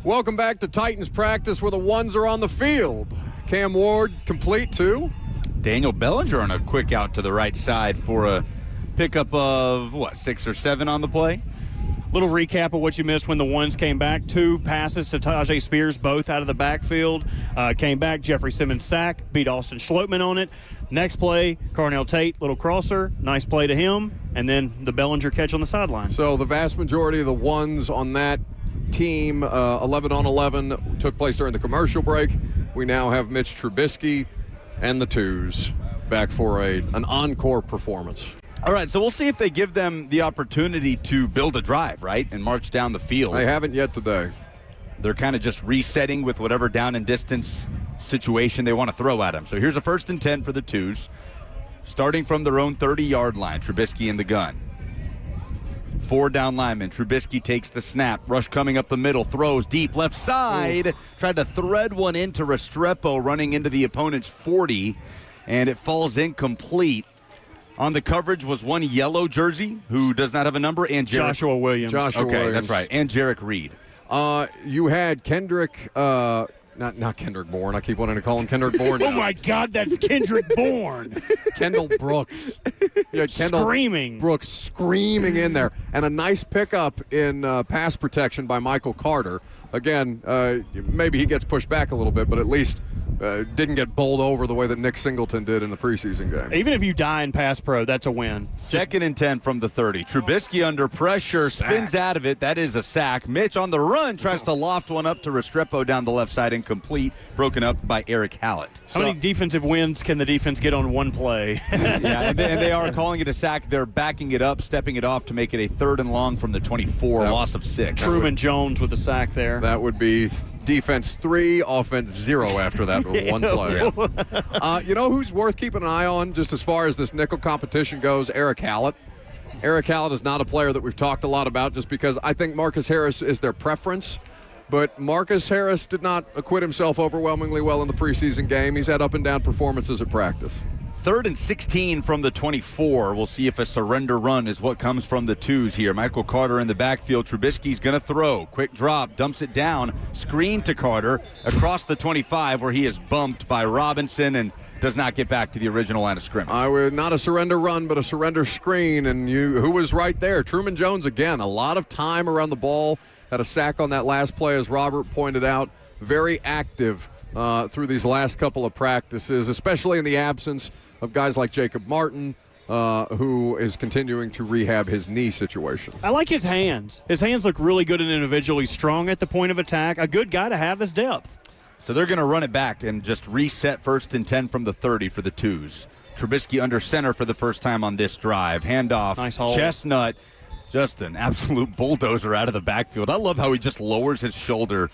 Welcome back to Titans practice where the ones are on the field. Cam Ward complete too. Daniel Bellinger on a quick out to the right side for a pickup of, 6 or 7 on the play? Little recap of what you missed when the ones came back. 2 passes to Tajay Spears, both out of the backfield. Came back, Jeffrey Simmons sack, beat Austin Schlottman on it. Next play, Carnell Tate, little crosser, nice play to him, and then the Bellinger catch on the sideline. So the vast majority of the ones on that team, 11 on 11, took place during the commercial break. We now have Mitch Trubisky and the twos back for an encore performance. All right, so we'll see if they give them the opportunity to build a drive, right, and march down the field. They haven't yet today. They're kind of just resetting with whatever down and distance situation they want to throw at them. So here's a 1st and 10 for the twos. Starting from their own 30-yard line, Trubisky in the gun. 4 down linemen. Trubisky takes the snap. Rush coming up the middle. Throws deep left side. Ooh. Tried to thread one into Restrepo running into the opponent's 40, and it falls incomplete. On the coverage was one yellow jersey who does not have a number, and Joshua Williams. Williams. That's right, and Jarek Reed. You had Kendrick, not Kendrick Bourne. I keep wanting to call him Kendrick Bourne. Oh my God, that's Kendrick Bourne. Kendall Brooks. Yeah, Kendall screaming. Brooks screaming in there, and a nice pickup in pass protection by Michael Carter. Again, maybe he gets pushed back a little bit, but at least didn't get bowled over the way that Nick Singleton did in the preseason game. Even if you die in pass pro, that's a win. 2nd and 10 from the 30. Trubisky under pressure, spins out of it. That is a sack. Mitch on the run tries to loft one up to Restrepo down the left side, incomplete, broken up by Eric Hallett. How many defensive wins can the defense get on one play? Yeah, and they are calling it a sack. They're backing it up, stepping it off to make it a 3rd and long from the 24, loss of 6. Truman Jones with a sack there. That would be defense 3, offense 0 after that one play. You know who's worth keeping an eye on just as far as this nickel competition goes? Eric Hallett. Eric Hallett is not a player that we've talked a lot about just because I think Marcus Harris is their preference. But Marcus Harris did not acquit himself overwhelmingly well in the preseason game. He's had up and down performances at practice. 3rd and 16 from the 24. We'll see if a surrender run is what comes from the twos here. Michael Carter in the backfield. Trubisky's going to throw. Quick drop, dumps it down. Screen to Carter across the 25 where he is bumped by Robinson and does not get back to the original line of scrimmage. Not a surrender run, but a surrender screen. And who was right there? Truman Jones again. A lot of time around the ball. Had a sack on that last play, as Robert pointed out. Very active through these last couple of practices, especially in the absence of guys like Jacob Martin, who is continuing to rehab his knee situation. I like his hands. His hands look really good and individual. He's strong at the point of attack. A good guy to have his depth. So they're going to run it back and just reset 1st and 10 from the 30 for the twos. Trubisky under center for the first time on this drive. Handoff. Nice hold. Chestnut. Just an absolute bulldozer out of the backfield. I love how he just lowers his shoulder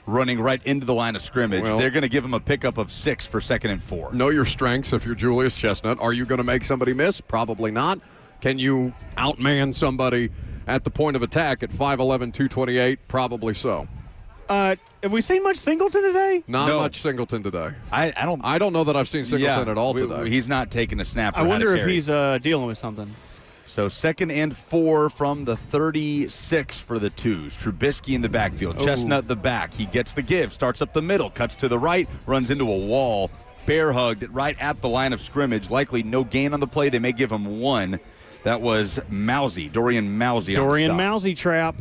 running right into the line of scrimmage. Well, they're going to give him a pickup of 6 for 2nd and 4. Know your strengths if you're Julius Chestnut. Are you going to make somebody miss? Probably not. Can you outman somebody at the point of attack at 5'11", 228? Probably so. Have we seen much Singleton today? Not much Singleton today. I don't know that I've seen Singleton at all today. He's not taking a snap. I wonder if he's dealing with something. So 2nd and 4 from the 36 for the twos. Trubisky in the backfield. Chestnut the back. He gets the give. Starts up the middle. Cuts to the right. Runs into a wall. Bear hugged right at the line of scrimmage. Likely no gain on the play. They may give him 1. That was Mousy. Dorian Mousy. Dorian Mousy trap.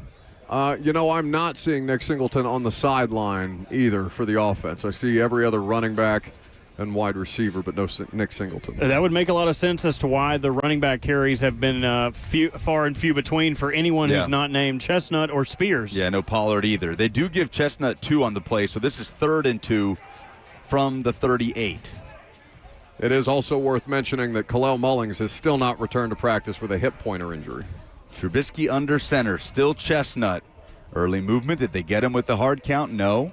I'm not seeing Nick Singleton on the sideline either for the offense. I see every other running back and wide receiver, but no Nick Singleton. That would make a lot of sense as to why the running back carries have been far and few between for anyone who's not named Chestnut or Spears. Yeah, no Pollard either. They do give Chestnut 2 on the play, so this is 3rd and 2 from the 38. It is also worth mentioning that Kalel Mullings has still not returned to practice with a hip pointer injury. Trubisky under center, still Chestnut. Early movement. Did they get him with the hard count? No.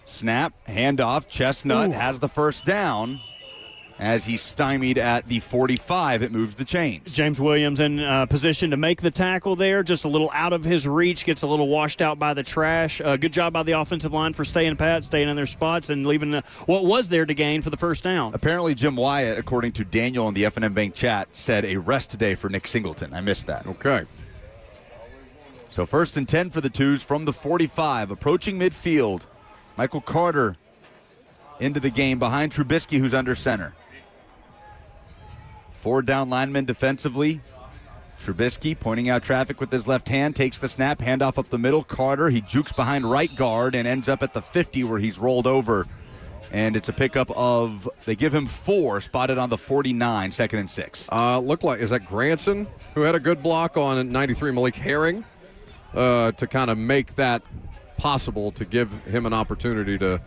Snap, handoff. Chestnut has the first down. As he's stymied at the 45, it moves the chains. James Williams in position to make the tackle there. Just a little out of his reach. Gets a little washed out by the trash. Good job by the offensive line for staying pat, staying in their spots, and leaving what was there to gain for the first down. Apparently, Jim Wyatt, according to Daniel in the F&M Bank chat, said a rest day for Nick Singleton. I missed that. Okay. So 1st and 10 for the Twos from the 45, approaching midfield. Michael Carter into the game behind Trubisky, who's under center. 4 down linemen defensively. Trubisky pointing out traffic with his left hand, takes the snap, handoff up the middle. Carter, he jukes behind right guard and ends up at the 50 where he's rolled over. And it's a pickup of, they give him 4, spotted on the 49, 2nd and 6. Looked like, is that Granson, who had a good block on 93 Malik Herring to kind of make that possible, to give him an opportunity to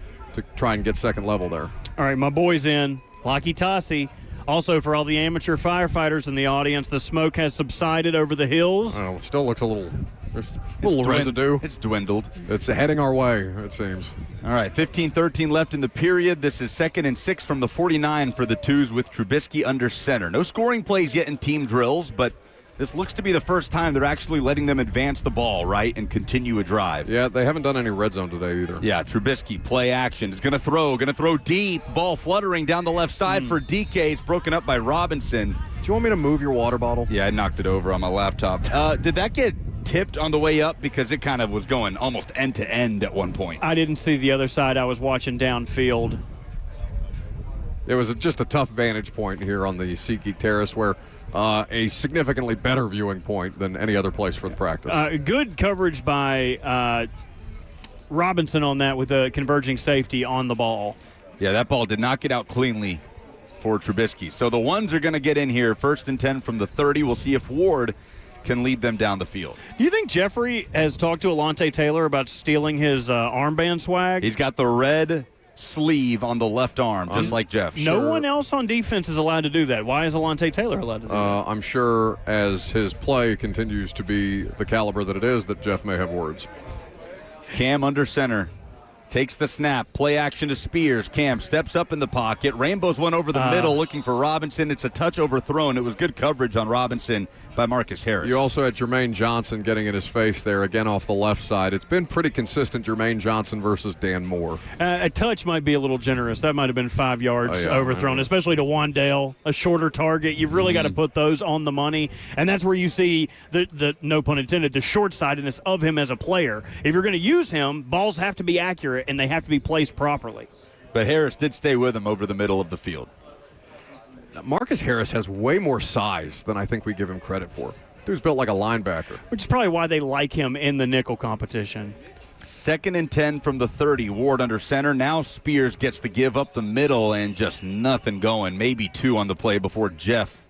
try and get second level there. All right, my boy's in. Lockie Tassi. Also, for all the amateur firefighters in the audience, the smoke has subsided over the hills. Oh, still looks a little, there's a little residue. It's dwindled. It's heading our way, it seems. All right, 15-13 left in the period. This is 2nd and 6 from the 49 for the Twos with Trubisky under center. No scoring plays yet in team drills, but this looks to be the first time they're actually letting them advance the ball, right, and continue a drive. Yeah, they haven't done any red zone today either. Yeah, Trubisky, play action. Is going to throw deep. Ball fluttering down the left side for DK. It's broken up by Robinson. Do you want me to move your water bottle? Yeah, I knocked it over on my laptop. Did that get tipped on the way up? Because it kind of was going almost end to end at one point. I didn't see the other side. I was watching downfield. It was just a tough vantage point here on the SeatGeek Terrace, where a significantly better viewing point than any other place for the practice. Good coverage by Robinson on that with a converging safety on the ball. Yeah, that ball did not get out cleanly for Trubisky. So the ones are going to get in here, 1st and 10 from the 30. We'll see if Ward can lead them down the field. Do you think Jeffrey has talked to Alontae Taylor about stealing his armband swag? He's got the red sleeve on the left arm, just like Jeff. No one else on defense is allowed to do that. Why is Alontae Taylor allowed to do that? I'm sure as his play continues to be the caliber that it is, that Jeff may have words. Cam under center. Takes the snap. Play action to Spears. Cam steps up in the pocket. Rainbows one over the middle looking for Robinson. It's a touch overthrown. It was good coverage on Robinson by Marcus Harris. You also had Jermaine Johnson getting in his face there, again off the left side. It's been pretty consistent, Jermaine Johnson versus Dan Moore. A touch might be a little generous. That might have been 5 yards overthrown, especially to Wandale, a shorter target. You've really got to put those on the money, and that's where you see the no pun intended, the short-sightedness of him as a player. If you're going to use him, balls have to be accurate, and they have to be placed properly. But Harris did stay with him over the middle of the field. Marcus Harris has way more size than I think we give him credit for. Dude's built like a linebacker. Which is probably why they like him in the nickel competition. 2nd and 10 from the 30. Ward under center. Now Spears gets the give up the middle and just nothing going. Maybe 2 on the play before Jeff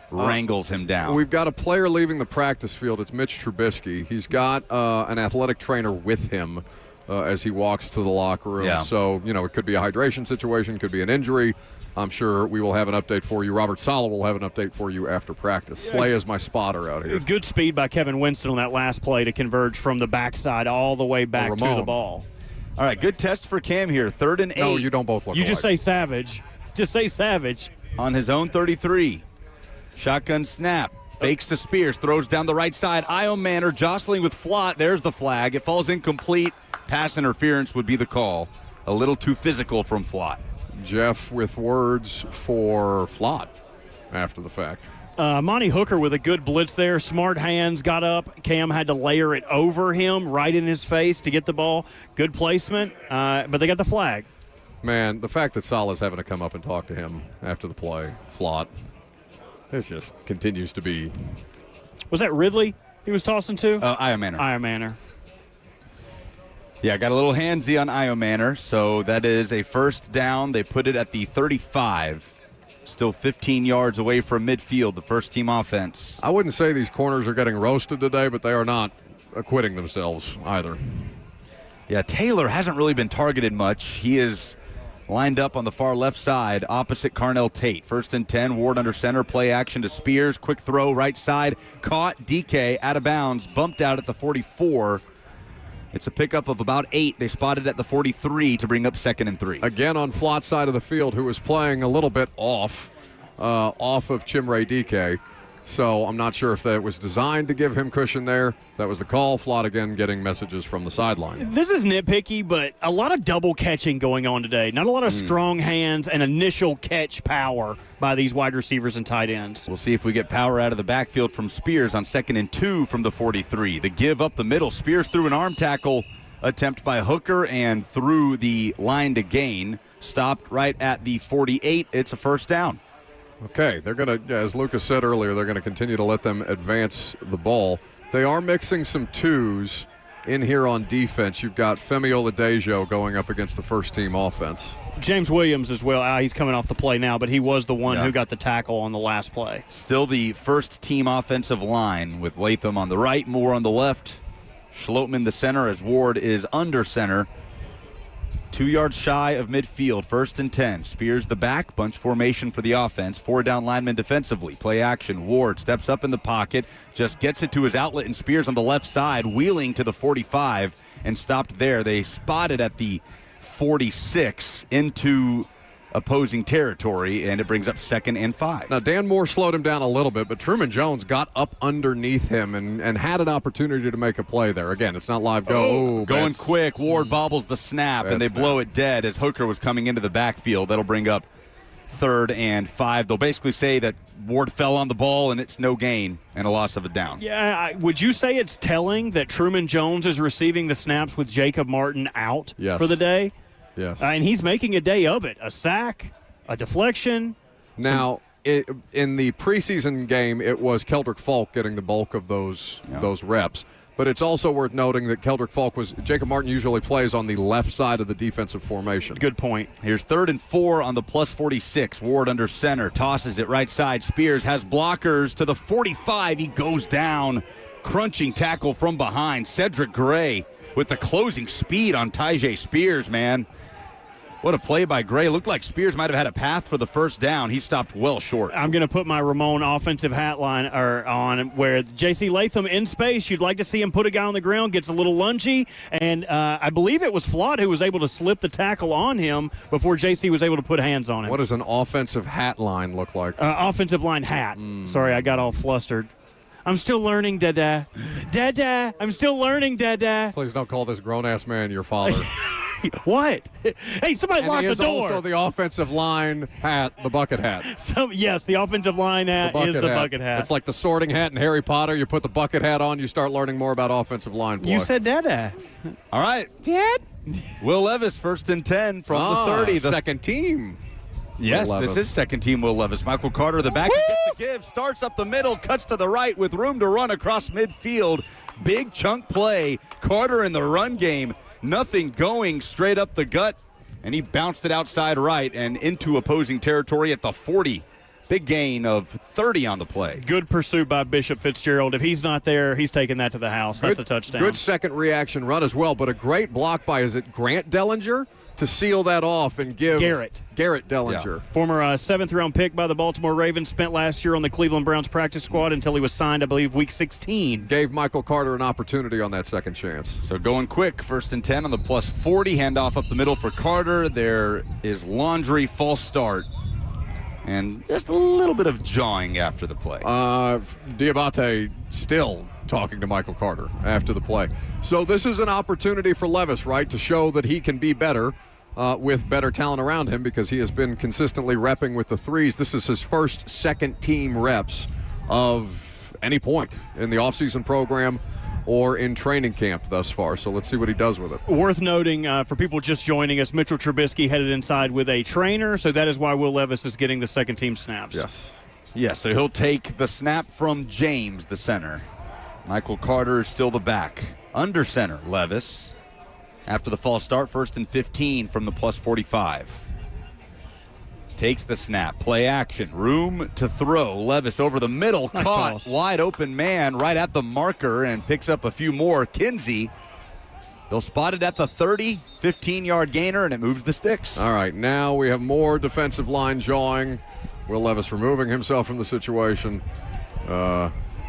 wrangles him down. We've got a player leaving the practice field. It's Mitch Trubisky. He's got an athletic trainer with him as he walks to the locker room. Yeah. So, it could be a hydration situation, could be an injury. I'm sure we will have an update for you. Robert Saleh will have an update for you after practice. Slay is my spotter out here. Good speed by Kevin Winston on that last play to converge from the backside all the way back to the ball. All right, good test for Cam here. 3rd and 8. No, you don't both look You alike. just say Savage. Just say Savage. On his own 33. Shotgun snap. Fakes to Spears. Throws down the right side. Io Manor jostling with Flott. There's the flag. It falls incomplete. Pass interference would be the call. A little too physical from Flott. Jeff with words for Flott after the fact. Monty Hooker with a good blitz there. Smart hands, got up. Cam had to layer it over him, right in his face to get the ball. Good placement, but they got the flag. Man, the fact that Saleh's having to come up and talk to him after the play, Flott, this just continues to be. Was that Ridley he was tossing to? Io Manor. Io Manor. Yeah, got a little handsy on Io Manor, so that is a 1st down. They put it at the 35. Still 15 yards away from midfield, the first-team offense. I wouldn't say these corners are getting roasted today, but they are not acquitting themselves either. Yeah, Taylor hasn't really been targeted much. He is lined up on the far left side opposite Carnell Tate. 1st and 10, Ward under center, play action to Spears. Quick throw, right side, caught, DK, out of bounds, bumped out at the 44. It's a pickup of about 8. They spotted at the 43 to bring up 2nd and 3. Again on Flott's side of the field, who was playing a little bit off of Chimere DK. So I'm not sure if that was designed to give him cushion there. That was the call. Flanagan getting messages from the sideline. This is nitpicky, but a lot of double catching going on today. Not a lot of strong hands and initial catch power by these wide receivers and tight ends. We'll see if we get power out of the backfield from Spears on 2nd and 2 from the 43. The give up the middle. Spears threw an arm tackle attempt by Hooker and through the line to gain. Stopped right at the 48. It's a first down. Okay, they're going to, as Lucas said earlier, they're going to continue to let them advance the ball. They are mixing some twos in here on defense. You've got Femi Oladejo going up against the first-team offense. James Williams as well. He's coming off the play now, but he was the one who got the tackle on the last play. Still the first-team offensive line with Latham on the right, Moore on the left. Schlotman the center as Ward is under center. 2 yards shy of midfield, 1st and 10. Spears the back, bunch formation for the offense. 4 down linemen defensively. Play action. Ward steps up in the pocket, just gets it to his outlet, and Spears on the left side, wheeling to the 45 and stopped there. They spotted at the 46 into opposing territory, and it brings up 2nd and 5. Now, Dan Moore slowed him down a little bit, but Truman Jones got up underneath him and had an opportunity to make a play there. Again, it's not live go. Going quick. Ward bobbles the snap, and they blow it dead as Hooker was coming into the backfield. That'll bring up 3rd and 5. They'll basically say that Ward fell on the ball, and it's no gain and a loss of a down. Yeah, would you say it's telling that Truman Jones is receiving the snaps with Jacob Martin out for the day? Yes. And he's making a day of it. A sack, a deflection. Now, in the preseason game, it was Keldrick Falk getting the bulk of those reps. But it's also worth noting that Keldrick Falk Jacob Martin usually plays on the left side of the defensive formation. Good point. Here's 3rd and 4 on the plus 46. Ward under center, tosses it right side. Spears has blockers to the 45. He goes down. Crunching tackle from behind. Cedric Gray with the closing speed on Tyjae Spears, man. What a play by Gray. Looked like Spears might have had a path for the first down. He stopped well short. I'm going to put my Ramon offensive hat line on where J.C. Latham in space. You'd like to see him put a guy on the ground, gets a little lungy, and I believe it was Flott who was able to slip the tackle on him before J.C. was able to put hands on him. What does an offensive hat line look like? Offensive line hat. Sorry, I got all flustered. I'm still learning, Dada. Dada, I'm still learning, Dada. Please don't call this grown-ass man your father. What? Hey, somebody lock the door. He is also the offensive line hat, the bucket hat. Yes, the offensive line hat is the bucket hat. It's like the sorting hat in Harry Potter. You put the bucket hat on, you start learning more about offensive line play. You said Dada. All right. Dad? Will Levis, 1st and 10 from the 30. The second team. Yes, this is 2nd team Will Levis. Michael Carter, the back, gets the give, starts up the middle, cuts to the right with room to run across midfield. Big chunk play. Carter in the run game. Nothing going straight up the gut, and he bounced it outside right and into opposing territory at the 40. Big gain of 30 on the play. Good pursuit by Bishop Fitzgerald. If he's not there, he's taking that to the house. That's a touchdown. Good second reaction run as well, but a great block by, is it Grant Dellinger? To seal that off and give Garrett Dellinger. Former 7th-round pick by the Baltimore Ravens, spent last year on the Cleveland Browns practice squad until he was signed, I believe, week 16. Gave Michael Carter an opportunity on that second chance. So going quick, 1st and 10 on the plus 40. Handoff up the middle for Carter. There is Laundry, false start. And just a little bit of jawing after the play. Diabate still talking to Michael Carter after the play. So this is an opportunity for Levis, right, to show that he can be better with better talent around him, because he has been consistently repping with the threes. This is his first second-team reps of any point in the offseason program or in training camp thus far. So let's see what he does with it. Worth noting for people just joining us, Mitchell Trubisky headed inside with a trainer, so that is why Will Levis is getting the second-team snaps. Yes. Yeah, so he'll take the snap from James, the center. Michael Carter is still the back. Under center, Levis. After the false start, 1st and 15 from the plus 45. Takes the snap. Play action. Room to throw. Levis over the middle. Nice caught. toss. Wide open man right at the marker and picks up a few more. Kinsey. They'll spot it at the 30. 15-yard gainer, and it moves the sticks. All right, now we have more defensive line jawing. Will Levis removing himself from the situation.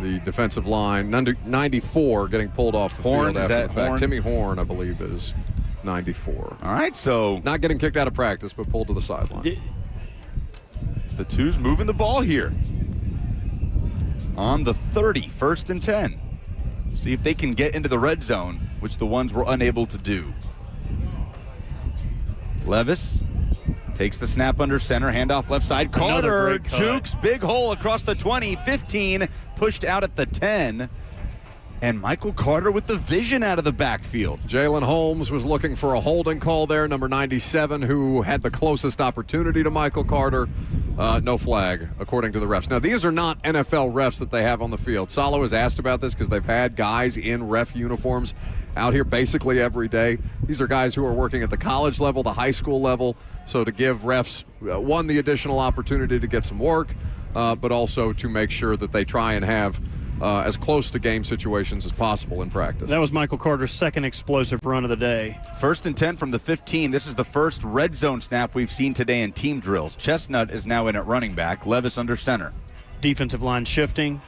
The defensive line, 94, getting pulled off the field after the fact. Horn? Timmy Horn, I believe, is 94. All right, so not getting kicked out of practice, but pulled to the sideline. The two's moving the ball here. on the 30, 1st and 10. See if they can get into the red zone, which the ones were unable to do. Levis takes the snap under center, handoff left side. Carter jukes, big hole across the 20, 15, pushed out at the 10. And Michael Carter with the vision out of the backfield. Jalen Holmes was looking for a holding call there, number 97, who had the closest opportunity to Michael Carter. No flag, according to the refs. Now, these are not NFL refs that they have on the field. Salo has asked about this because they've had guys in ref uniforms out here basically every day. These are guys who are working at the college level, the high school level. So to give refs, one, the additional opportunity to get some work, but also to make sure that they try and have as close to game situations as possible in practice. That was Michael Carter's second explosive run of the day. 1st and 10 from the 15. This is the first red zone snap we've seen today in team drills. Chestnut is now in at running back. Levis under center. Defensive line shifting.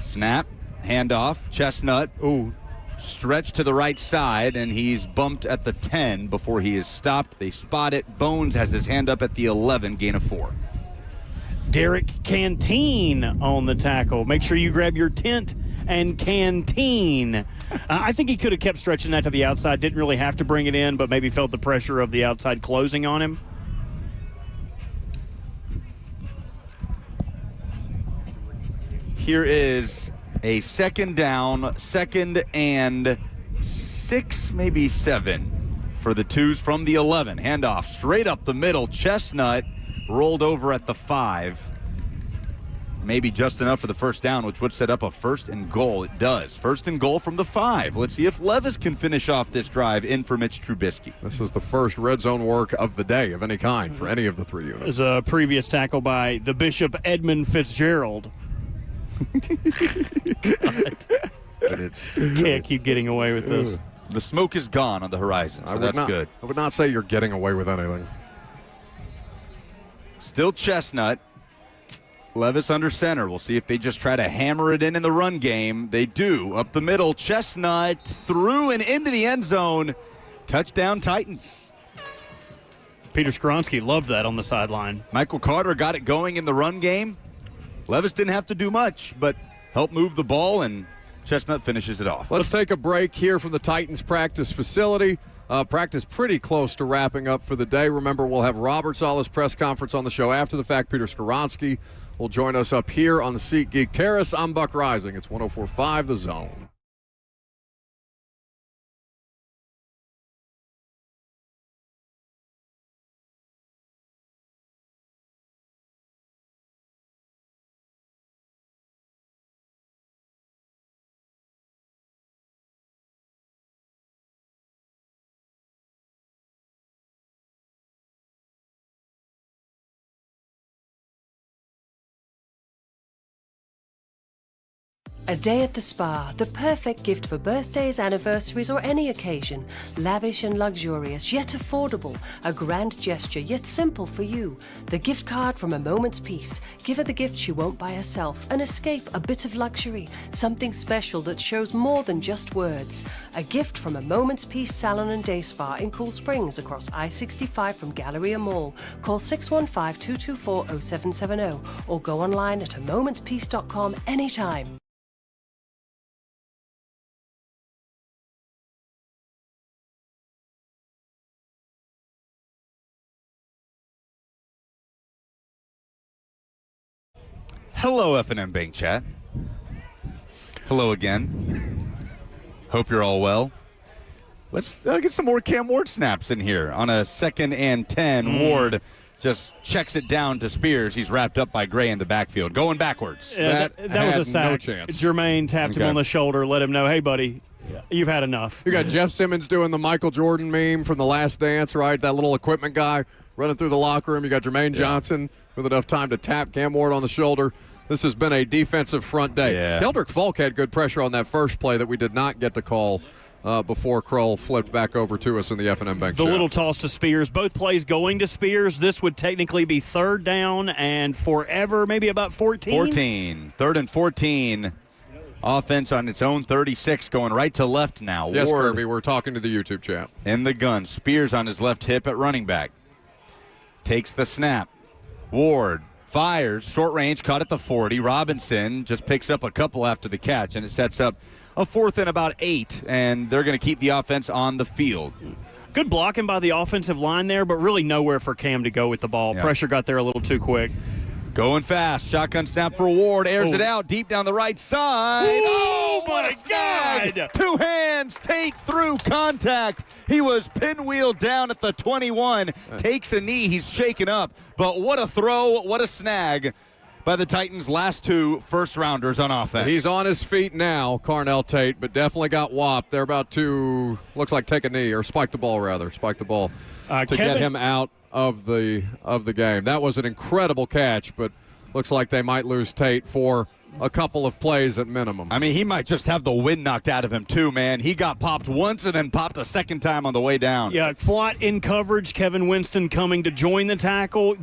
Snap, handoff, Chestnut. Ooh. Stretch to the right side, and he's bumped at the 10 before he is stopped. They spot it. Bones has his hand up at the 11, gain of 4. Derek Canteen on the tackle. Make sure you grab your tent and canteen. I think he could have kept stretching that to the outside. Didn't really have to bring it in, but maybe felt the pressure of the outside closing on him. Here is a second down, 2nd and 6, maybe 7 for the twos from the 11. Handoff straight up the middle. Chestnut rolled over at the 5. Maybe just enough for the first down, which would set up a 1st and goal. It does. 1st and goal from the 5. Let's see if Levis can finish off this drive in for Mitch Trubisky. This was the first red zone work of the day of any kind for any of the 3 units. There's a previous tackle by the Bishop Edmund Fitzgerald. Can't keep getting away with this. The smoke is gone on the horizon, so that's good. I would not say you're getting away with anything. Still Chestnut. Levis under center. We'll see if they just try to hammer it in the run game. They do. Up the middle. Chestnut through and into the end zone. Touchdown Titans. Peter Skronsky loved that on the sideline. Michael Carter got it going in the run game. Levis didn't have to do much, but helped move the ball, and Chestnut finishes it off. Let's take a break here from the Titans practice facility. Practice pretty close to wrapping up for the day. Remember, we'll have Robert Saleh's press conference on the show after the fact. Peter Skronsky will join us up here on the SeatGeek Terrace. I'm Buck Rising. It's 104.5 The Zone. A day at the spa, the perfect gift for birthdays, anniversaries, or any occasion. Lavish and luxurious, yet affordable. A grand gesture, yet simple for you. The gift card from A Moment's Peace. Give her the gift she won't buy herself. An escape, a bit of luxury. Something special that shows more than just words. A gift from A Moment's Peace Salon and Day Spa in Cool Springs across I-65 from Galleria Mall. Call 615-224-0770 or go online at amomentspeace.com anytime. Hello, F&M Bank Chat. Hello again. Hope you're all well. Let's get some more Cam Ward snaps in here. On a 2nd and 10, Ward just checks it down to Spears. He's wrapped up by Gray in the backfield, going backwards. That was a sack. No chance. Jermaine tapped him on the shoulder, let him know, hey, buddy, you've had enough. You got Jeff Simmons doing the Michael Jordan meme from The Last Dance, right? That little equipment guy running through the locker room. You got Jermaine Johnson with enough time to tap Cam Ward on the shoulder. This has been a defensive front day. Yeah. Keldrick Falk had good pressure on that first play that we did not get to call before Kroll flipped back over to us in the F&M Bank The show. little toss to Spears. Both plays going to Spears. This would technically be 3rd down and forever, maybe about 14. 14. 3rd and 14. Offense on its own 36, going right to left now. Yes, Ward Kirby, we're talking to the YouTube chat. in the gun. Spears on his left hip at running back. Takes the snap. Ward Fires, short range, caught at the 40. Robinson just picks up a couple after the catch, and it sets up a 4th and about 8, and they're going to keep the offense on the field. Good blocking by the offensive line there, but really nowhere for Cam to go with the ball. Yeah. Pressure got there a little too quick. Going fast. Shotgun snap for Ward. Airs it out deep down the right side. Oh, what my a snag. God. 2 hands. Tate through contact. He was pinwheeled down at the 21. Takes a knee. He's shaken up. But what a throw. What a snag by the Titans' last 2 first-rounders on offense. He's on his feet now, Carnell Tate, but definitely got whopped. They're about to, looks like take a knee, or spike the ball, to get him out of the game. That was an incredible catch, but looks like they might lose Tate for a couple of plays at minimum. I mean, he might just have the wind knocked out of him, too, man. He got popped once and then popped a second time on the way down. Yeah, Flott in coverage. Kevin Winston coming to join the tackle,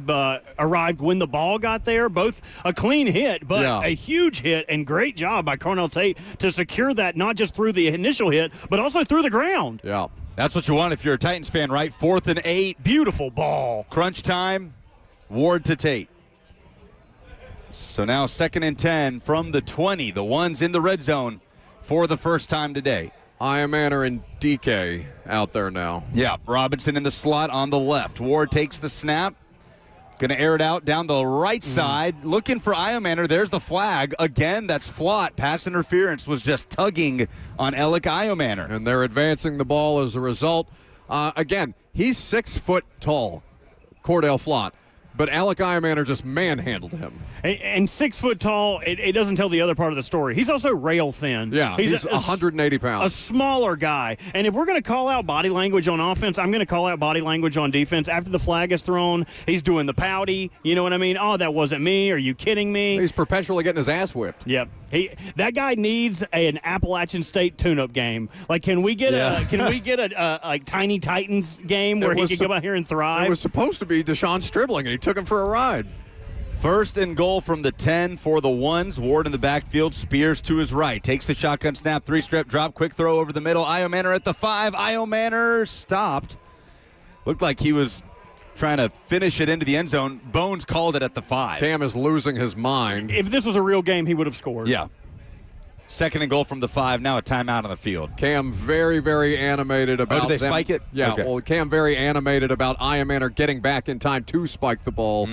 arrived when the ball got there. Both a clean hit, but a huge hit, and great job by Carnell Tate to secure that not just through the initial hit, but also through the ground. Yeah. That's what you want if you're a Titans fan, right? 4th and 8. Beautiful ball. Crunch time. Ward to Tate. So now 2nd and 10 from the 20. The ones in the red zone for the first time today. Iamaner and DK out there now. Yeah, Robinson in the slot on the left. Ward takes the snap. Going to air it out down the right side. Looking for Iamaner. There's the flag. Again, that's Flott. Pass interference was just tugging on Alec Iamaner. And they're advancing the ball as a result. Again, he's 6 foot tall, Cordell Flott. But Alec Iamaner just manhandled him. And 6 foot tall, it doesn't tell the other part of the story. He's also rail thin. Yeah, he's 180 pounds. A smaller guy. And if we're going to call out body language on offense, I'm going to call out body language on defense. After the flag is thrown, he's doing the pouty. You know what I mean? Oh, that wasn't me. Are you kidding me? He's perpetually getting his ass whipped. Yep. That guy needs an Appalachian State tune-up game. Like, can we get a Tiny Titans game where he can come out here and thrive? It was supposed to be Deshaun Stribling, and he took him for a ride. 1st and goal from the 10 for the ones. Ward in the backfield. Spears to his right. Takes the shotgun snap. 3-step drop. Quick throw over the middle. Iamaner at the 5. Iamaner stopped. Looked like he was trying to finish it into the end zone. Bones called it at the 5. Cam is losing his mind. If this was a real game, he would have scored. Yeah. 2nd and goal from the 5. Now a timeout on the field. Cam very, very animated about did they them. spike it? Yeah, Okay. well, Cam very animated about Iamaner getting back in time to spike the ball,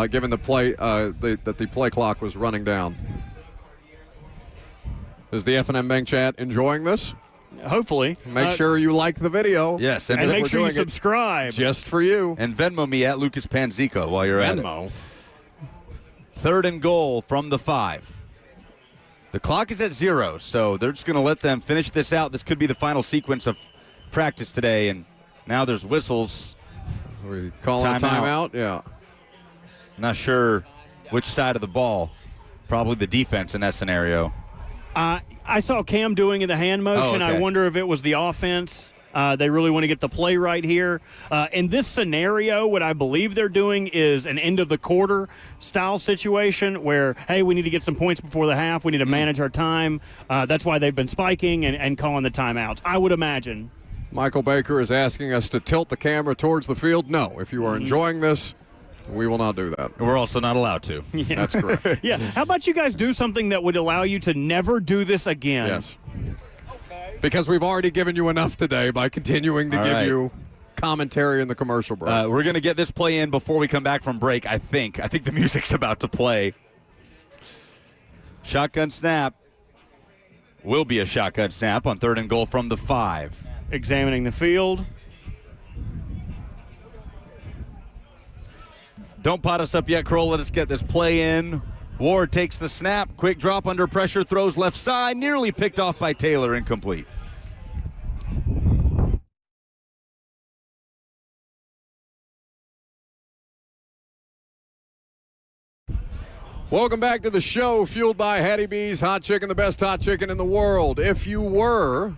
given the play that the play clock was running down. Is the F&M Bank chat enjoying this? Hopefully. Make sure you like the video. Yes, And make sure you subscribe. Just for you. And Venmo me at Lucas Panzica while you're at it. Venmo. 3rd and goal from the 5. The clock is at 0, so they're just going to let them finish this out. This could be the final sequence of practice today, and now there's whistles. We calling a timeout? Yeah. Not sure which side of the ball. Probably the defense in that scenario. I saw Cam doing the hand motion. Oh, okay. I wonder if it was the offense. They really want to get the play right here. In this scenario, what I believe they're doing is an end-of-the-quarter style situation where, hey, we need to get some points before the half. We need to manage our time. That's why they've been spiking and calling the timeouts, I would imagine. Michael Baker is asking us to tilt the camera towards the field. No, if you are enjoying this, we will not do that. We're also not allowed to. Yeah. That's correct. Yeah. How about you guys do something that would allow you to never do this again? Yes. Because we've already given you enough today by continuing to give you commentary in the commercial break. We're going to get this play in before we come back from break, I think. I think the music's about to play. Shotgun snap. Will be a shotgun snap on 3rd and goal from the 5. Examining the field. Don't pot us up yet, Kroll. Let us get this play in. Ward takes the snap. Quick drop under pressure. Throws left side. Nearly picked off by Taylor. Incomplete. Welcome back to the show, fueled by Hattie B's Hot Chicken, the best hot chicken in the world. If you were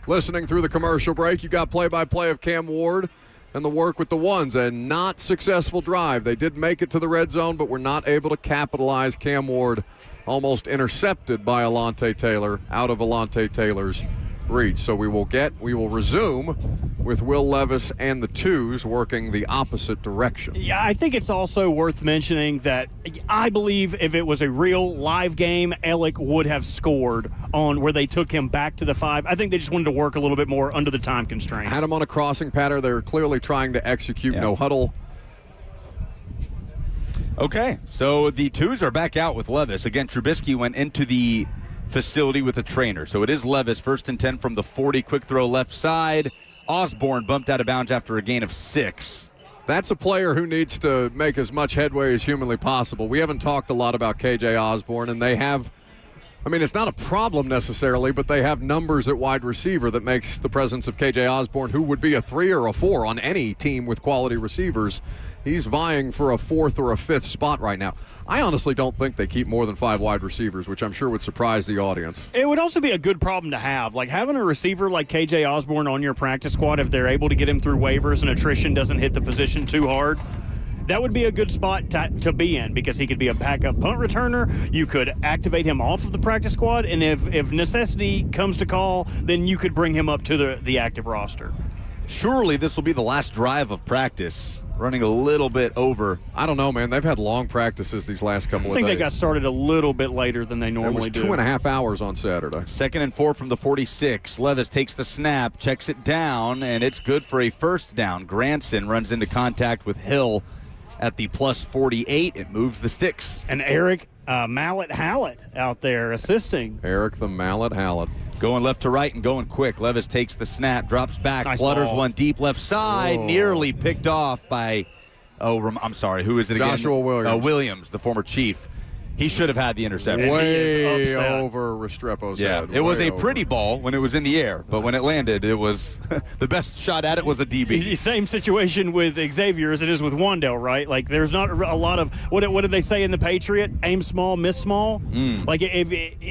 listening through the commercial break, you got play-by-play of Cam Ward and the work with the ones. A not successful drive. They did make it to the red zone, but were not able to capitalize. Cam Ward almost intercepted by Alontae Taylor out of Alontae Taylor's reach. So we will resume with Will Levis and the twos working the opposite direction. Yeah, I think it's also worth mentioning that I believe if it was a real live game, Alec would have scored on where they took him back to the 5. I think they just wanted to work a little bit more under the time constraints. Had him on a crossing pattern. They're clearly trying to execute no huddle. Okay, so the twos are back out with Levis. Again, Trubisky went into the facility with a trainer. So it is Levis, 1st and 10 from the 40, quick throw left side. Osborne bumped out of bounds after a gain of 6. That's a player who needs to make as much headway as humanly possible. We haven't talked a lot about KJ Osborne, and they have, I mean, it's not a problem necessarily, but they have numbers at wide receiver that makes the presence of KJ Osborne, who would be a 3 or a 4 on any team with quality receivers. He's vying for a 4th or a 5th spot right now. I honestly don't think they keep more than 5 wide receivers, which I'm sure would surprise the audience. It would also be a good problem to have. Like having a receiver like KJ Osborne on your practice squad, if they're able to get him through waivers and attrition doesn't hit the position too hard, that would be a good spot to be in because he could be a backup punt returner. You could activate him off of the practice squad, and if necessity comes to call, then you could bring him up to the active roster. Surely this will be the last drive of practice. Running a little bit over. I don't know, man. They've had long practices these last couple of days. I think they got started a little bit later than they normally do. It was 2.5 hours on Saturday. 2nd and 4 from the 46. Levis takes the snap, checks it down, and it's good for a 1st down. Granson runs into contact with Hill at the plus 48. It moves the sticks. And Eric Mallet Hallett out there assisting. Eric the Mallet Hallett. Going left to right and going quick. Levis takes the snap, drops back, nice flutters ball. one deep left side, nearly picked off by, I'm sorry, who is it again? Joshua Williams. Williams, the former Chief. He should have had the interception. Way over Restrepo's head. It was a over. pretty ball when it was in the air, but when it landed, it was the best shot at it was a DB. Same situation with Xavier as it is with Wandale, right? Like there's not a lot of what did they say in the Patriot? Aim small, miss small. Like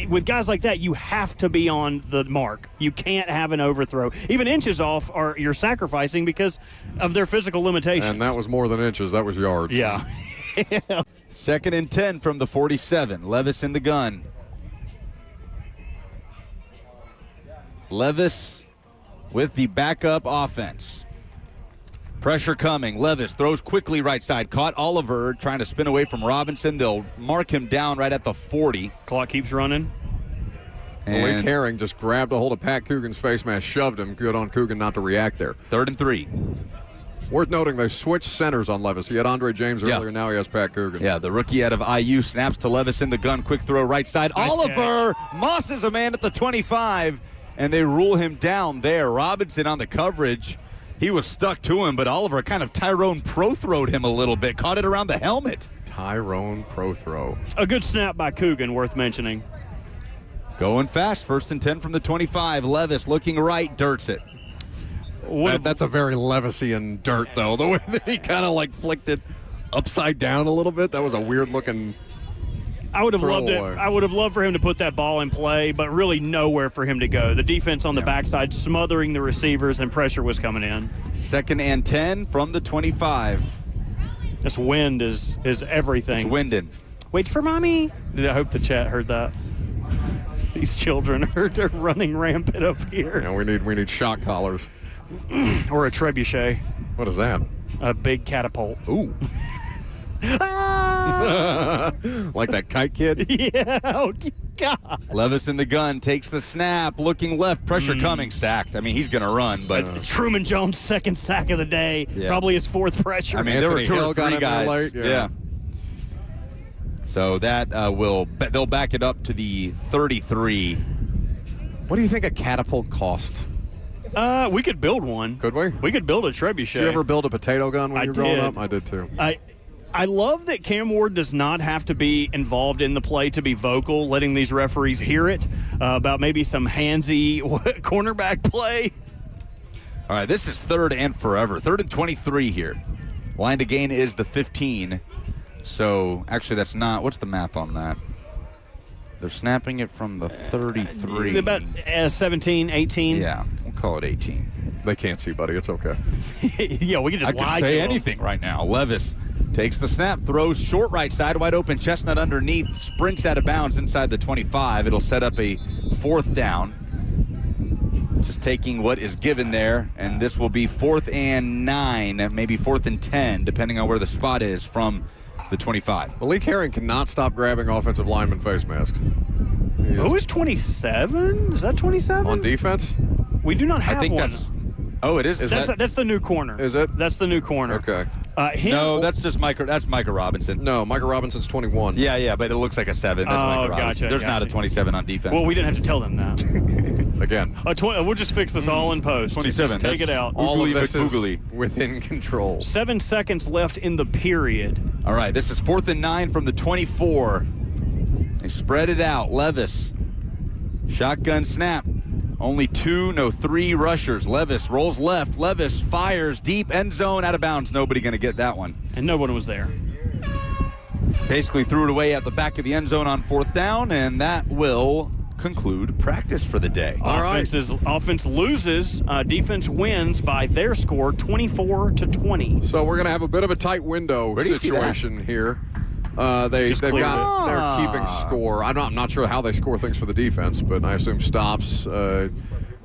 with guys like that, you have to be on the mark. You can't have an overthrow. Even inches off, you're sacrificing because of their physical limitations. And that was more than inches. That was yards. Yeah. 2nd and 10 from the 47. Levis in the gun. Levis with the backup offense. Pressure coming. Levis throws quickly right side. Caught Oliver trying to spin away from Robinson. They'll mark him down right at the 40. Clock keeps running. Malik Herring just grabbed a hold of Pat Coogan's face mask, shoved him. Good on Coogan not to react there. 3rd and 3. Worth noting, they switched centers on Levis. He had Andre James earlier. Now he has Pat Coogan. Yeah, the rookie out of IU snaps to Levis in the gun. Quick throw right side. Nice Oliver mosses a man at the 25, and they rule him down there. Robinson on the coverage. He was stuck to him, but Oliver kind of Tyrone Pro-throwed him a little bit. Caught it around the helmet. Tyrone Pro-throw. A good snap by Coogan, worth mentioning. Going fast. 1st and 10 from the 25. Levis looking right, dirts it. That's a very Levisian dirt, though. The way that he kind of like flicked it upside down a little bit. That was a weird looking. I would have loved it. I would have loved for him to put that ball in play, but really nowhere for him to go. The defense on the backside smothering the receivers, and pressure was coming in. 2nd and 10 from the 25. This wind is everything. It's winding. Wait for mommy. I hope the chat heard that. These children are running rampant up here. Yeah, we need shock collars. Or a trebuchet. What is that? A big catapult. Ooh. Like that kite kid? Yeah. Oh, God. Levis in the gun, takes the snap, looking left, pressure coming, sacked. I mean, he's going to run, but... Truman Jones' 2nd sack of the day. Yeah. Probably his 4th pressure. I mean, there were 2 or 3 guys. Late. Yeah. So that they'll back it up to the 33. What do you think a catapult cost? We could build one. Could we? We could build a trebuchet. Did you ever build a potato gun when you were growing up? I did too. I love that Cam Ward does not have to be involved in the play to be vocal, letting these referees hear it about maybe some handsy cornerback play. All right, this is 3rd and forever. 3rd and 23 here. Line to gain is the 15. So, actually, that's not. What's the math on that? They're snapping it from the 33. About 17, 18. Yeah, we'll call it 18. They can't see, buddy. It's okay. Yeah, we can just I lie can say to anything right now. Levis takes the snap, throws short right side, wide open, Chestnut underneath, sprints out of bounds inside the 25. It'll set up a 4th down. Just taking what is given there, and this will be 4th and 9, maybe 4th and 10, depending on where the spot is from the 25. Malik Herring cannot stop grabbing offensive lineman face masks. Who is 27? Is that 27? On defense? We do not have I think one. that's. Oh, it is. That's the new corner. Is it? That's the new corner. Okay. No, that's just Micah. That's Micah Robinson. No, Micah Robinson's 21. Yeah, but it looks like a 7. That's Micah Robinson. Gotcha. There's not a 27 on defense. Well, we didn't have to tell them that. Again. We'll just fix this all in post. 27. Just take it out. All of this McBoogly. is within control. 7 seconds left in the period. All right, this is 4th and 9 from the 24. They spread it out. Levis, shotgun snap. Only 2, no 3 rushers. Levis rolls left. Levis fires deep end zone, out of bounds. Nobody going to get that one. And no one was there. Basically threw it away at the back of the end zone on 4th down, and that will conclude practice for the day. All right. Offense loses. Defense wins by their score, 24-20. So we're going to have a bit of a tight window Where do you see situation here. They're keeping score. I'm not sure how they score things for the defense, but I assume stops,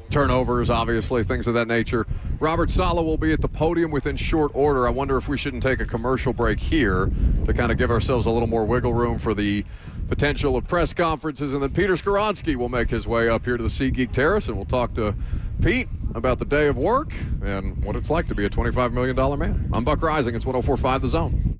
turnovers, obviously, things of that nature. Robert Saleh will be at the podium within short order. I wonder if we shouldn't take a commercial break here to kind of give ourselves a little more wiggle room for the potential of press conferences. And then Peter Skoronsky will make his way up here to the SeatGeek Terrace, and we'll talk to Pete about the day of work and what it's like to be a $25 million man. I'm Buck Rising. It's 104.5 The Zone.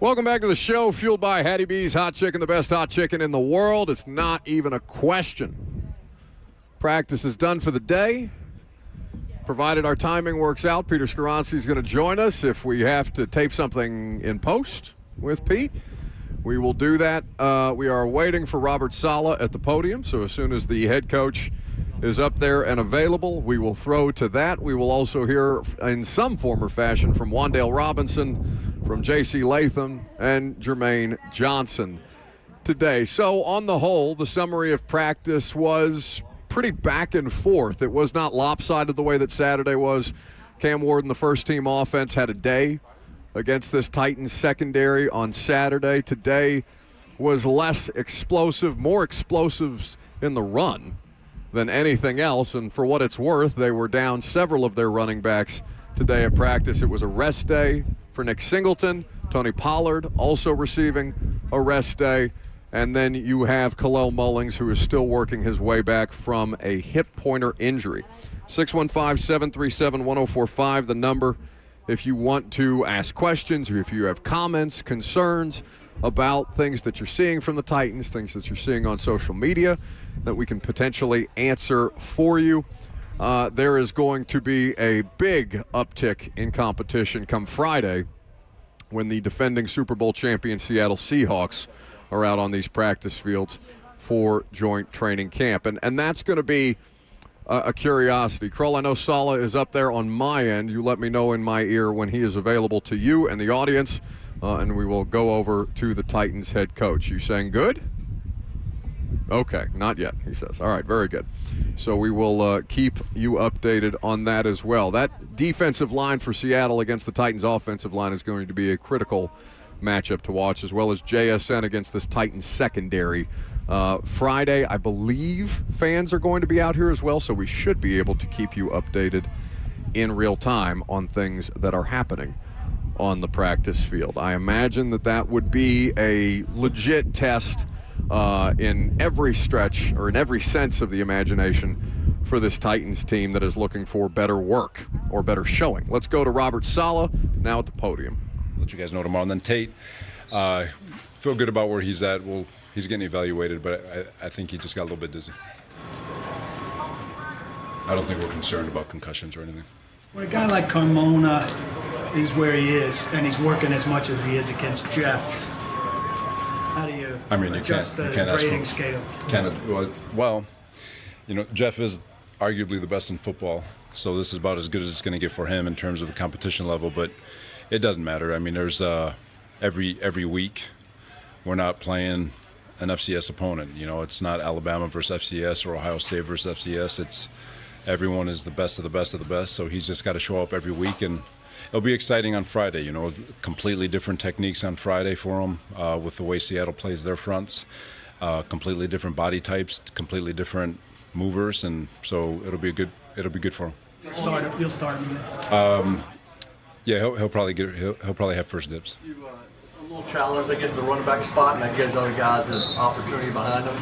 Welcome back to the show, fueled by Hattie B's Hot Chicken, the best hot chicken in the world. It's not even a question. Practice is done for the day. Provided our timing works out, Peter Skoronski is going to join us. If we have to tape something in post with Pete, we will do that. We are waiting for Robert Saleh at the podium, so as soon as the head coach is up there and available, we will throw to that. We will also hear in some form or fashion from Wan'Dale Robinson, from J.C. Latham, and Jermaine Johnson today. So on the whole, the summary of practice was pretty back and forth. It was not lopsided the way that Saturday was. Cam Ward and the first-team offense had a day against this Titans secondary on Saturday. Today was less explosive, more explosives in the run than anything else, and for what it's worth, they were down several of their running backs today at practice. It was a rest day for Nick Singleton. Tony Pollard also receiving a rest day. And then you have Kalel Mullings, who is still working his way back from a hip pointer injury. 615-737-1045, the number if you want to ask questions or if you have comments, concerns about things that you're seeing from the Titans, things that you're seeing on social media that we can potentially answer for you. There is going to be a big uptick in competition come Friday when the defending Super Bowl champion Seattle Seahawks are out on these practice fields for joint training camp. And that's going to be a curiosity. Krull, I know Saleh is up there on my end. You let me know in my ear when he is available to you and the audience, and we will go over to the Titans head coach. You saying good? Okay, not yet, he says. All right, very good. So we will keep you updated on that as well. That defensive line for Seattle against the Titans offensive line is going to be a critical matchup to watch, as well as JSN against this Titans secondary. Friday, I believe fans are going to be out here as well, so we should be able to keep you updated in real time on things that are happening on the practice field. I imagine that would be a legit test in every stretch or in every sense of the imagination for this Titans team that is looking for better work or better showing. Let's go to Robert Saleh now at the podium. Let you guys know tomorrow. And then Tate, feel good about where he's at. Well, he's getting evaluated, but I think he just got a little bit dizzy. I don't think we're concerned about concussions or anything. When a guy like Carmona is where he is and he's working as much as he is against Jeff, how do you adjust the grading scale? Well, you know, Jeff is arguably the best in football, so this is about as good as it's going to get for him in terms of the competition level, but it doesn't matter. I mean, there's every week we're not playing an FCS opponent. You know, it's not Alabama versus FCS or Ohio State versus FCS. It's everyone is the best of the best of the best, so he's just got to show up every week, and it'll be exciting on Friday. You know, completely different techniques on Friday for him with the way Seattle plays their fronts, completely different body types, completely different movers, and so it'll be good for him. You'll start him again. Yeah, he'll probably have first dibs. A little challenge, I guess, the running back spot, and that gives other guys an opportunity behind them.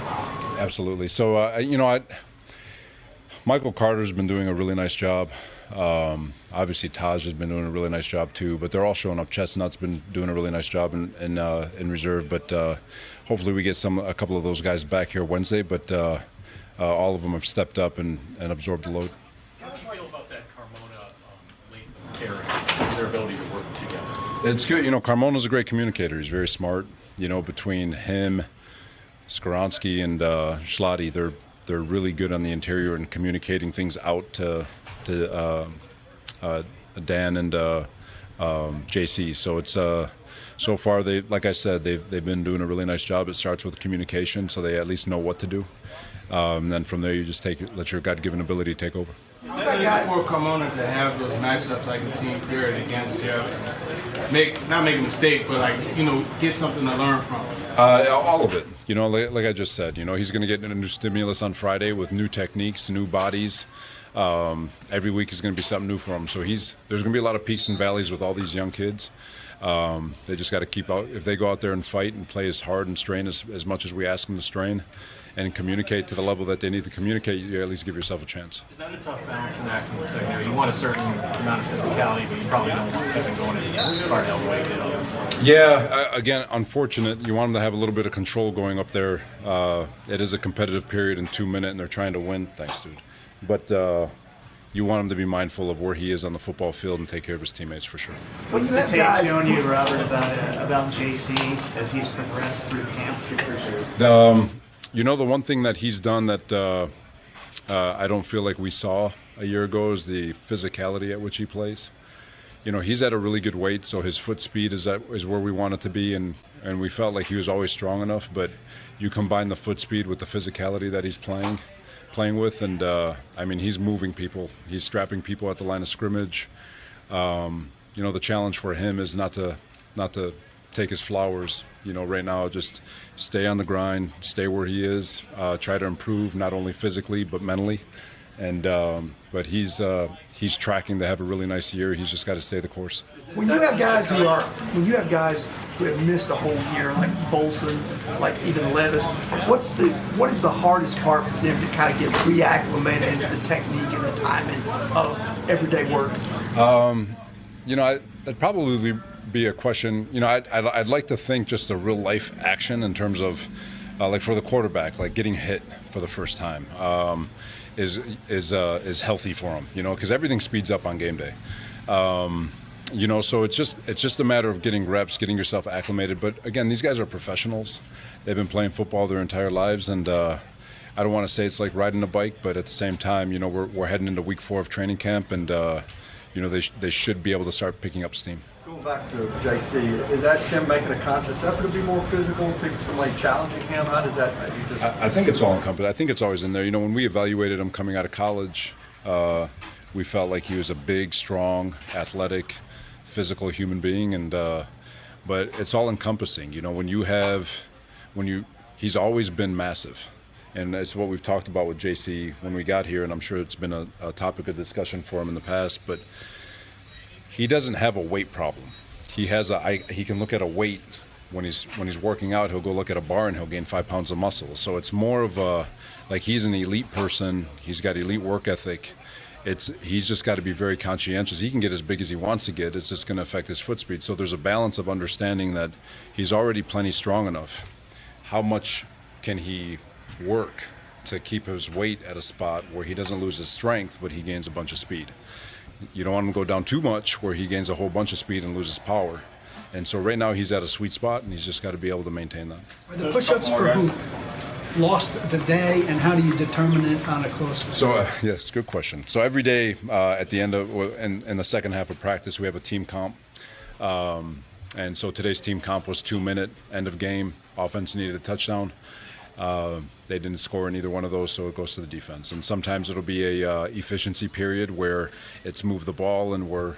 Absolutely. So Michael Carter's been doing a really nice job. Obviously, Taj has been doing a really nice job too. But they're all showing up. Chestnut's been doing a really nice job in reserve. But hopefully, we get a couple of those guys back here Wednesday. But all of them have stepped up and absorbed the load. How do you feel about that Carmona Latham pairing, their ability to work together? It's good. You know, Carmona's a great communicator. He's very smart. You know, between him, Skoronski, and Schlotty, they're really good on the interior and communicating things out to Dan and JC. So it's so far like I said, they've been doing a really nice job. It starts with communication, so they at least know what to do. And then from there, you just let your God-given ability take over. How bad for Carmona to have those matchups like the team period against Jeff? Not make a mistake, but get something to learn from. All of it. You know, like I just said, you know, he's going to get a new stimulus on Friday with new techniques, new bodies. Every week is going to be something new for him. So there's going to be a lot of peaks and valleys with all these young kids. They just got to keep out. If they go out there and fight and play as hard and strain as much as we ask them to strain, and communicate to the level that they need to communicate, you at least give yourself a chance. Is that a tough balancing act in the secondary? You want a certain amount of physicality, but you probably don't want Pippen going in hard to elevate it. Yeah, again, unfortunate. You want them to have a little bit of control going up there. It is a competitive period in 2 minutes, and they're trying to win. Thanks, dude. But you want him to be mindful of where he is on the football field and take care of his teammates for sure. What's the tape showing you, Robert, about JC as he's progressed through camp? You know, the one thing that he's done that I don't feel like we saw a year ago is the physicality at which he plays. You know, he's at a really good weight, so his foot speed is where we want it to be, and we felt like he was always strong enough. But you combine the foot speed with the physicality that he's playing with, and I mean, he's moving people. He's strapping people at the line of scrimmage. You know, the challenge for him is not to take his flowers. You know, right now, just stay on the grind, stay where he is, try to improve not only physically but mentally. And but he's tracking to have a really nice year. He's just got to stay the course. When you have guys who have missed a whole year, like Bolson, like even Levis, what is the hardest part for them to kind of get reacclimated into the technique and the timing of everyday work? You know, that'd probably be a question. You know, I'd like to think just a real life action in terms of like for the quarterback, like getting hit for the first time. Is healthy for him, you know, because everything speeds up on game day. You know, so it's just a matter of getting reps, getting yourself acclimated. But again, these guys are professionals. They've been playing football their entire lives, and I don't want to say it's like riding a bike, but at the same time, you know, we're heading into week 4 of training camp, and you know, they should be able to start picking up steam. Going back to JC, is that him making a conscious effort to be more physical, somebody challenging him? How does that? I think it's all encompassed. I think it's always in there. You know, when we evaluated him coming out of college, we felt like he was a big, strong, athletic, physical human being, and but it's all encompassing. You know, he's always been massive, and it's what we've talked about with JC when we got here, and I'm sure it's been a topic of discussion for him in the past, but he doesn't have a weight problem. He can look at a weight when he's working out. He'll go look at a bar and he'll gain 5 pounds of muscle. So it's more of like he's an elite person. He's got elite work ethic. He's just got to be very conscientious. He can get as big as he wants to get. It's just going to affect his foot speed. So there's a balance of understanding that he's already plenty strong enough. How much can he work to keep his weight at a spot where he doesn't lose his strength, but he gains a bunch of speed? You don't want him to go down too much where he gains a whole bunch of speed and loses power. And so right now he's at a sweet spot, and he's just got to be able to maintain that. Are the push-ups for who lost the day, and how do you determine it on a close? So yes, it's a good question. So every day at the end of in the second half of practice, we have a team comp. And so today's team comp was 2 minute end of game. Offense needed a touchdown. They didn't score in either one of those, so it goes to the defense. And sometimes it'll be a efficiency period where it's move the ball, and we're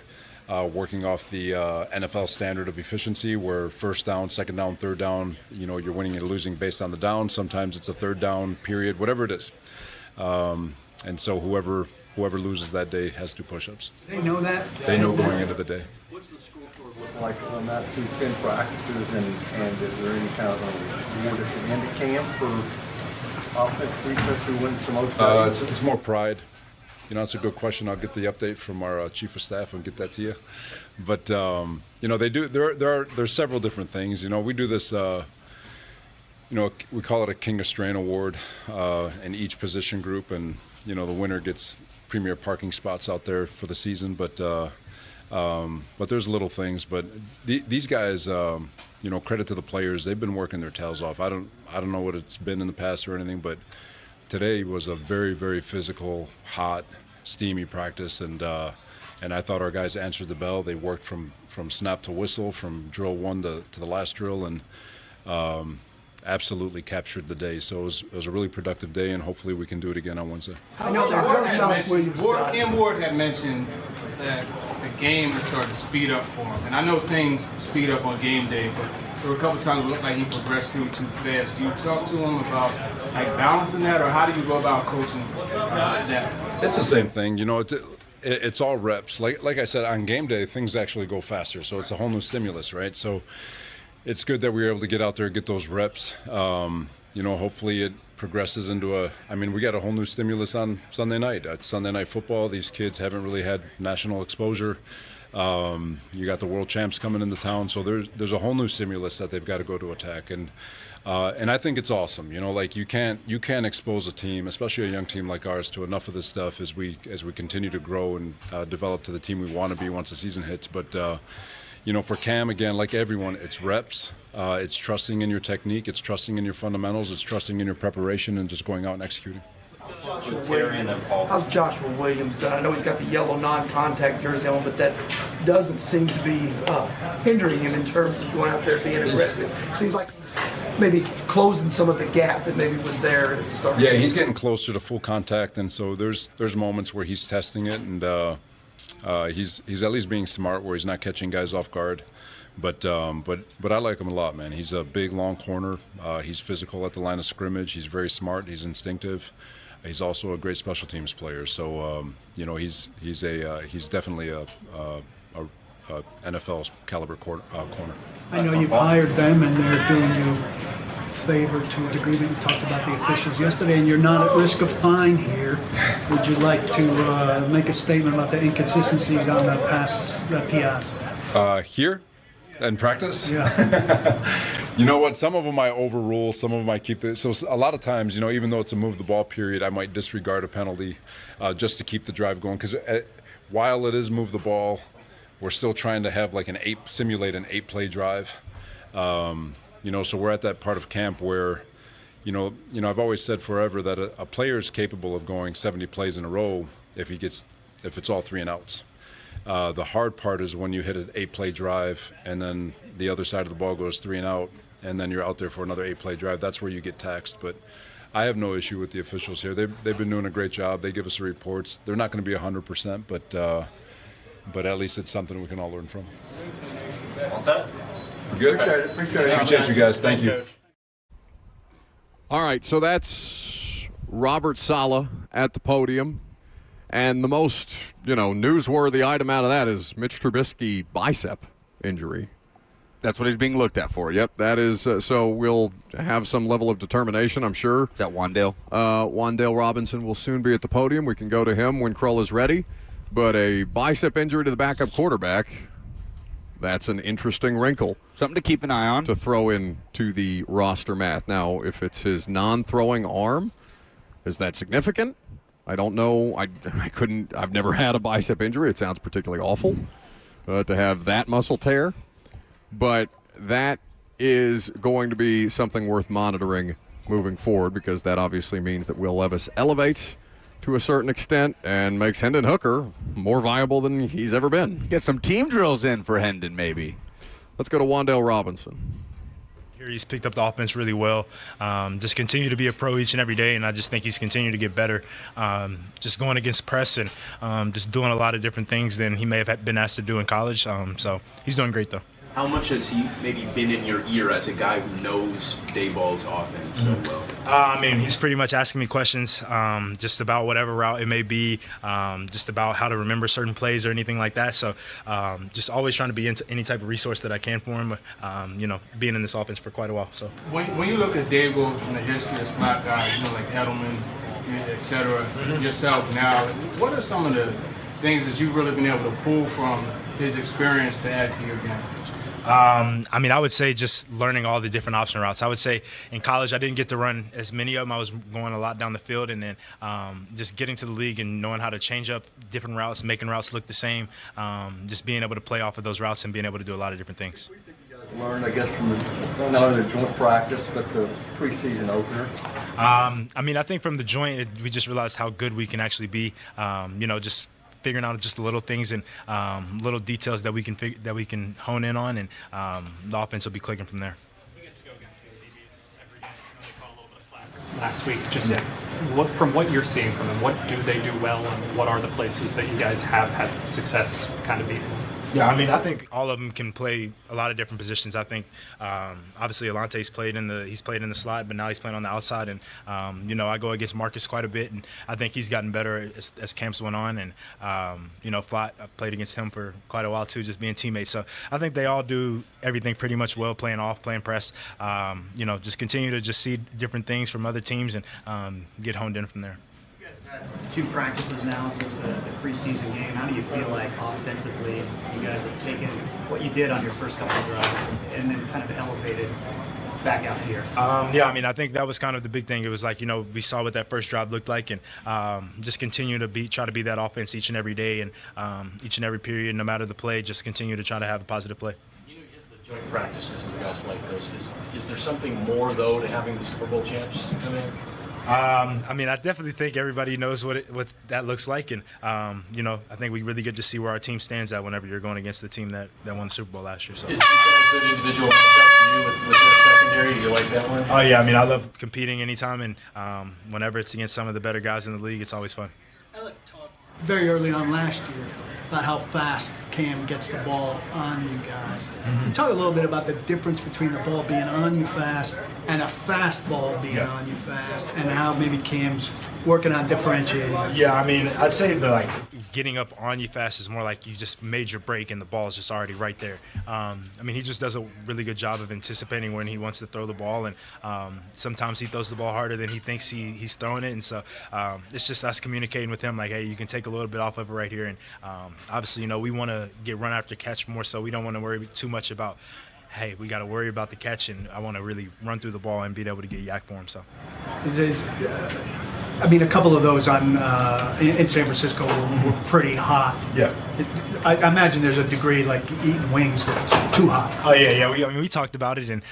working off the NFL standard of efficiency, where first down, second down, third down, you know, you're winning and losing based on the down. Sometimes it's a third down period, whatever it is. And so whoever loses that day has to push-ups. They know that? They know going into the day. What's the scoreboard look like on that through 10 practices, and is there any kind of reward at the end of camp for offense, defense, who wins the most days? It's more pride. You know, it's a good question. I'll get the update from our chief of staff and get that to you. But you know, they do. There's several different things. You know, we do this. You know, we call it a King of Strain Award in each position group, and you know, the winner gets premier parking spots out there for the season. But there's little things. But these guys, you know, credit to the players. They've been working their tails off. I don't know what it's been in the past or anything, but today was a very, very physical, hot, steamy practice, and I thought our guys answered the bell. They worked from snap to whistle, from drill 1 to the last drill, and absolutely captured the day. So it was a really productive day, and hopefully we can do it again on Wednesday. I know Cam Ward had mentioned that the game has started to speed up for him, and I know things speed up on game day, but there were a couple times it looked like he progressed through too fast. Do you talk to him about like balancing that, or how do you go about coaching that? It's the same thing, you know. It's all reps. Like I said, on game day, things actually go faster, so it's a whole new stimulus, right? So it's good that we were able to get out there and get those reps. You know, hopefully it progresses into we got a whole new stimulus on Sunday night. It's Sunday Night Football. These kids haven't really had national exposure. You got the world champs coming into town, so there's a whole new stimulus that they've got to go to attack, and I think it's awesome. You can't expose a team, especially a young team like ours, to enough of this stuff as we continue to grow and develop to the team we want to be once the season hits. But for Cam, again, like everyone, it's reps. It's trusting in your technique. It's trusting in your fundamentals. It's trusting in your preparation and just going out and executing. How's Joshua Williams done? I know he's got the yellow non-contact jersey on, but that doesn't seem to be hindering him in terms of going out there being aggressive. Seems like he's maybe closing some of the gap that maybe was there at the start. Yeah, he's getting closer to full contact, and so there's moments where he's testing it, and he's at least being smart where he's not catching guys off guard. But I like him a lot, man. He's a big, long corner. He's physical at the line of scrimmage. He's very smart. He's instinctive. He's also a great special teams player. So he's definitely a NFL caliber corner. I know you've hired them and they're doing you a favor to a degree, that you talked about the officials yesterday, and you're not at risk of fine here. Would you like to make a statement about the inconsistencies on the PIs? Here? In practice? Yeah. You know what? Some of them I overrule. Some of them I keep. So a lot of times, even though it's a move the ball period, I might disregard a penalty just to keep the drive going. Because while it is move the ball, we're still trying to have simulate an 8-play drive. So we're at that part of camp where, I've always said forever that a player is capable of going 70 plays in a row if it's all 3 and outs. The hard part is when you hit an 8-play drive and then the other side of the ball goes 3 and out, and then you're out there for another 8-play drive. That's where you get taxed. But I have no issue with the officials here. They've been doing a great job. They give us the reports. They're not going to be 100%, but at least it's something we can all learn from. All set? Good. Appreciate you guys. Thank you. All right, so that's Robert Saleh at the podium. And the most, newsworthy item out of that is Mitch Trubisky bicep injury. That's what he's being looked at for, yep. That is, so we'll have some level of determination, I'm sure. Is that Wan'Dale? Wan'Dale Robinson will soon be at the podium. We can go to him when Krull is ready. But a bicep injury to the backup quarterback, that's an interesting wrinkle. Something to keep an eye on. To throw into the roster math. Now, if it's his non-throwing arm, is that significant? I don't know. I've never had a bicep injury. It sounds particularly awful to have that muscle tear. But that is going to be something worth monitoring moving forward, because that obviously means that Will Levis elevates to a certain extent and makes Hendon Hooker more viable than he's ever been. Get some team drills in for Hendon, maybe. Let's go to Wan'Dale Robinson. He's picked up the offense really well. Just continue to be a pro each and every day, and I just think he's continued to get better. Just going against press and just doing a lot of different things than he may have been asked to do in college. So he's doing great, though. How much has he maybe been in your ear as a guy who knows Daboll's offense so well? He's pretty much asking me questions just about whatever route it may be, just about how to remember certain plays or anything like that. So just always trying to be into any type of resource that I can for him, being in this offense for quite a while. So when you look at Dabo from the history of slot guys, like Edelman, et cetera, yourself now, what are some of the things that you've really been able to pull from his experience to add to your game? I would say just learning all the different option routes. I would say in college I didn't get to run as many of them. I was going a lot down the field, and then just getting to the league and knowing how to change up different routes, making routes look the same, just being able to play off of those routes and being able to do a lot of different things. Learned, I guess, from not only the joint practice, but the preseason opener? I think from the joint, we just realized how good we can actually be, just figuring out just the little things and little details that we can hone in on, and the offense will be clicking from there. We get to go against these DBs every game. They call a little bit of flack. Last week, just from what you're seeing from them, what do they do well, and what are the places that you guys have had success kind of beating? Yeah, I mean, I think all of them can play a lot of different positions. I think obviously Alante's played in the slot, but now he's playing on the outside. And I go against Marcus quite a bit, and I think he's gotten better as camps went on. And Flott, I played against him for quite a while too, just being teammates. So I think they all do everything pretty much well, playing off, playing press. Just continue to just see different things from other teams and get honed in from there. 2 practices now since the preseason game. How do you feel like offensively you guys have taken what you did on your first couple of drives and then kind of elevated back out here? I think that was kind of the big thing. It was like, we saw what that first drive looked like, and just continue to try to be that offense each and every day and each and every period, no matter the play, just continue to try to have a positive play. You have the joint practices with guys like those. Is there something more, though, to having the Super Bowl champs come in? I definitely think everybody knows what that looks like, and I think we really get to see where our team stands at whenever you're going against the team that won the Super Bowl last year. So. Is that a good individual matchup for you with their secondary? Do you like that one? Oh yeah, I love competing anytime, and whenever it's against some of the better guys in the league, it's always fun. Very early on last year about how fast Cam gets the ball on you guys. You talk a little bit about the difference between the ball being on you fast and a fast ball being on you fast, and how maybe Cam's working on differentiating. Yeah, I'd say that getting up on you fast is more like you just made your break and the ball is just already right there. He just does a really good job of anticipating when he wants to throw the ball, and sometimes he throws the ball harder than he thinks he's throwing it, and so it's just us communicating with him like, hey, you can take a little bit off of it right here, and obviously, we want to get run after catch more, so we don't want to worry too much about, hey, we got to worry about the catch, and I want to really run through the ball and be able to get yak for him. So, a couple of those in San Francisco were pretty hot. Yeah. I imagine there's a degree like eating wings that's too hot. Oh yeah. We talked about it, and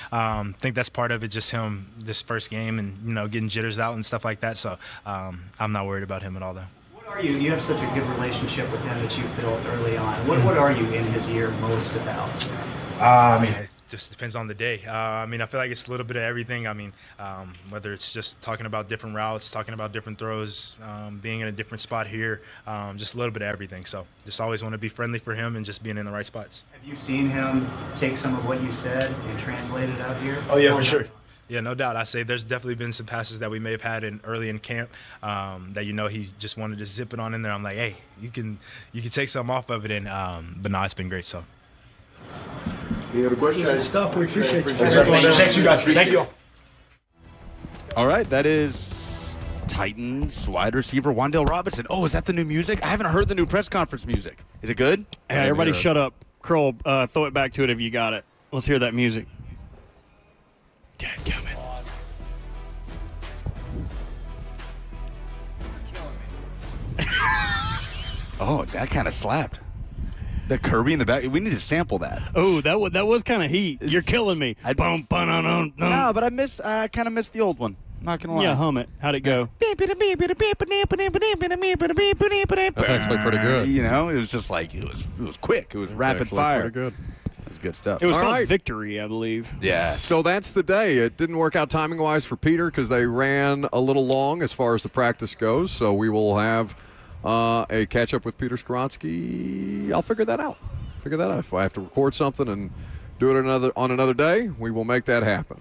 think that's part of it. Just him this first game, and getting jitters out and stuff like that. So I'm not worried about him at all, though. What are you have such a good relationship with him that you built early on. What are you in his ear most about? It just depends on the day. I feel like it's a little bit of everything. Whether it's just talking about different routes, talking about different throws, being in a different spot here, just a little bit of everything. So just always want to be friendly for him and just being in the right spots. Have you seen him take some of what you said and translate it out here? Oh, yeah, for sure. Yeah, no doubt. I say there's definitely been some passes that we may have had early in camp that he just wanted to zip it on in there. I'm like, hey, you can take some off of it, and but no, it's been great. So. Any other questions? Good stuff. We appreciate you. Thanks, you guys. Thank you all. All right, that is Titans wide receiver Wan'Dale Robinson. Oh, is that the new music? I haven't heard the new press conference music. Is it good? Hey, everybody shut up. Kroll, throw it back to it if you got it. Let's hear that music. Dadgummit. Oh, that kind of slapped. The Kirby in the back. We need to sample that. Oh, that was kind of heat. You're killing me. No, but I kind of missed the old one. Not gonna lie. Yeah, hum it. How'd it go? That's actually pretty good. It was just like it was quick. It was rapid fire. Pretty good. It was good stuff. It was called Victory, I believe. Yeah. So that's the day. It didn't work out timing-wise for Peter because they ran a little long as far as the practice goes. So we will have a catch-up with Peter Skoronski. I'll figure that out. If I have to record something and do it on another day, we will make that happen.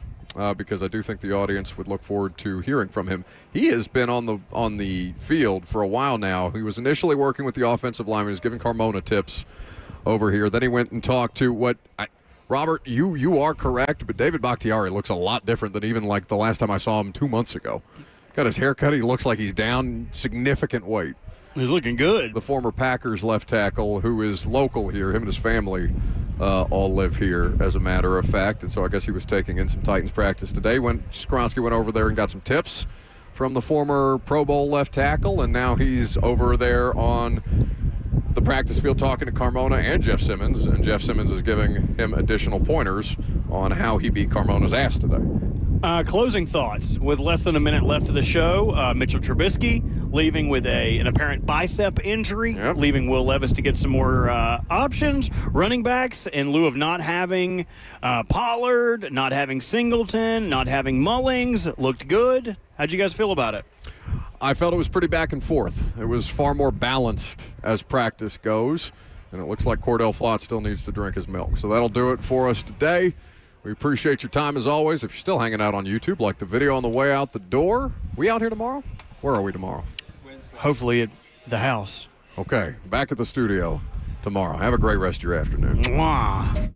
Because I do think the audience would look forward to hearing from him. He has been on the field for a while now. He was initially working with the offensive lineman. He was giving Carmona tips over here. Then he went and talked to Robert, you are correct, but David Bakhtiari looks a lot different than even like the last time I saw him 2 months ago. Got his haircut. He looks like he's down significant weight. He's looking good. The former Packers left tackle who is local here, him and his family all live here, as a matter of fact. And so I guess he was taking in some Titans practice today when Skoronski went over there and got some tips from the former Pro Bowl left tackle. And now he's over there on the practice field talking to Carmona and Jeff Simmons. And Jeff Simmons is giving him additional pointers on how he beat Carmona's ass today. Closing thoughts. With less than a minute left of the show, Mitchell Trubisky leaving with an apparent bicep injury, leaving Will Levis to get some more options. Running backs, in lieu of not having Pollard, not having Singleton, not having Mullings, looked good. How'd you guys feel about it? I felt it was pretty back and forth. It was far more balanced as practice goes. And it looks like Cordell Flott still needs to drink his milk. So that'll do it for us today. We appreciate your time as always. If you're still hanging out on YouTube, like the video on the way out the door. We out here tomorrow? Where are we tomorrow? Hopefully at the house. Okay, back at the studio tomorrow. Have a great rest of your afternoon. Mwah.